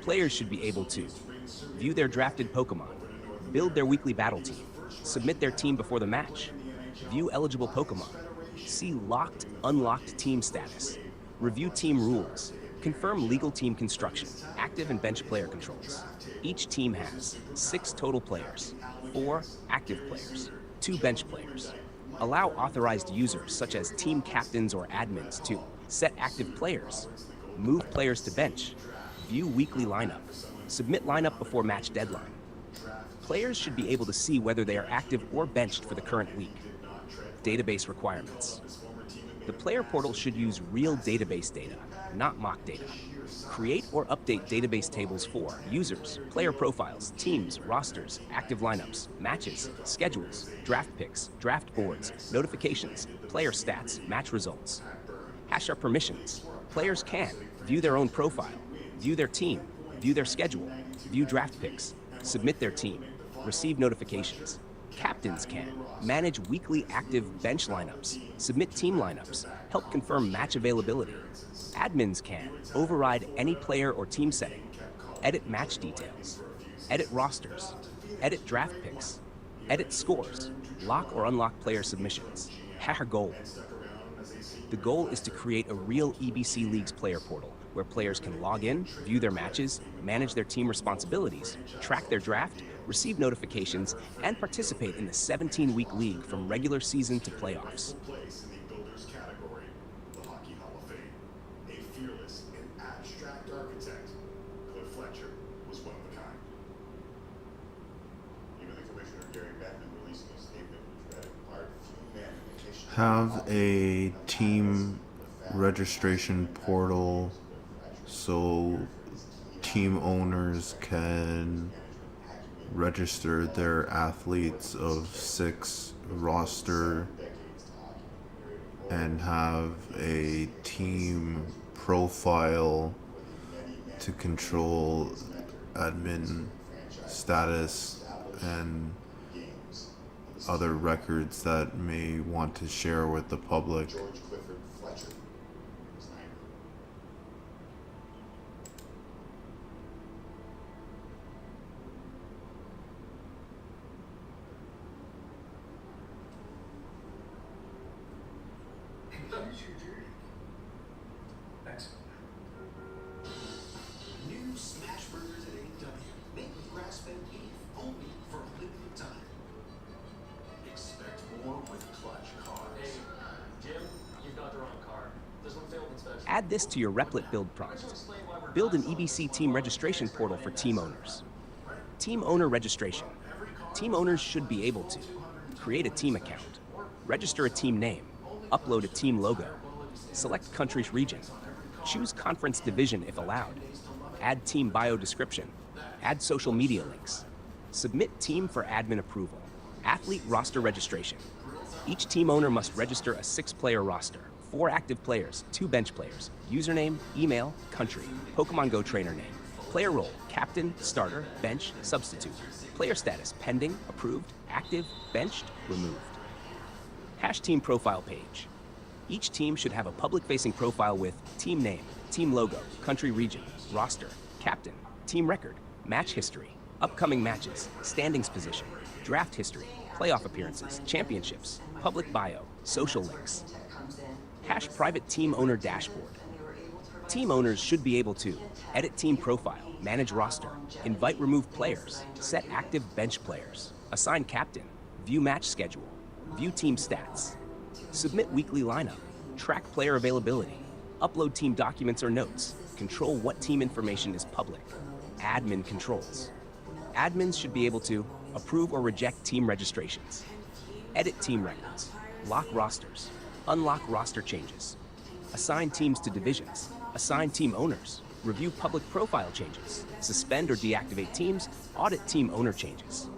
Players should be able to view their drafted Pokemon, build their weekly battle team, submit their team before the match, view eligible Pokemon, see locked, unlocked team status, review team rules, confirm legal team construction, active and bench player controls. Each team has 6 total players, 4 active players, 2 bench players. Allow authorized users such as team captains or admins to set active players, move players to bench, view weekly lineup, submit lineup before match deadline. Players should be able to see whether they are active or benched for the current week. Database requirements. The player portal should use real database data, not mock data. Create or update database tables for users, player profiles, teams, rosters, active lineups, matches, schedules, draft picks, draft boards, notifications, player stats, match results. Hash our permissions. Players can view their own profile, view their team, view their schedule, view draft picks, submit their team, receive notifications. Captains can manage weekly active bench lineups, submit team lineups, help confirm match availability. Admins can override any player or team setting, edit match details, edit rosters, edit draft picks, edit scores, lock or unlock player submissions. Our goal. The goal is to create a real EBC Leagues player portal where players can log in, view their matches, manage their team responsibilities, track their draft, receive notifications, and participate in the 17-week league from regular season to playoffs. artist and abstract architect, Cliff Fletcher, was one of a kind. Even the commissioner, Gary Bettman, releasing a statement which read, "Our few men in the history Have a team registration portal so team owners can register their athletes of 6 roster and have a team profile to control admin status and other records that may want to share with the public." George Clifford Fletcher was 90. Excellent. New smash burgers at AEW, made with grass-fed beef, only for a limited time. Expect more with Clutch cars. Hey, Jim, you've got the wrong car. This one failed inspection. Add this to your Replit build project. Build an EBC team registration portal for team owners. Team owner registration. Team owners should be able to create a team account, register a team name, upload a team logo, select country's region, choose conference division if allowed, add team bio description, add social media links, submit team for admin approval, athlete roster registration. Each team owner must register a 6-player roster, 4 active players, 2 bench players, username, email, country, Pokemon Go trainer name, player role, captain, starter, bench, substitute, player status, pending, approved, active, benched, removed. Hash team profile page. Each team should have a public-facing profile with team name, team logo, country region, roster, captain, team record, match history, upcoming matches, standings position, draft history, playoff appearances, championships, public bio, social links. Hash private team owner dashboard. Team owners should be able to edit team profile, manage roster, invite remove players, set active bench players, assign captain, view match schedule, view team stats, submit weekly lineup, track player availability, upload team documents or notes, control what team information is public, admin controls. Admins should be able to approve or reject team registrations, edit team records, lock rosters, unlock roster changes, assign teams to divisions, assign team owners, review public profile changes, suspend or deactivate teams, audit team owner changes.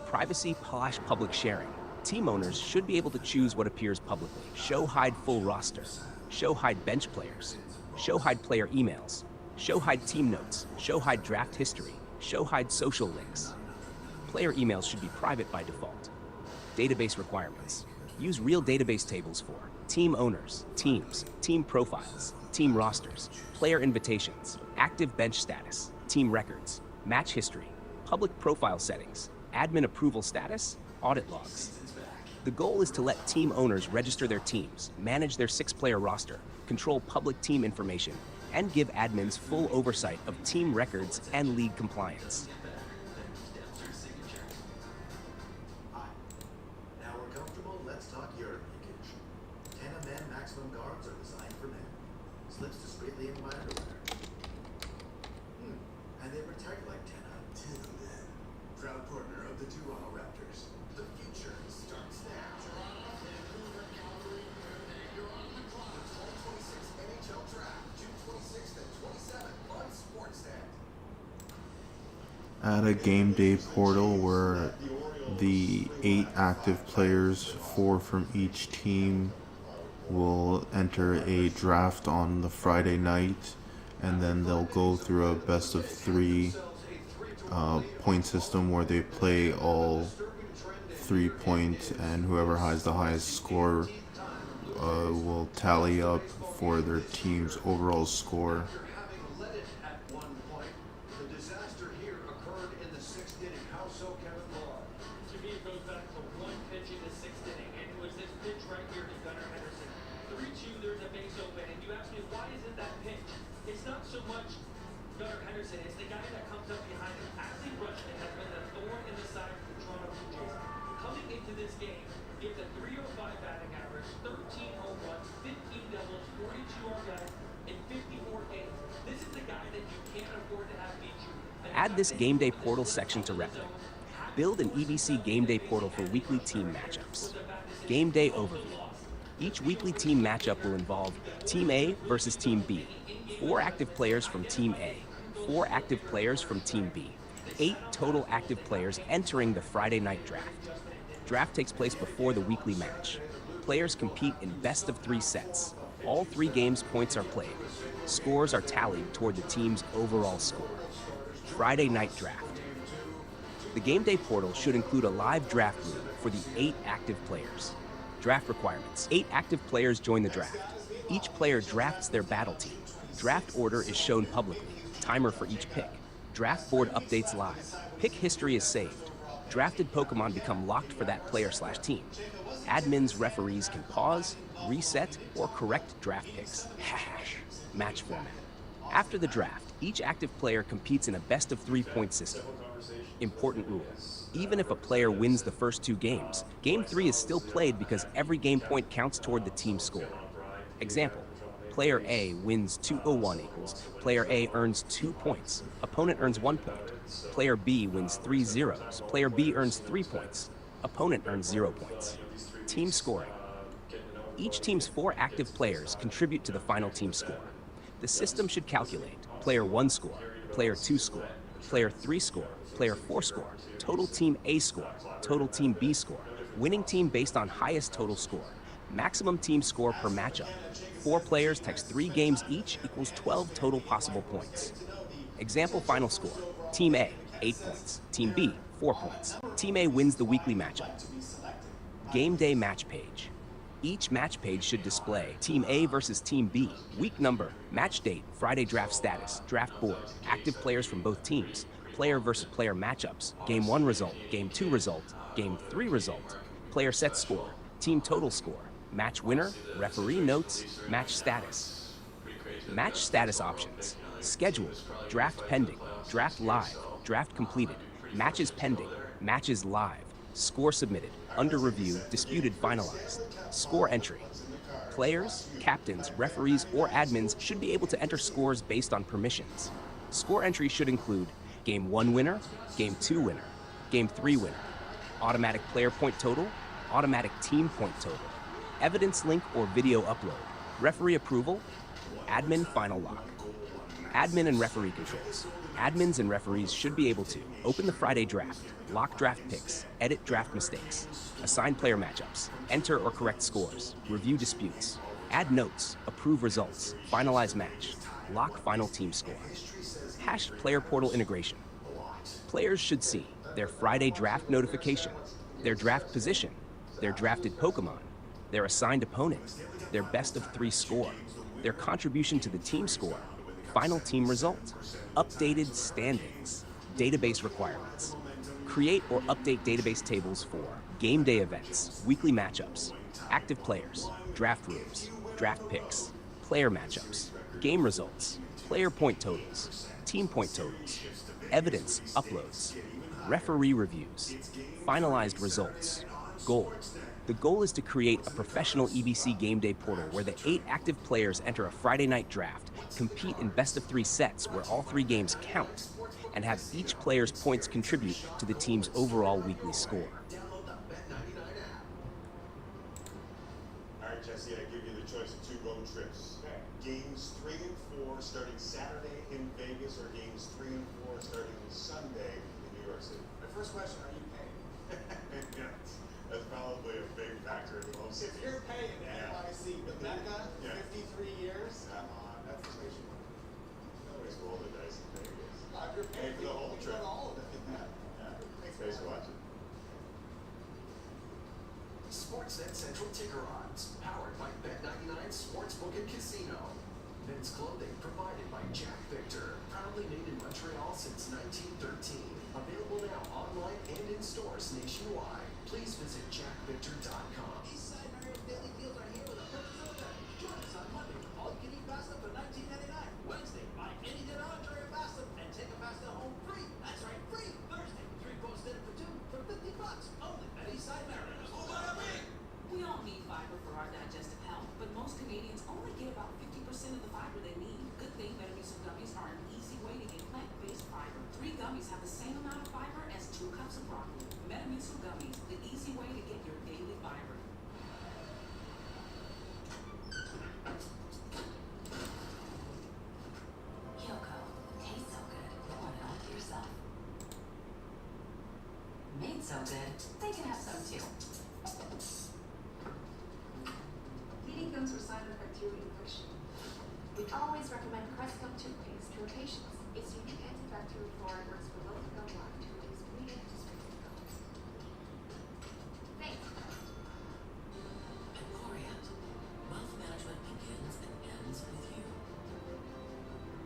Privacy/public sharing. Team owners should be able to choose what appears publicly. Show hide full roster, show hide bench players, show hide player emails, show hide team notes, show hide draft history, show hide social links. Player emails should be private by default. Database requirements. Use real database tables for team owners, teams, team profiles, team rosters, player invitations, active bench status, team records, match history, public profile settings, admin approval status, audit logs. The goal is to let team owners register their teams, manage their 6-player roster, control public team information, and give admins full oversight of team records and league compliance. Now we're comfortable, let's talk urine leakage. 10 of men maximum guards are designed for men. Slips discreetly in my underwear. And they protect like 10 of men. Proud partner of the Toronto Raptors. The future starts now. You're on the clock. The 2026 NHL Draft, June 26th and 27th on Sportsnet. Add a game day portal where the 8 active players, 4 from each team, will enter a draft on the Friday night, and then they'll go through a best of 3 point system where they play all 3 points, and whoever has the highest score will tally up for their team's overall score. To me, it goes back to one pitch in the 6th inning, and it was this pitch right here to Gunnar Henderson. 3-2, there's a base open, and you ask me, why is it that pitch? It's not so much Gunnar Henderson, it's the guy that comes up behind him. Ashley Rutschman has been the thorn in the side of the Toronto Blue Jays. Coming into this game, gives a .305 batting average, 13 home runs, 15 doubles, 42 RBIs, in 54 games. Add this Game Day portal section to Replit. Build an EBC Game Day portal for weekly team matchups. Game Day overview. Each weekly team matchup will involve Team A versus Team B. 4 active players from Team A, 4 active players from Team B. 8 total active players entering the Friday night draft. Draft takes place before the weekly match. Players compete in best-of-3 sets. All 3 games points are played. Scores are tallied toward the team's overall score. Friday night draft. The Game Day portal should include a live draft room for the 8 active players. Draft requirements. 8 active players join the draft. Each player drafts their battle team. Draft order is shown publicly. Timer for each pick. Draft board updates live. Pick history is saved. Drafted Pokemon become locked for that player/team. Admins, referees can pause, reset, or correct draft picks. Hash. Match format. After the draft, each active player competes in a best-of-3 point system. Important rule. Even if a player wins the first 2 games, Game 3 is still played because every game point counts toward the team score. Example. Player A wins 201 equals. Player A earns 2 points. Opponent earns 1 point. Player B wins 3 zeros. Player B earns 3 points. Opponent earns 0 points. Team scoring. Each team's 4 active players contribute to the final team score. The system should calculate Player 1 score, Player 2 score, Player 3 score, Player 4 score, total Team A score, total Team B score, winning team based on highest total score, maximum team score per matchup. 4 players text 3 games each equals 12 total possible points. Example final score. Team A, 8 points. Team B, 4 points. Team A wins the weekly matchup. Game Day match page. Each match page should display Team A versus Team B, week number, match date, Friday draft status, draft board, active players from both teams, player versus player matchups, Game 1 result, Game 2 result, Game 3 result, player set score, team total score, match winner, referee notes, match status. Match status options. Scheduled, draft pending, draft live, draft completed, matches pending, matches live, score submitted, under review, disputed, finalized. Score entry. Players, captains, referees, or admins should be able to enter scores based on permissions. Score entry should include Game 1 winner, Game 2 winner, Game 3 winner, automatic player point total, automatic team point total, evidence link or video upload, referee approval, admin final lock. Admin and referee controls. Admins and referees should be able to open the Friday draft, lock draft picks, edit draft mistakes, assign player matchups, enter or correct scores, review disputes, add notes, approve results, finalize match, lock final team score. Hash player portal integration. Players should see their Friday draft notification, their draft position, their drafted Pokemon, their assigned opponent, their best-of-3 score, their contribution to the team score, final team result, updated standings, database requirements. Create or update database tables for game day events, weekly matchups, active players, draft rooms, draft picks, player matchups, game results, player point totals, team point totals, evidence uploads, referee reviews, finalized results. Goal. The goal is to create a professional EBC Game Day portal where the 8 active players enter a Friday night draft, compete in best-of-3 sets where all 3 games count, and have each player's points contribute to the team's overall weekly score. All right, Jesse, I give you the choice of 2 road trips. Games 3 and 4 starting Saturday in Vegas, or games 3 and 4 starting Sunday in New York City. My first question, are you paying? Yeah, that's probably a big factor at the most. If you're paying NYC, but Mecca, 53 years, Yeah. that's inflation. Always roll the dice in Vegas. If you're Pay paying for the whole you trip. got all of it. Thanks for watching. Sportsnet Central Ticker Odds, powered by Bet99 Sportsbook and Casino. Men's clothing provided by Jack Victor, proudly made in Montreal since 1913. Available now online and in stores nationwide. Please visit jackvictor.com. Eastside Mario's Daily Deals are here with a purchase order. Join us on Monday for all you can eat pasta for $19.99. Wednesday, buy any dinner entree or pasta and take a pasta home free. That's right, free. Thursday, 3-course dinner for 2 for $50. Only at Eastside Mario's. We all need fiber for our digestive health, but most Canadians only get about 50% of the fiber they need. Good thing Better Be Some Gummies are an easy way to get plant-based fiber. 3 gummies good. They can have some too. Bleeding gums or sign of bacterial infection. We always recommend Crest Gum toothpaste to our patients. Its unique antibacterial fluoride works for both gum line to reduce bleeding and strengthen gums. Thanks. At Corient, wealth management begins and ends with you.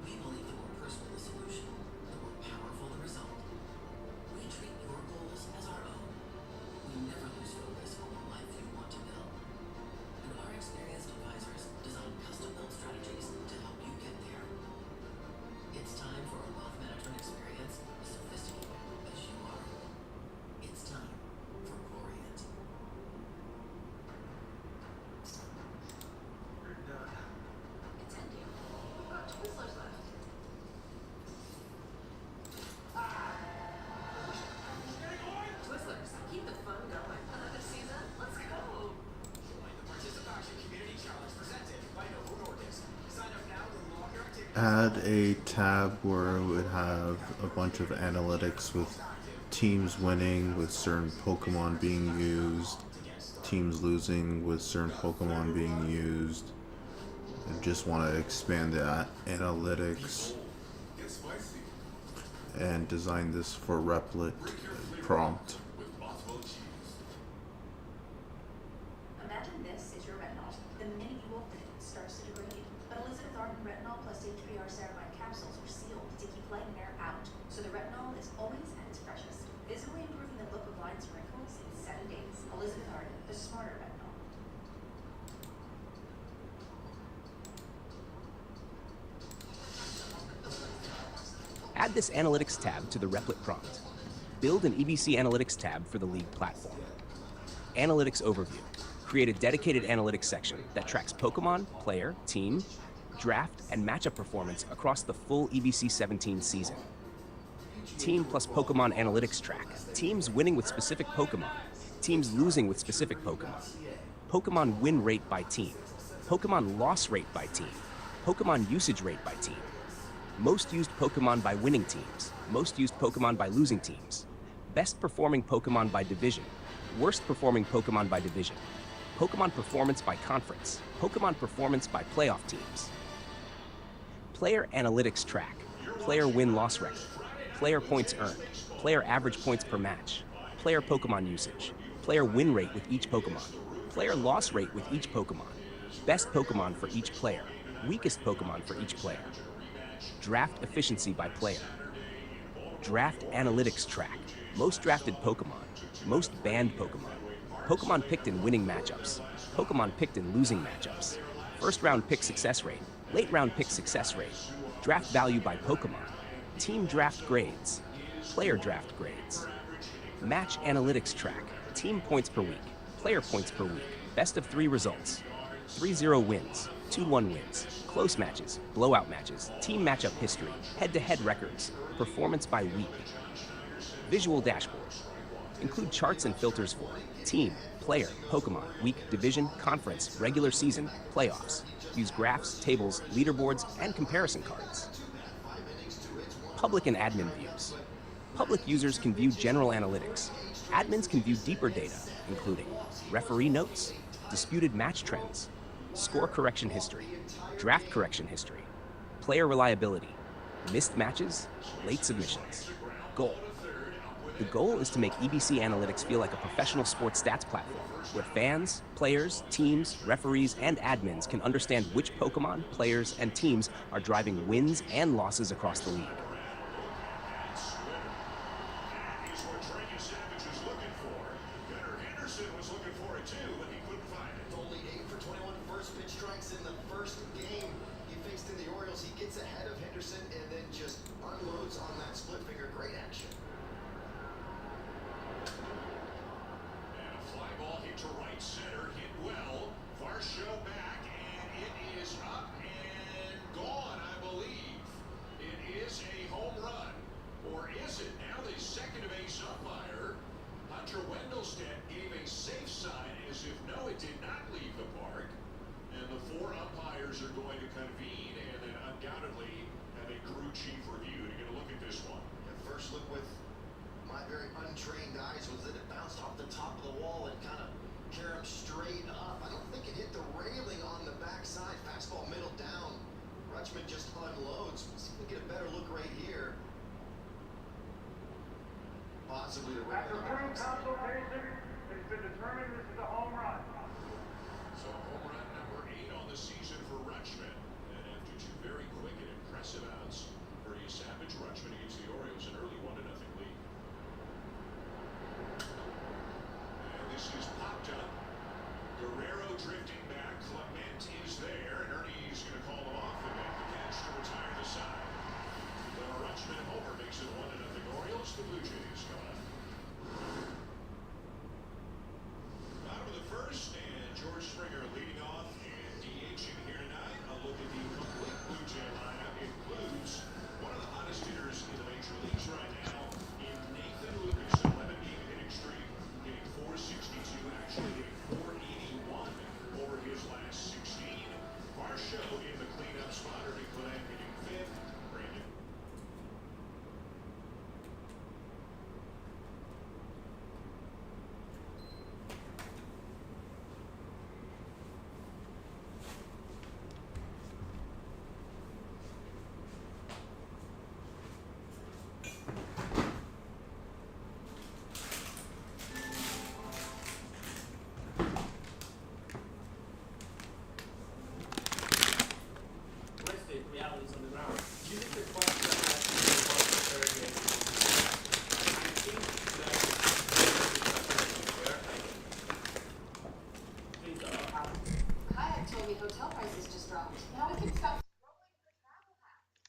We believe the more personal the solution, the more powerful the result. We treat your goals as our own. We never lose focus on the life you want to build. And our experienced advisors design custom-built strategies to help you get there. It's time for a wealth management experience as sophisticated as you are. It's time for Corient. We're done. It's empty. We've got Twizzlers left. Twizzlers, keep the fun going. Another season? Let's go. Join the Participation Community Challenge presented by Novo Nordisk. Sign up now to log your activity. Add a tab where it would have a bunch of analytics with teams winning with certain Pokemon being used, teams losing with certain Pokemon being used. I just want to expand the analytics and design this for Replit prompt. Imagine this is your retinol. The minute you open it, it starts to degrade. But Elizabeth Arden retinol plus HBr ceramide capsules are sealed to keep light and air out, so the retinol is always at its freshest, visibly improving the look of lines and wrinkles in 7 days. Elizabeth Arden, the smarter retinol. Add this analytics tab to the Replit prompt. Build an EBC analytics tab for the League platform. Analytics overview. Create a dedicated analytics section that tracks Pokemon, player, team, draft, and matchup performance across the full EBC17 season. Team plus Pokemon analytics track. Teams winning with specific Pokemon. Teams losing with specific Pokemon. Pokemon win rate by team. Pokemon loss rate by team. Pokemon usage rate by team. Most used Pokemon by winning teams. Most used Pokemon by losing teams. Best performing Pokemon by division. Worst performing Pokemon by division. Pokemon performance by conference. Pokemon performance by playoff teams. Player analytics track. Player win-loss record. Player points earned. Player average points per match. Player Pokemon usage. Player win rate with each Pokemon. Player loss rate with each Pokemon. Best Pokemon for each player. Weakest Pokemon for each player. Draft efficiency by player. Draft analytics track. Most drafted Pokemon. Most banned Pokemon. Pokemon picked in winning matchups. Pokemon picked in losing matchups. First round pick success rate. Late round pick success rate. Draft value by Pokemon. Team draft grades. Player draft grades. Match analytics track. Team points per week. Player points per week. Best of 3 results. 3-0 wins. 2-1 wins. Close matches. Blowout matches. Team matchup history. Head-to-head records. Performance by week. Visual dashboard. Include charts and filters for team, player, Pokemon, week, division, conference, regular season, playoffs. Use graphs, tables, leaderboards, and comparison cards. Public and admin views. Public users can view general analytics. Admins can view deeper data, including referee notes, disputed match trends, score correction history, draft correction history, player reliability, missed matches, late submissions. Goal. The goal is to make EBC Analytics feel like a professional sports stats platform, where fans, players, teams, referees, and admins can understand which Pokemon, players, and teams are driving wins and losses across the league. He's what Trey Savage was looking for. Gunnar Henderson was looking for it too, but he couldn't find it. Only 8 for 21 first pitch strikes in the first game he faced in the Orioles. He gets ahead of Henderson and then just unloads on that split finger. Great action. And a fly ball hit to right center, hit well. Varsho back, and it is up and gone, I believe. It is a opponent just unloads. See if we get a better look right here. Possibly the After further consultation, it's been determined this is a home run. So home run number 8 on the season for Rutschman. And after 2 very quick and impressive outs for a savage Rutschman against the Orioles, an early 1-0 lead. And this is popped up. Guerrero drifting back. Clement is there. And Ernie's going to call him off and make the catch to retire the side. The Rutschman homer makes it 1-0 Orioles. The Blue Jays come up. Bottom of the first, and George Springer leading off and DHing here tonight. A look at the complete Blue Jay lineup includes one of the hottest hitters in the major leagues right now in Nathan Lucas, 11-game hitting streak, hitting .462, actually hitting .481 over his last 16. Varsho in the cleanup spot, Ernie Clement hitting 5th. Brandon. Realistic realities on the ground. You think the question that has to be about the third game? I think that please, Kayak told me hotel prices just dropped. Now we can stop scrolling for travel hacks.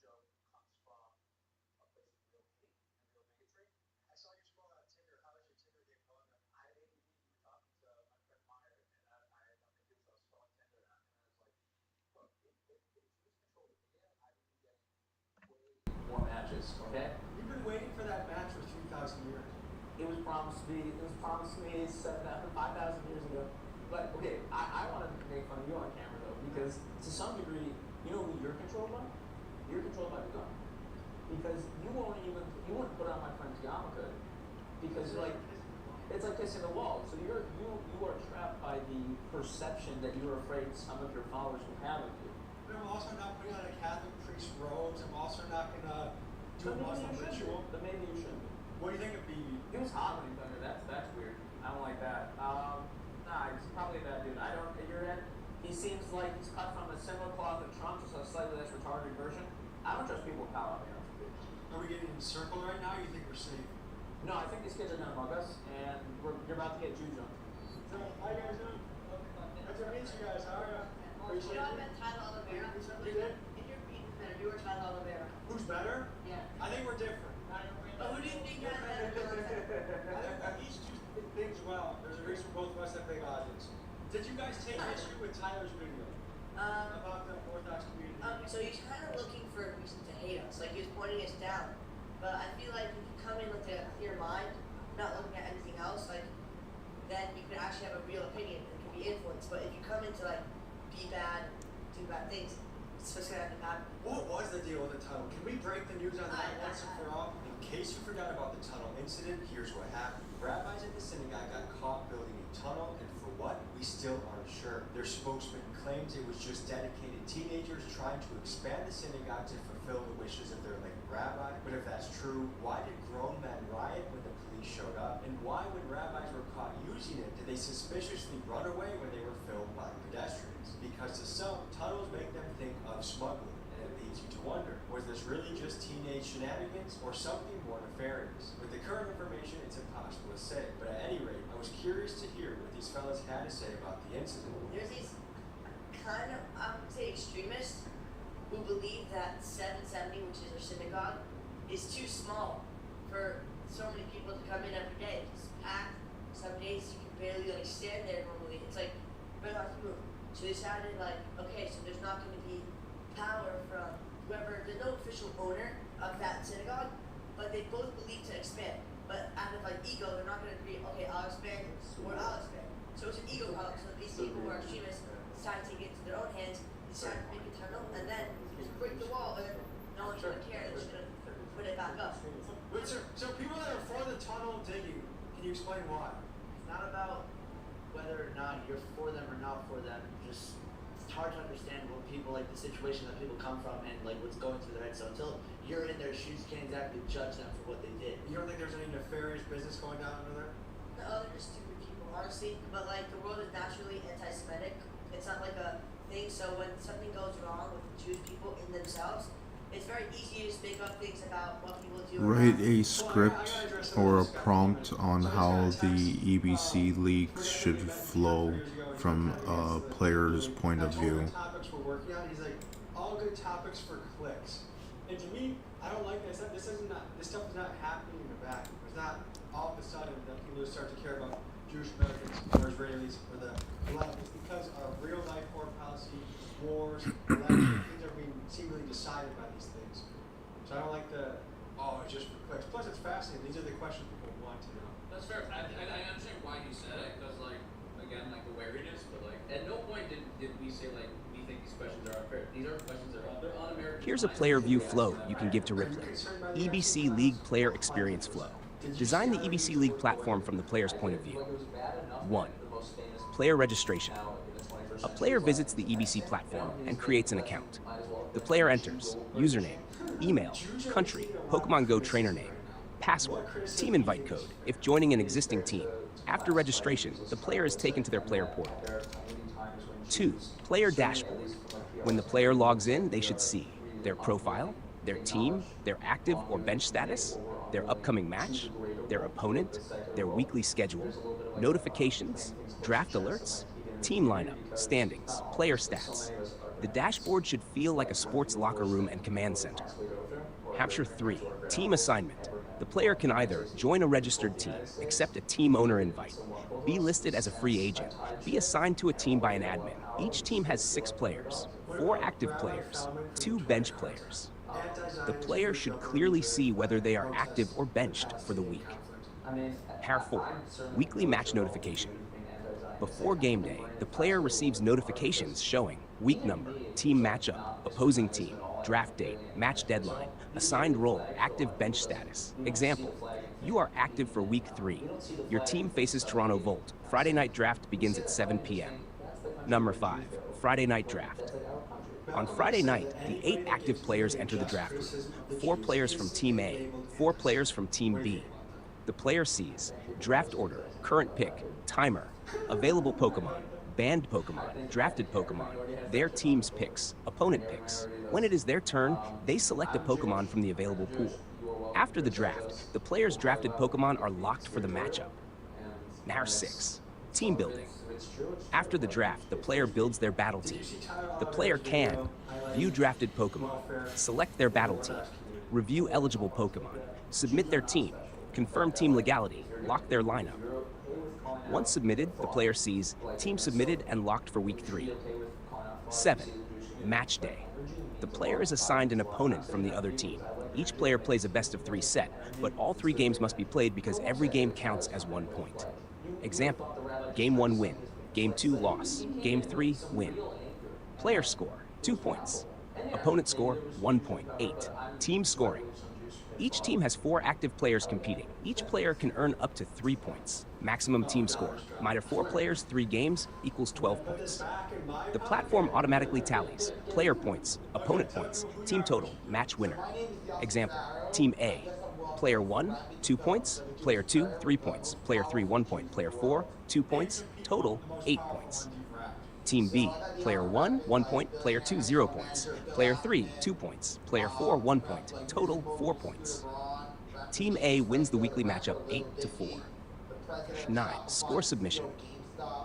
joke comes from a place of real hate and real bigotry. I saw you scroll on Tinder. How is your Tinder game going? I didn't even you were talking to my friend Meyer, and I had nothing to do with I was scrolling Tinder, and I was like, look, if Jews control the media, I would be getting way more matches. Okay. You've been waiting for that match for 3,000 years. It was promised to me 5,000 years ago. But okay, I want to make fun of you on camera though, because to some degree, you know who you're controlled by? You're controlled by the gun. Because you wouldn't put on my friend's yarmulke because like it's like kissing the wall. So you are trapped by the perception that you're afraid some of your followers will have of you. But I'm also not putting on a Catholic priest robes. I'm also not gonna do a Muslim ritual. But maybe you should be. What do you think of BB? He was hot when he thunder. That's weird. I don't like that. Nah, he's probably that dude. I don't. In your head, he seems like he's cut from a similar cloth of Trump, just a slightly less retarded version. I don't trust people with power. Are we getting in a circle right now? Or you think we're safe? No, I think these kids are gonna mug us, and you're about to get juju jumped. So, how you guys doing? Nice to meet you guys. How are you? You know, I met Tyler Oliveira. You did? In your feed is better. You were Tyler Oliveira. Who's better? Yeah. I think we're different. But who do you think got better? I think we each do things well. There's a reason both of us have big audience. Did you guys take issue with Tyler's video about the Orthodox community? So he's kind of looking for a reason to hate us. Like he was pointing us down. But I feel like if you come in with a clear mind, not looking at anything else, like then you can actually have a real opinion and can be influenced. But if you come in to like be bad, do bad things, it's just gonna happen. What was the deal with the tunnel? Can we break the news on that once and for all? In case you forgot about the tunnel incident, here's what happened. Rabbis at the synagogue got caught building a tunnel, and for what? We still aren't sure. Their spokesman claims it was just dedicated teenagers trying to expand the synagogue to fulfill the wishes of their late rabbi. But if that's true, why did grown men riot when the police showed up? And why, when rabbis were caught using it, did they suspiciously run away when they were filmed by pedestrians? Because to some, tunnels make them think of smuggling, and it leads you to wonder, was this really just teenage shenanigans or something more nefarious? With the current information, it's impossible to say, but at any rate, I was curious to hear what these fellas had to say about the incident. There's these kind of, I would say, extremists who believe that 770, which is our synagogue, is too small for so many people to come in every day. It's packed. Some days you can barely like stand there normally. It's like very hard to move. So they decided like, okay, so there's not going to be power from whoever. There's no official owner of that synagogue, but they both believe to expand. But out of like ego, they're not going to agree. Okay, I'll expand or I'll expand. So it's an ego problem. So these people who are extremists decide to take it into their own hands, decide to make a tunnel, and then just break the wall, and no one's going to care. They're just going to put it back up. Wait, so people that are for the tunnel digging, can you explain why? It's not about whether or not you're for them or not for them. Just it's hard to understand what people like the situation that people come from and like what's going through their head. So until you're in their shoes, you can't exactly judge them for what they did. You don't think there's any nefarious business going down under there? No, they're just stupid people, honestly. But like the world is naturally anti-Semitic. It's not like a thing. So when something goes wrong with the Jewish people in themselves, it's very easy to just make up things about what people do. Write a script or a prompt on how the EBC leagues should flow from a player's point of view. Topics we're working on. He's like, all good topics for clicks. And to me, I don't like this. This stuff is not happening in the back. It's not all of a sudden that people just start to care about Jewish Americans or Israelis or the left. It's because our real life foreign policy, wars, elections, things are being seemingly decided by these things. So I don't like it's just for clicks. Plus, it's fascinating. These are the questions people want to know. That's fair. I understand why you said it, because like again, like the wariness, but like at no point did we say like we think these questions are unfair. These are questions that are un-American. Here's a player view flow you can give to Ripley. EBC League Player Experience Flow. Design the EBC League platform from the player's point of view. 1. Player registration. A player visits the EBC platform and creates an account. The player enters username, email, country, Pokemon Go trainer name, password, team invite code if joining an existing team. After registration, the player is taken to their player portal. 2. Player dashboard. When the player logs in, they should see their profile, their team, their active or bench status, their upcoming match, their opponent, their weekly schedule, notifications, draft alerts, team lineup, standings, player stats. The dashboard should feel like a sports locker room and command center. Capture 3, team assignment. The player can either join a registered team, accept a team owner invite, be listed as a free agent, be assigned to a team by an admin. Each team has 6 players, 4 active players, 2 bench players. The player should clearly see whether they are active or benched for the week. Pair 4, weekly match notification. Before game day, the player receives notifications showing week number, team matchup, opposing team, draft date, match deadline, assigned role, active bench status. Example, you are active for week 3. Your team faces Toronto Volt. Friday night draft begins at 7 p.m. Number 5, Friday night draft. On Friday night, the 8 active players enter the draft room. 4 players from Team A, 4 players from Team B. The player sees draft order, current pick, timer, available Pokemon, banned Pokemon, drafted Pokemon, their team's picks, opponent picks. When it is their turn, they select a Pokemon from the available pool. After the draft, the player's drafted Pokemon are locked for the matchup. Pair 6, team building. After the draft, the player builds their battle team. The player can view drafted Pokemon, select their battle team, review eligible Pokemon, submit their team, confirm team legality, lock their lineup. Once submitted, the player sees team submitted and locked for week 3. 7, match day. The player is assigned an opponent from the other team. Each player plays a best-of-3 set, but all 3 games must be played because every game counts as 1 point. Example, game 1 win, game 2 loss, game 3 win. Player score, 2 points. Opponent score, 1 point, 8. Team scoring. Each team has 4 active players competing. Each player can earn up to 3 points. Maximum team score, minor 4 players, 3 games, equals 12 points. The platform automatically tallies player points, opponent points, team total, match winner. Example, Team A, player 1, 2 points, player 2, 3 points, player 3, 1 point, player 4, 2 points, total, 8 points. Team B, player 1, 1 point, player 2, 0 points, player 3, 2 points, player 4, 1 point, total 4 points. Team A wins the weekly matchup 8-4. 9, score submission.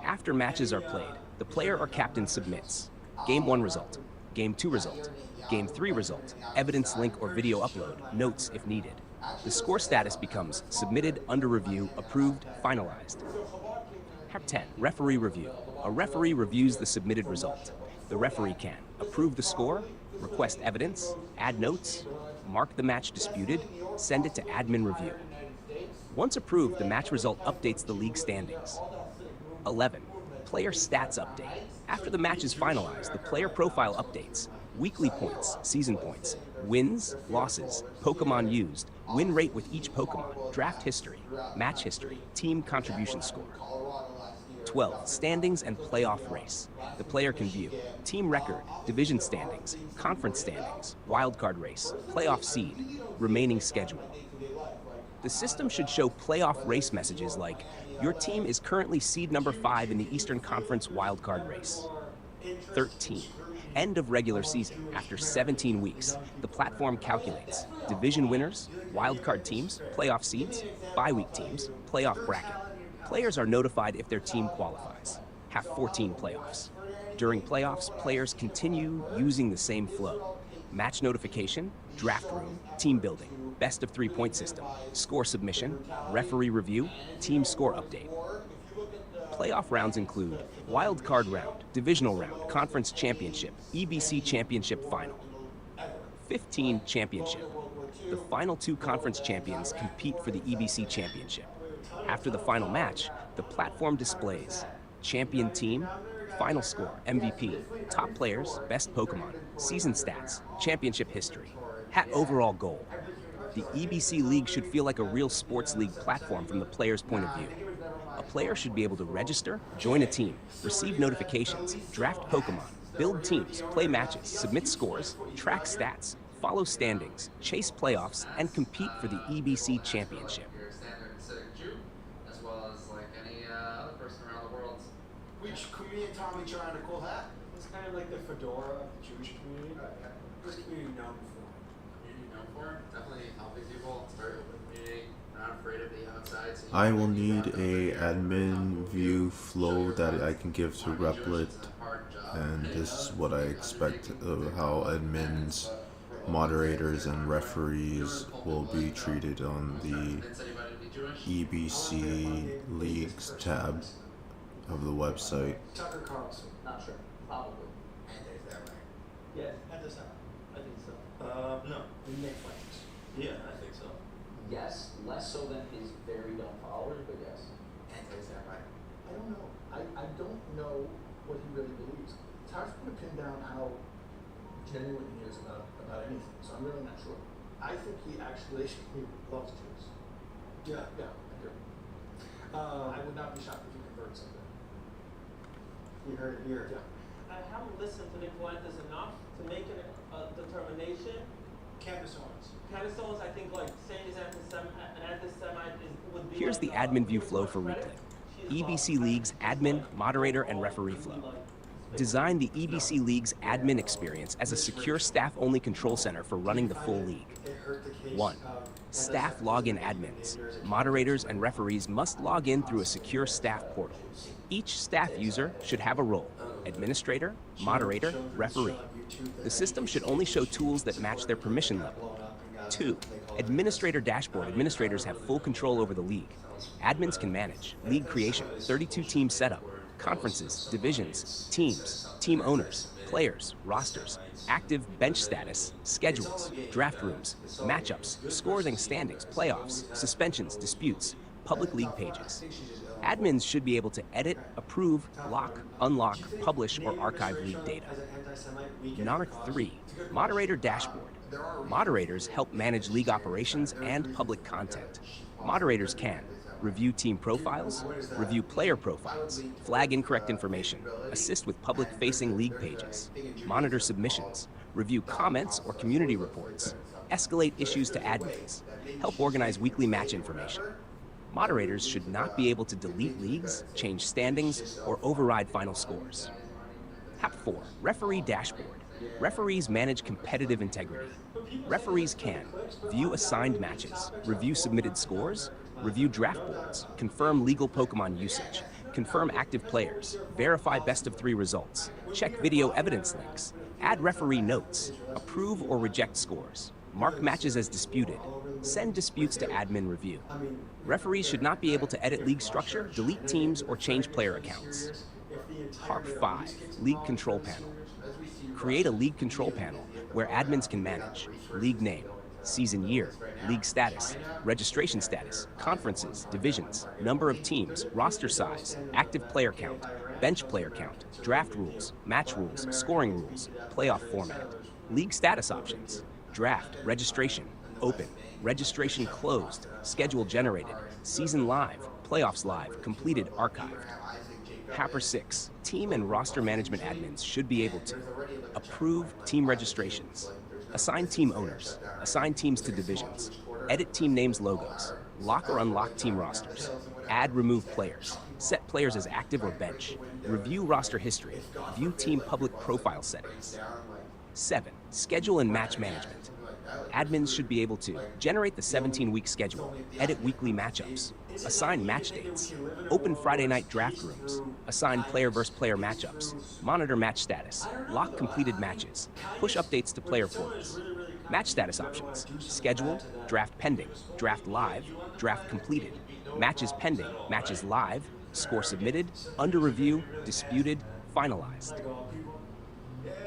After matches are played, the player or captain submits Game 1 result, Game 2 result, Game 3 result, evidence link or video upload, notes if needed. The score status becomes submitted, under review, approved, finalized. 10, referee review. A referee reviews the submitted result. The referee can approve the score, request evidence, add notes, mark the match disputed, send it to admin review. Once approved, the match result updates the league standings. 11, player stats update. After the match is finalized, the player profile updates. Weekly points, season points, wins, losses, Pokemon used, win rate with each Pokemon, draft history, match history, team contribution score. 12, standings and playoff race. The player can view team record, division standings, conference standings, wildcard race, playoff seed, remaining schedule. The system should show playoff race messages like, your team is currently seed number 5 in the Eastern Conference wildcard race. 13, end of regular season. After 17 weeks, the platform calculates division winners, wildcard teams, playoff seeds, bye-week teams, playoff bracket. Players are notified if their team qualifies. Have 14 playoffs. During playoffs, players continue using the same flow. Match notification, draft room, team building, best-of-3 point system, score submission, referee review, team score update. Playoff rounds include wild card round, divisional round, conference championship, EBC championship final. 15 championship. The final 2 conference champions compete for the EBC championship. After the final match, the platform displays champion team, final score, MVP, top players, best Pokemon, season stats, championship history, overall goal. The EBC League should feel like a real sports league platform from the player's point of view. A player should be able to register, join a team, receive notifications, draft Pokemon, build teams, play matches, submit scores, track stats, follow standings, chase playoffs, and compete for the EBC championship. Which community Tommy trying to call that? It's kind of like the fedora of the Jewish community. What's the community known for? Community known for? Definitely helping people. It's a very open community. They're not afraid of the outside. I will need a admin view flow that I can give to Replit and this is what I expect of how admins, moderators, and referees will be treated on the EBC Leagues tab of the website. Tucker Carlson. Not sure. Probably. And is that right? Yes. And is that I think so. No. Nick Flames. Yeah, I think so. Yes, less so than his very dumb followers, but yes. And is that right? I don't know. I don't know what he really believes. It's hard for me to pin down how genuine he is about anything, so I'm really not sure. I think he actually loves Jews. Yeah. Yeah, I do. I would not be shocked if he converts someday. You heard it here. Yeah. I haven't listened to the Fuentes enough to make a determination. Candace Owens. Candace Owens, I think, like, saying he's an anti-Semite would be. Here's the admin view flow for Replay. EBC Leagues admin, moderator, and referee flow. Design the EBC Leagues admin experience as a secure staff-only control center for running the full league. 1. Staff login admins. Moderators and referees must log in through a secure staff portal. Each staff user should have a role: administrator, moderator, referee. The system should only show tools that match their permission level. 2. Administrator dashboard. Administrators have full control over the league. Admins can manage league creation, 32-team setup, conferences, divisions, teams, team owners, players, rosters, active bench status, schedules, draft rooms, matchups, scores and standings, playoffs, suspensions, disputes, public league pages. Admins should be able to edit, approve, lock, unlock, publish, or archive league data. NARC 3, Moderator Dashboard. Moderators help manage league operations and public content. Moderators can review team profiles, review player profiles, flag incorrect information, assist with public-facing league pages, monitor submissions, review comments or community reports, escalate issues to admins, help organize weekly match information. Moderators should not be able to delete leagues, change standings, or override final scores. HAP 4, Referee Dashboard. Referees manage competitive integrity. Referees can view assigned matches, review submitted scores, review draft boards, confirm legal Pokemon usage, confirm active players, verify best-of-3 results, check video evidence links, add referee notes, approve or reject scores, mark matches as disputed, send disputes to admin review. Referees should not be able to edit league structure, delete teams, or change player accounts. HARP 5, League Control Panel. Create a league control panel where admins can manage league name, season year, league status, registration status, conferences, divisions, number of teams, roster size, active player count, bench player count, draft rules, match rules, scoring rules, playoff format, league status options, draft, registration, open, registration closed, schedule generated, season live, playoffs live, completed, archived. HAPR 6, team and roster management admins should be able to approve team registrations, assign team owners, assign teams to divisions, edit team names, logos, lock or unlock team rosters, add, remove players, set players as active or bench, review roster history, view team public profile settings. 7, schedule and match management. Admins should be able to generate the 17-week schedule, edit weekly matchups, assign match dates, open Friday night draft rooms, assign player versus player matchups, monitor match status, lock completed matches, push updates to player portals. Match status options: scheduled, draft pending, draft live, draft completed, matches pending, matches live, score submitted, under review, disputed, finalized.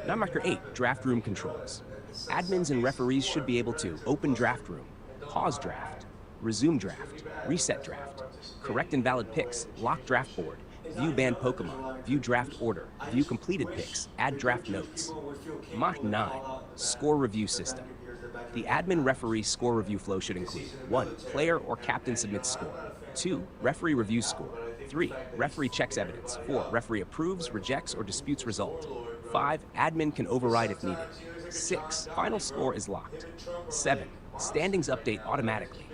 Number 8, draft room controls. Admins and referees should be able to open draft room, pause draft, resume draft, reset draft, correct invalid picks, lock draft board, view banned Pokemon, view draft order, view completed picks, add draft notes. Mach 9, score review system. The admin referee score review flow should include 1, player or captain submits score, 2, referee reviews score, 3, referee checks evidence, 4, referee approves, rejects, or disputes result, 5, admin can override if needed, 6, final score is locked, 7, standings update automatically.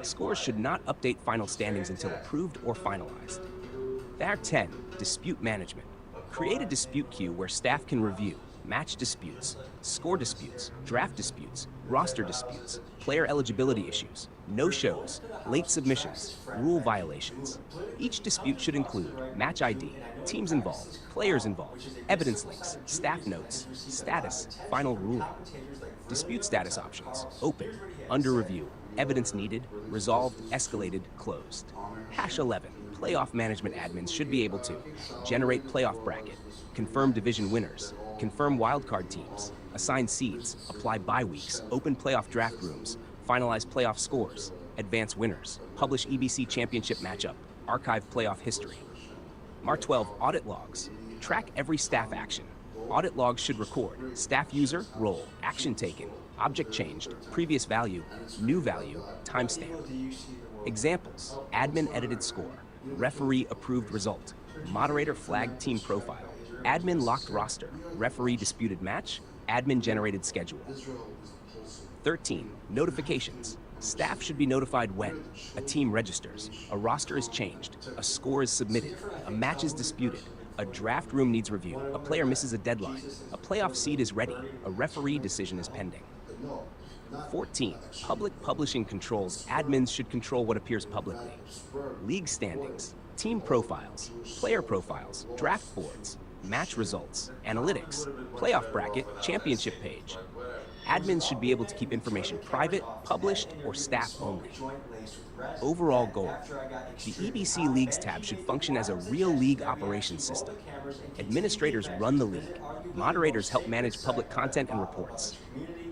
Scores should not update final standings until approved or finalized. There 10, dispute management. Create a dispute queue where staff can review match disputes, score disputes, draft disputes, roster disputes, player eligibility issues, no-shows, late submissions, rule violations. Each dispute should include match ID, teams involved, players involved, evidence links, staff notes, status, final ruling. Dispute status options, open, under review, evidence needed, resolved, escalated, closed. Hash 11, playoff management admins should be able to generate playoff bracket, confirm division winners, confirm wildcard teams, assign seeds, apply bye weeks, open playoff draft rooms, finalize playoff scores, advance winners, publish EBC championship matchup, archive playoff history. Mar 12, audit logs. Track every staff action. Audit logs should record staff user, role, action taken, object changed, previous value, new value, timestamp. Examples, admin edited score, referee approved result, moderator flagged team profile, admin locked roster, referee disputed match, admin generated schedule. 13, notifications. Staff should be notified when a team registers, a roster is changed, a score is submitted, a match is disputed, a draft room needs review, a player misses a deadline, a playoff seed is ready, a referee decision is pending. 14, public publishing controls. Admins should control what appears publicly. League standings, team profiles, player profiles, draft boards, match results, analytics, playoff bracket, championship page. Admins should be able to keep information private, published, or staff only. Overall goal, the EBC Leagues tab should function as a real league operations system. Administrators run the league. Moderators help manage public content and reports.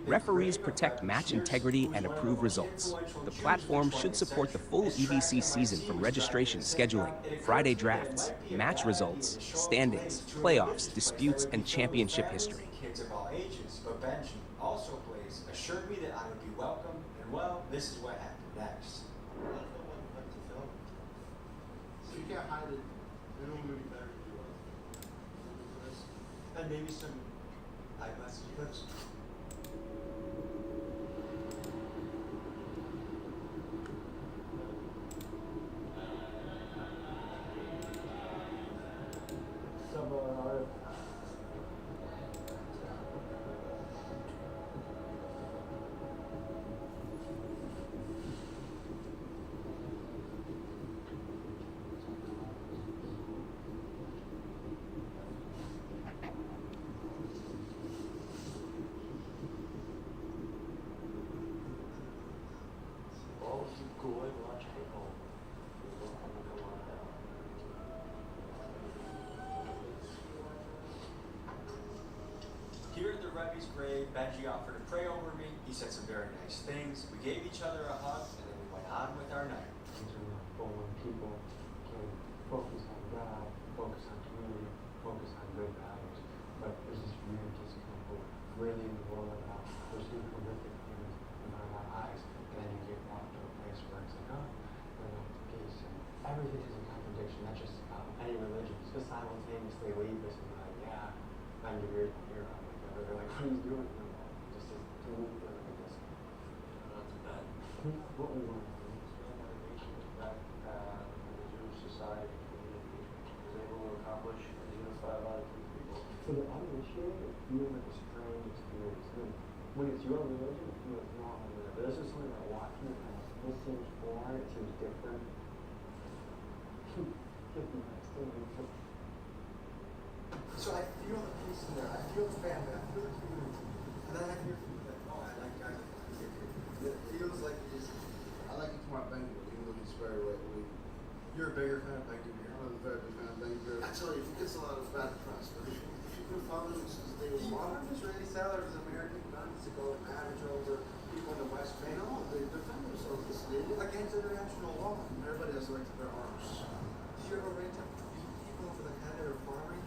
Referees protect match integrity and approve results. The platform should support the full EBC season from registration, scheduling, Friday drafts, match results, standings, playoffs, disputes, and championship history. Kids of all ages, but Benji also plays assured me that I would be welcome, and well, this is what happened next. So you can't hide it. It would be better to do it. And maybe some eyeglasses clips. Here at the Rebbe's grave, Benji offered to pray over me. He said some very nice things. We gave each other a hug, and then we went on with our night. These are for when people can focus on God, focus on community, focus on good values. But there's this weird disconnect where really in the world right now, there's these horrific things in front of our eyes, and then you get brought to a place where it's like, oh, we're not peace, and everything is a contradiction, not just any religion. It's just simultaneously leave this and be like, yeah, 90 years from here, they're like, what are you doing? Just to move like this. Not too bad. What we want to do is that the Jewish society was able to accomplish and unify a lot of people. For the uninitiated, it feels like a strange experience. When it's your religion, it feels normal. But this is something that watching it, this seems foreign, it seems different. So I feel the peace in there. I feel the family. I feel the community. And then I hear that, oh, I like guys. It feels like it's. I like it more Bengal, even though he's very right-wing. You're a bigger fan of Bengal here. I'm a very big fan of Bengal. I tell you, he gets a lot of bad press, but if you can follow him since they were modern Israeli sellers, American guns to go manage over people in the West Bank. No, they defend themselves against international law. Everybody has the right to bear arms. Did you ever rent people for the kind of farming?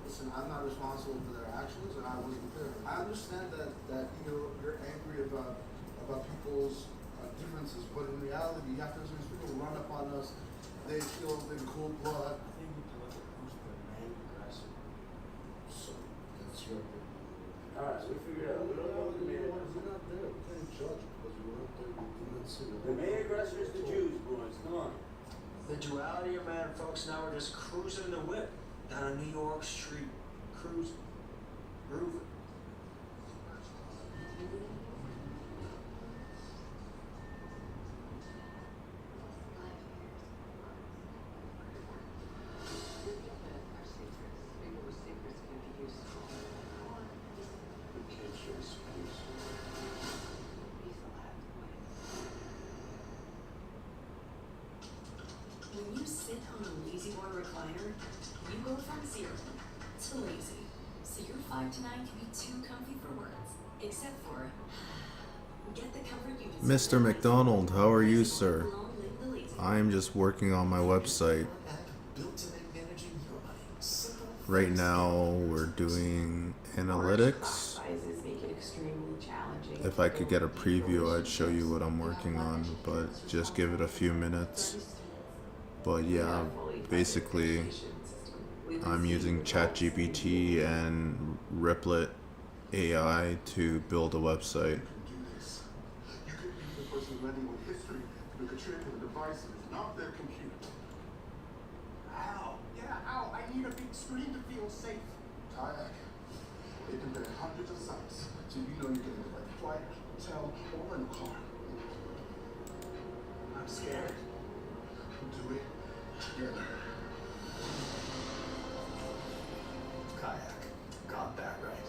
Listen, I'm not responsible for their actions, and I wasn't there. I understand that you're angry about people's differences, but in reality, you have to understand people run up on us. They feel in cold blood. I think you have to look at who's the main aggressor. So that's your opinion. All right, we figured it out. We're not there. We can't judge because we're not there. We didn't see them. The main aggressor is the Jews, boys. Come on. The duality of man, folks. Now we're just cruising in the whip down a New York street, cruising, grooving. vibe tonight could be too comfy for words, except for get the comfort you deserve. Mr. McDonald, how are you, sir? I am just working on my website. Right now, we're doing analytics. If I could get a preview, I'd show you what I'm working on, but just give it a few minutes. But yeah, basically, I'm using ChatGPT and Replit AI to build a website. You could be the person lending with history to the contributor to the devices, not their computer. Ow! Yeah, ow! I need a big screen to feel safe. Kayak. They compare hundreds of sites, so you know you're getting the right flight, hotel, or rental car. I'm scared. Do it together. Kayak. Got that right.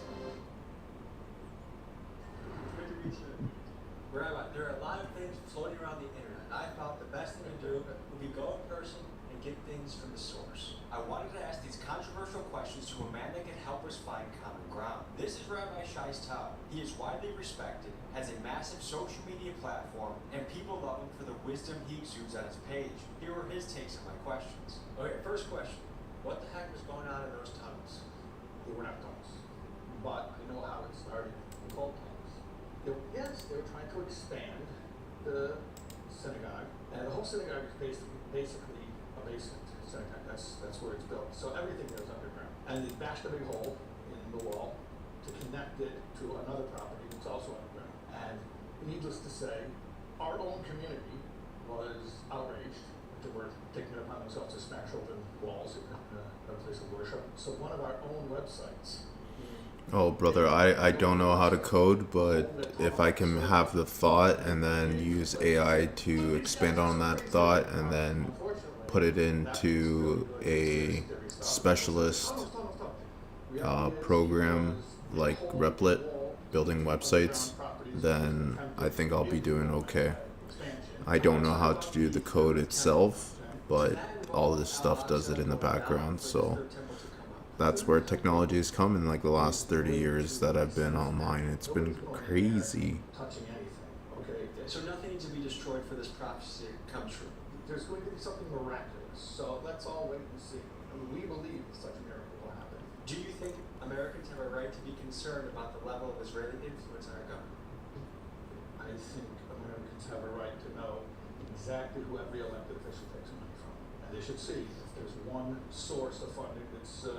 Rabbi, there are a lot of things floating around the internet. I thought the best thing to do would be go in person and get things from the source. I wanted to ask these controversial questions to a man that can help us find common ground. This is Rabbi Shai's Tao. He is widely respected, has a massive social media platform, and people love him for the wisdom he exudes on his page. Here are his takes on my questions. Okay, first question. What the heck was going on in those tunnels? They were not tunnels, but I know how it started. They called tunnels. Yes, they were trying to expand the synagogue, and the whole synagogue is basically a basement synagogue. That's where it's built. So everything there is underground, and they bashed a big hole in the wall to connect it to another property that's also underground. And needless to say, our own community was outraged that they were taking it upon themselves to smash open walls in a place of worship. So one of our own websites. Oh, brother, I don't know how to code, but if I can have the thought and then use AI to expand on that thought and then put it into a specialist program like Replit, building websites, then I think I'll be doing okay. I don't know how to do the code itself, but all this stuff does it in the background, so that's where technology has come in like the last 30 years that I've been online. It's been crazy. Touching anything, okay? So nothing needs to be destroyed for this prophecy to come true. There's going to be something miraculous, so let's all wait and see. I mean, we believe such a miracle will happen. Do you think Americans have a right to be concerned about the level of Israeli influence on our government? I think Americans have a right to know exactly who every elected official takes money from. And they should see if there's one source of funding that's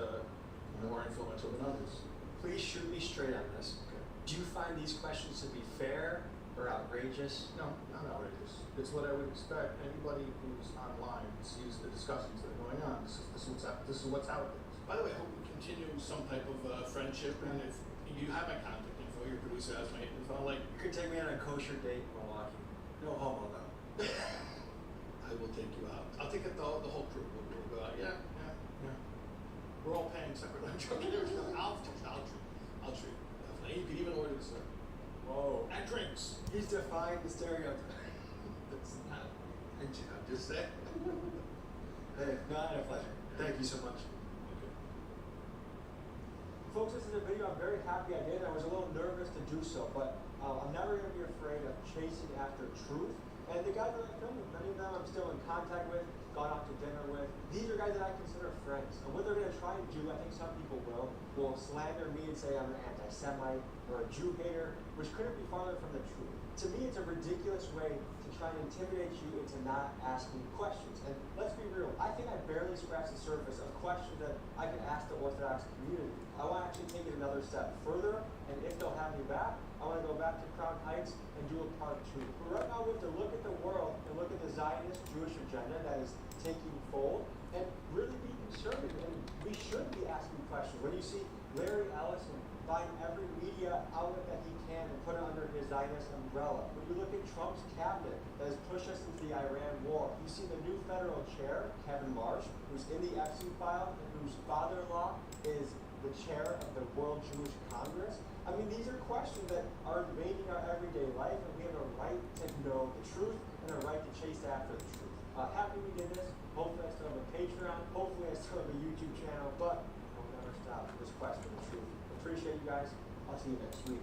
more influential than others. Please shoot me straight on this. Okay. Do you find these questions to be fair or outrageous? No, not outrageous. It's what I would expect. Anybody who's online sees the discussions that are going on. This is what's out there. By the way, I hope we continue some type of friendship, and if you have my contact info, your producer has my info, like, You could take me on a kosher date in Milwaukee. No homo though. I will take you out. I'll take it the whole crew. We'll go out. Yeah. We're all paying separately. I'm joking. I'll treat. Definitely. You can even order dessert. Whoa. And drinks. He's defying the stereotype. That's not. I'm just saying. Hey, not a pleasure. Thank you so much. Okay. Folks, this is a video I'm very happy I did. I was a little nervous to do so, but I'm never going to be afraid of chasing after truth. And the guys that I filmed with, many of them I'm still in contact with, gone out to dinner with. These are guys that I consider friends. And what they're going to try and do, I think some people will slander me and say I'm an anti-Semite or a Jew hater, which couldn't be farther from the truth. To me, it's a ridiculous way to try and intimidate you into not asking questions. And let's be real, I think I barely scratched the surface of questions that I can ask the Orthodox community. I want to actually take it another step further, and if they'll have me back, I want to go back to Crown Heights and do a part 2. But right now we have to look at the world and look at the Zionist Jewish agenda that is taking fold and really be conservative. And we should be asking questions. When you see Larry Ellison buying every media outlet that he can and put it under his Zionist umbrella. When you look at Trump's cabinet that has pushed us into the Iran war, you see the new federal chair, Kevin Marsh, who's in the Epstein file and whose father-in-law is the chair of the World Jewish Congress. I mean, these are questions that are invading our everyday life, and we have a right to know the truth and a right to chase after the truth. Happy we did this. Hopefully I still have a Patreon. Hopefully I still have a YouTube channel, but I'll never stop this quest for the truth. appreciate you guys. I'll see you next week.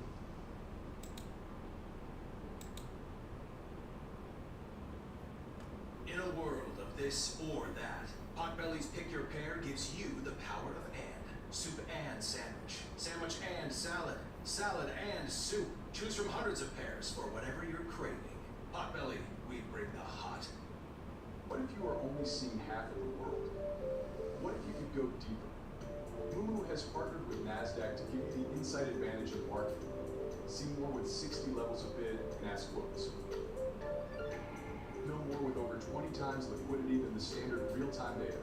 In a world of this or that, Potbelly's Pick Your Pair gives you the power of and. Soup and sandwich. Sandwich and salad. Salad and soup. Choose from hundreds of pairs for whatever you're craving. Potbelly, we bring the hot. What if you were only seeing half of the world? What if you could go deeper? Moomoo has partnered with NASDAQ to give you the inside advantage of the market. See more with 60 levels of bid and ask quotes. Know more with over 20 times liquidity than the standard real-time data.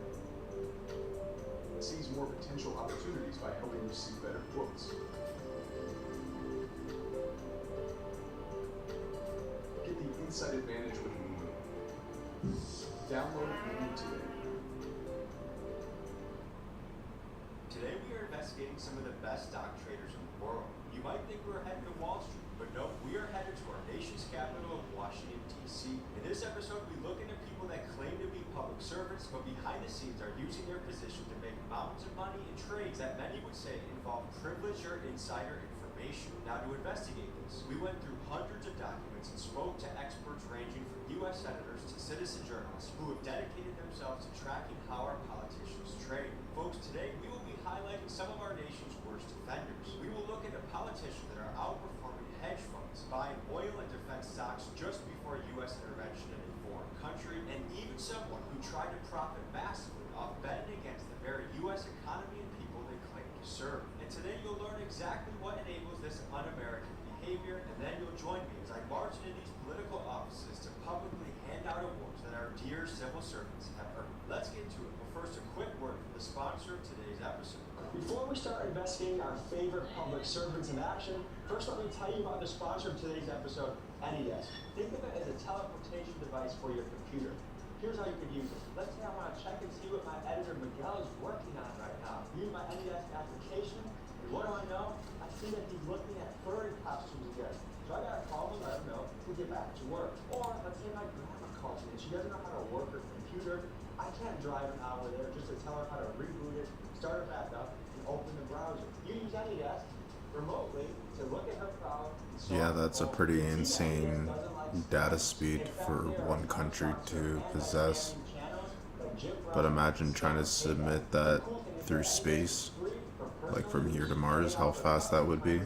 Seize more potential opportunities by helping you see better quotes. Get the inside advantage with Moomoo. Download Moomoo today. Today we are investigating some of the best stock traders in the world. You might think we're headed to Wall Street, but no, we are headed to our nation's capital of Washington, D.C. In this episode, we look into people that claim to be public servants, but behind the scenes are using their position to make mountains of money in trades that many would say involve privilege or insider information. Now, to investigate this, we went through hundreds of documents and spoke to experts ranging from U.S. senators to citizen journalists who have dedicated themselves to tracking how our politicians trade. Folks, today we will be highlighting some of our nation's worst offenders. We will look into politicians that are outperforming hedge funds, buying oil and defense stocks just before U.S. intervention in a foreign country, and even someone who tried to profit massively off betting against the very U.S. economy and people they claim to serve. And today you'll learn exactly what enables this un-American behavior, and then you'll join me as I march into these political offices to publicly hand out awards that our dear civil servants have earned. Let's get to it, but first a quick word from the sponsor of today's episode. Before we start investigating our favorite public servants in action, first let me tell you about the sponsor of today's episode, AnyDesk. Think of it as a teleportation device for your computer. Here's how you could use it. Let's say I want to check and see what my editor Miguel is working on right now. Use my AnyDesk application, and what do I know? I see that he's looking at furry costumes again. So I gotta call him and let him know to get back to work. Or let's say my grandma calls me and she doesn't know how to work her computer. I can't drive an hour there just to tell her how to reboot it, start it back up, and open the browser. You use AnyDesk remotely to look at her problem. Yeah, that's a pretty insane data speed for one country to possess. But imagine trying to submit that through space, like from here to Mars, how fast that would be.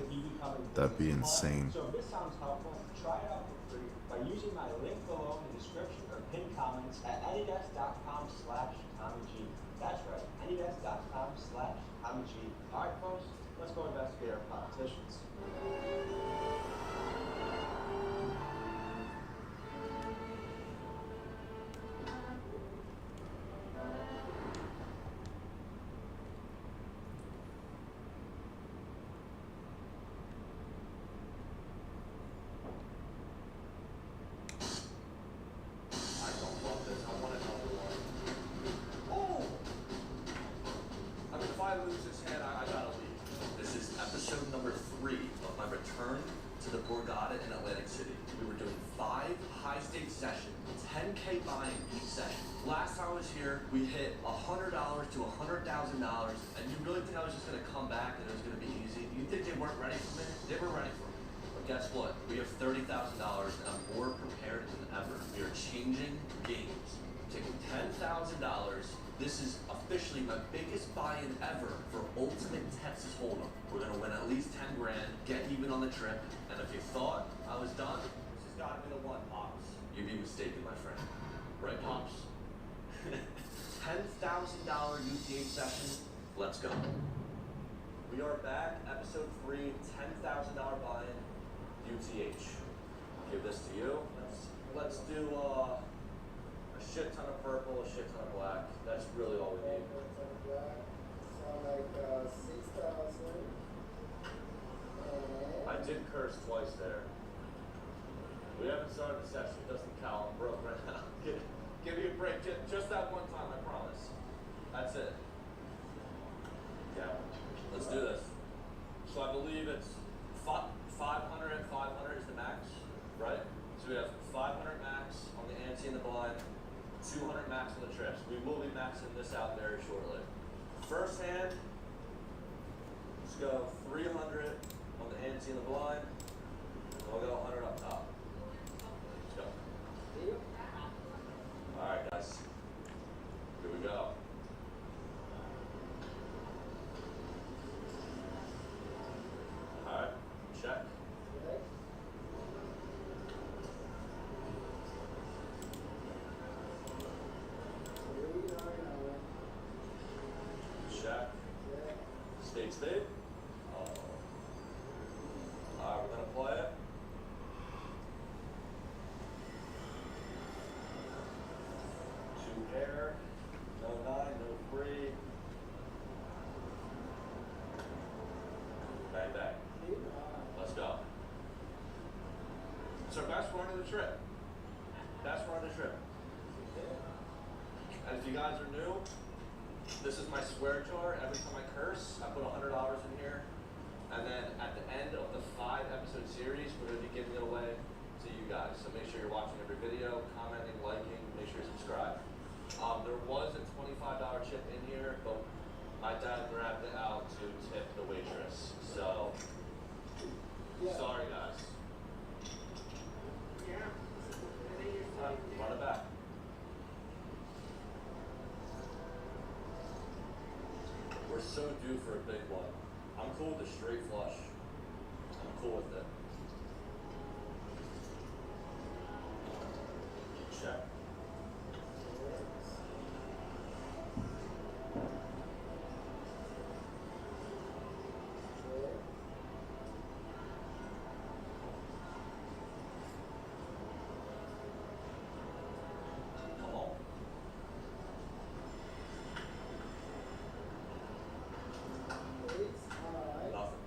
That'd be insane. So if this sounds helpful, try it out for free by using my link below in the description or pinned comments at anydesk.com/TommyG. That's right, anydesk.com/TommyG. All right, folks, let's go investigate our politicians. We hit $100 to $100,000, and you really think I was just going to come back and it was going to be easy? You think they weren't ready for me? They were ready for me. But guess what? We have $30,000 and I'm more prepared than ever. We are changing games. I'm taking $10,000. This is officially my biggest buy-in ever for Ultimate Texas Hold'em. We're going to win at least 10 grand, get even on the trip, and if you thought I was done, this has got to be the one, Pops. You'd be mistaken, my friend. Right, Pops? $10,000 UTH session. Let's go. We are back, episode 3, $10,000 buy-in, UTH. Give this to you. Let's do a shit ton of purple, a shit ton of black. That's really all we need. I did curse twice there. We haven't started the session. It doesn't count. I'm broke right now. Give me a break. Just that one time, I promise. That's it. Yeah. Let's do this. So I believe it's 500 and 500 is the max, right? So we have 500 max on the ante and the blind, 200 max on the trips. We will be maxing this out very shortly. First hand, let's go 300 ante in the blind. We'll go 100 up top. Let's go. All right, guys. Here we go. All right, check. Check. Spade, spade. Oh. All right, we're gonna play it. Two pair. No 9, no 3. Bang, bang. Let's go. It's our best run of the trip. Best run of the trip. And if you guys are new, this is my swear jar. Every time I curse, I put $100 in here. And then at the end of the 5-episode series, we're going to be giving it away to you guys. So make sure you're watching every video, commenting, liking, make sure you subscribe. There was a $25 chip in here, but my dad grabbed it out to tip the waitress. So, sorry guys. Run it back. We're so due for a big one. I'm cool with a straight flush. I'm cool with it. Check. Come on. Nothing.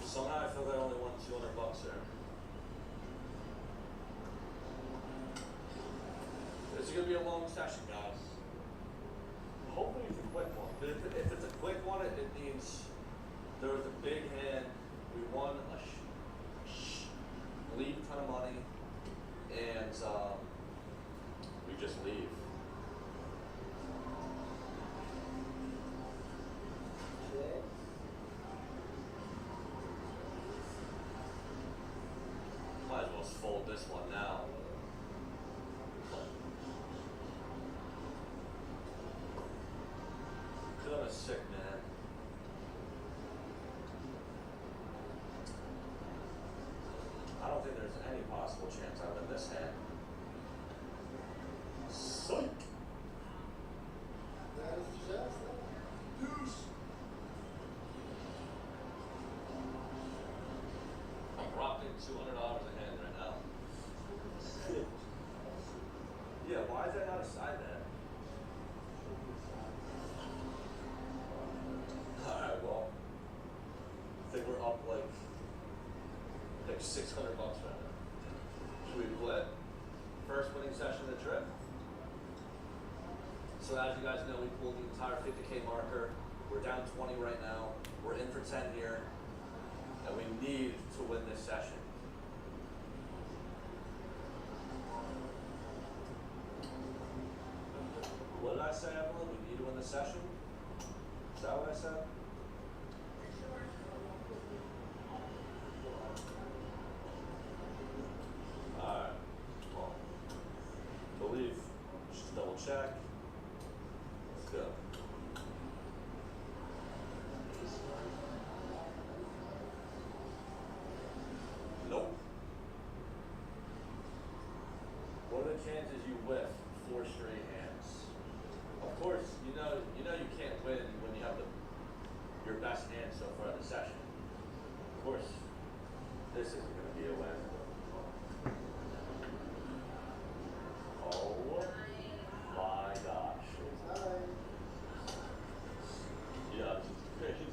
Somehow I feel like I only won $200 there. It's gonna be a long session, guys. Hopefully it's a quick one. But if it's a quick one, it means there was a big hand. We won a leave a ton of money, and we just leave. Might as well fold this one now. Cause I'm a sick man. I don't think there's any possible chance I win this hand. Psych! That is just deuce. I'm rocking $200 a hand right now. Yeah, why is that not a side bet? Alright, well, I think we're up like $600 right now. Should we quit? First winning session of the trip. So as you guys know, we pulled the entire 50K marker. We're down 20 right now. We're in for 10 here. And we need to win this session. What did I say, Evelyn? We need to win this session? Is that what I said? Alright. Well, believe. Just double check. Let's go. Nope. What are the chances you whiff 4 straight hands? Of course, you know you can't win when you have your best hand so far in the session. Of course, this isn't going to be a win. Oh my gosh. Yeah, it's crazy.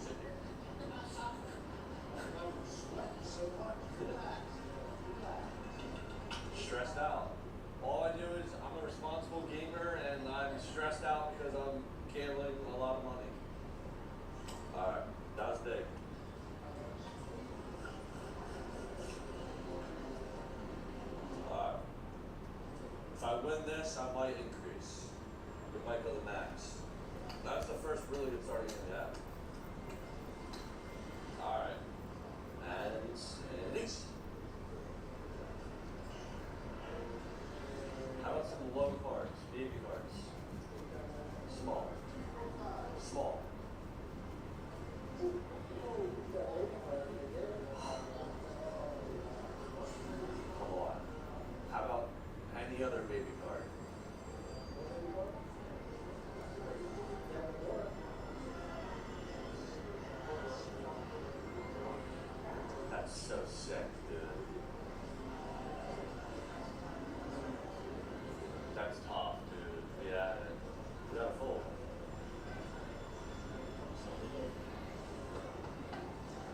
Stressed out. All I do is I'm a responsible gamer and I'm stressed out because I'm gambling a lot of money. Alright, that was big. this, I might increase. It might go to max. That's the first really good starting in the app. Alright. And innings. How about some low cards, baby cards? Small. Small. Come on. How about any other baby card? That's so sick, dude. That's tough, dude. Yeah, we gotta fold.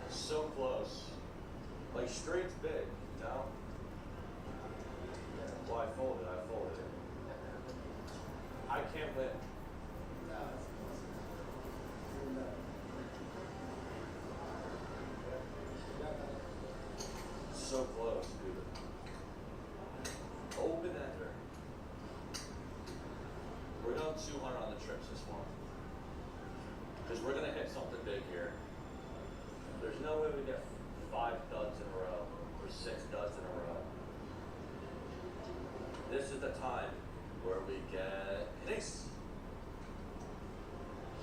So close. Like straight's big, you know? Well, I folded. I can't win. So close, dude. Open ender. We're going 200 on the trips this one. Because we're going to hit something big here. There's no way we get 5 duds in a row or 6 duds in a row. This is the time where we get an ace.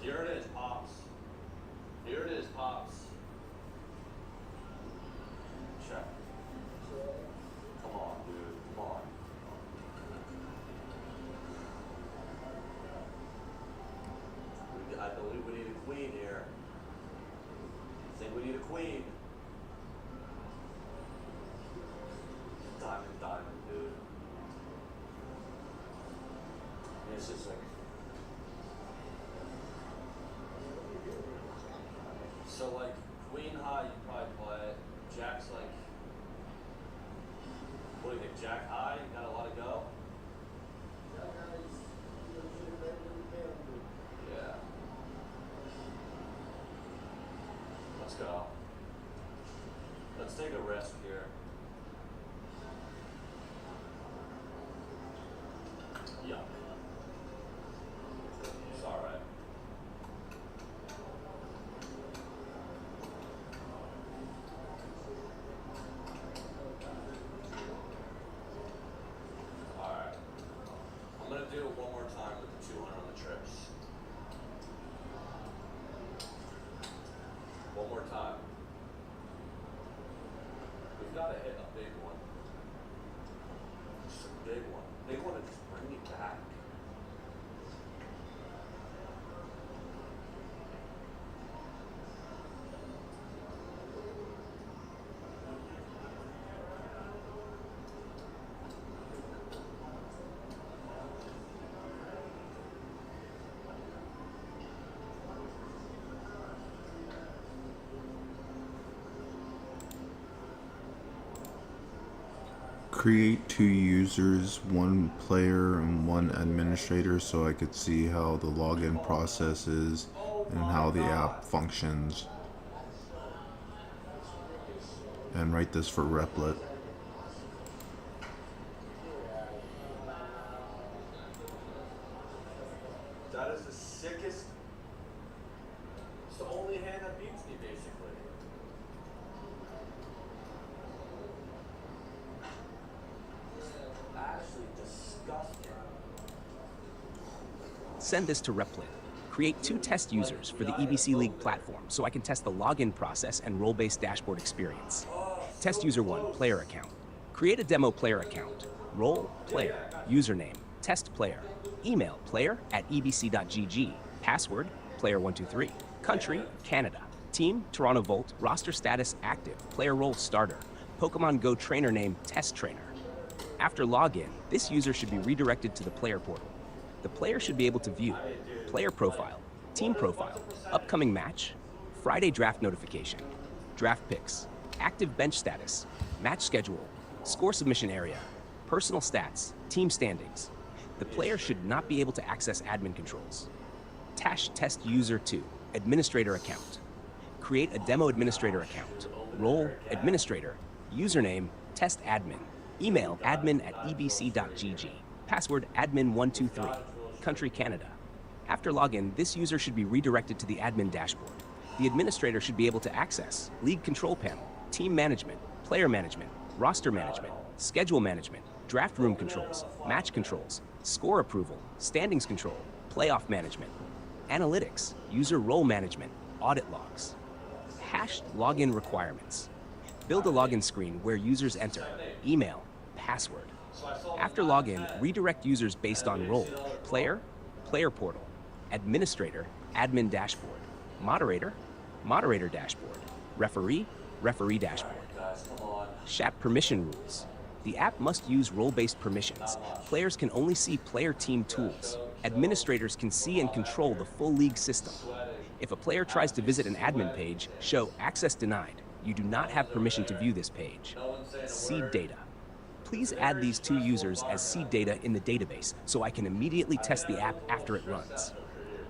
Here it is, pops. Here it is, pops. Check. Come on, dude. Come on. I believe we need a queen here. I think we need a queen. Diamond, dude. This is like. So, like, queen high, you probably play. Jack's like. What do you think? Jack high? You got a lot of go? Yeah. Let's go. Let's take a risk here. Yeah. It's alright. Alright. I'm gonna do it one more time with the 200 on the trips. One more time. We've got to hit a big one. Just a big one. Big one to just bring me back. Create 2 users, 1 player and 1 administrator, so I could see how the login process is and how the app functions. And write this for Replit. That is the sickest. It's the only hand that beats me, basically. Actually disgusting. Send this to Replit. Create 2 test users for the EBC League platform so I can test the login process and role-based dashboard experience. Test user 1, player account. Create a demo player account. Role, player. Username, test player. Email, player@ebc.gg. Password, player123. Country, Canada. Team, Toronto Volt. Roster status, active. Player role, starter. Pokemon Go trainer name, test trainer. After login, this user should be redirected to the player portal. The player should be able to view player profile, team profile, upcoming match, Friday draft notification, draft picks, active bench status, match schedule, score submission area, personal stats, team standings. The player should not be able to access admin controls. Tash test user 2, administrator account. Create a demo administrator account. Role, administrator. Username, test admin. Email admin@ebc.gg. Password admin123. Country Canada. After login, this user should be redirected to the admin dashboard. The administrator should be able to access League Control Panel, Team Management, Player Management, Roster Management, Schedule Management, Draft Room Controls, Match Controls, Score Approval, Standings Control, Playoff Management, Analytics, User Role Management, Audit Logs. Hashed login requirements. Build a login screen where users enter email, password. After login, redirect users based on role: player, player portal; administrator, admin dashboard; moderator, moderator dashboard; referee, referee dashboard. SHAP permission rules. The app must use role-based permissions. Players can only see player team tools. Administrators can see and control the full league system. If a player tries to visit an admin page, show access denied. You do not have permission to view this page. Seed data. Please add these two users as seed data in the database so I can immediately test the app after it runs.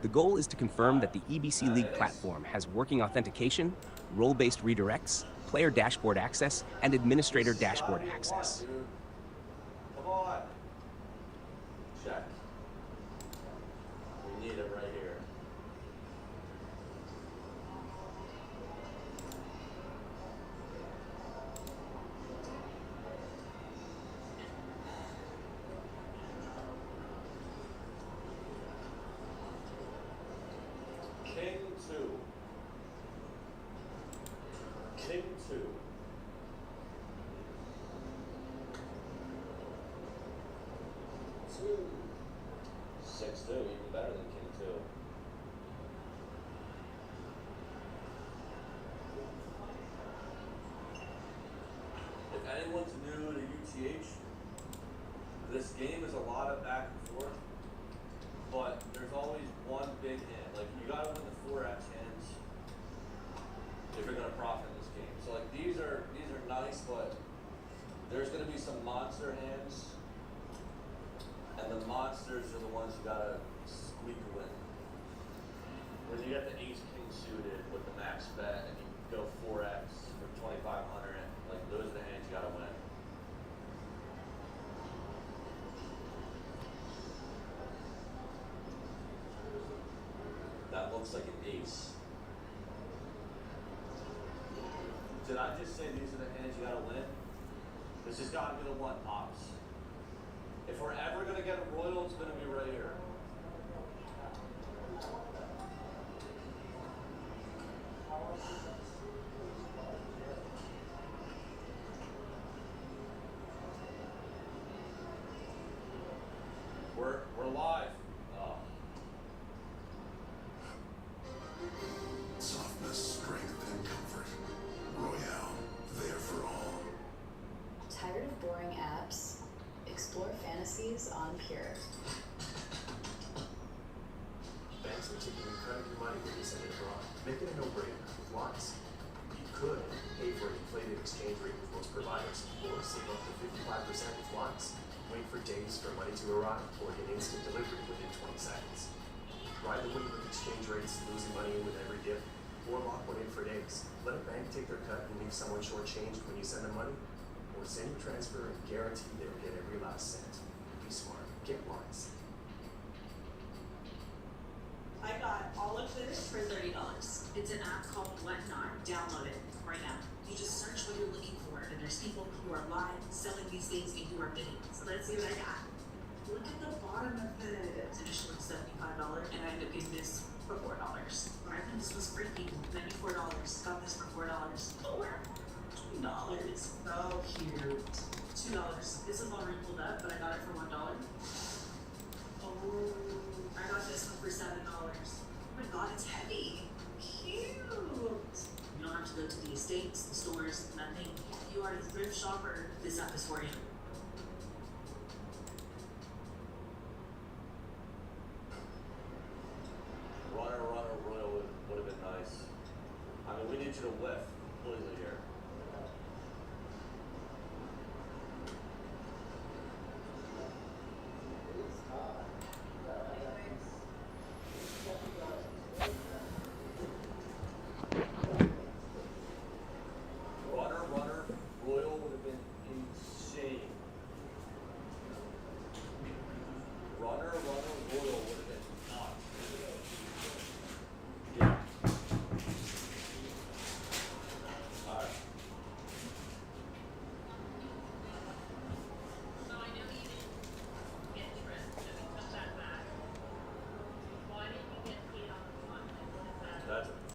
The goal is to confirm that the EBC League platform has working authentication, role-based redirects, player dashboard access, and administrator dashboard access. Come on. Check. We need it right here. King 2. King 2. 6-2, even better than King 2. If anyone's new to UTH, this game is a lot of back and forth, but there's always one big hand. Like, you gotta win the 4X hands if you're gonna profit in this game. So like these are nice, but there's gonna be some monster hands, and the monsters are the ones you gotta squeak a win. When you get the ace king suited with the max bet and you go 4X for 2,500, like those are the hands you gotta win. That looks like an ace. Did I just say these are the hands you gotta win? This has gotta be the one, Pops. If we're ever gonna get a royal, it's gonna be right here. We're live. Oh. Softness, strength, and comfort. Royale, there for all. Tired of boring apps? Explore fantasies on Pure. Banks are taking incredible money when you send it abroad. Make it a no-brainer with Wise. You could pay for an inflated exchange rate with most providers, or save up to 55% with Wise. Wait for days for money to arrive, or get instant delivery within 20 seconds. Ride the wave of exchange rates, losing money with every dip, or lock one in for days. Let a bank take their cut and leave someone shortchanged when you send them money, or send your transfer and guarantee they'll get every last cent. Be smart. Get Wise. I got all of this for $30. It's an app called Wetnar. Download it right now. You just search what you're looking for, and there's people who are live selling these things and who are bidding. So let's see what I got. Look at the bottom of this. Initially $75, and I ended up getting this for $4. When I think this was free, people, $94. Got this for $4. $2. So cute. $2. This is already pulled up, but I got it for $1. Oh, I got this one for $7. Oh my god, it's heavy. Cute. You don't have to go to the estates, the stores, nothing. If you are a thrift shopper, this app is for you.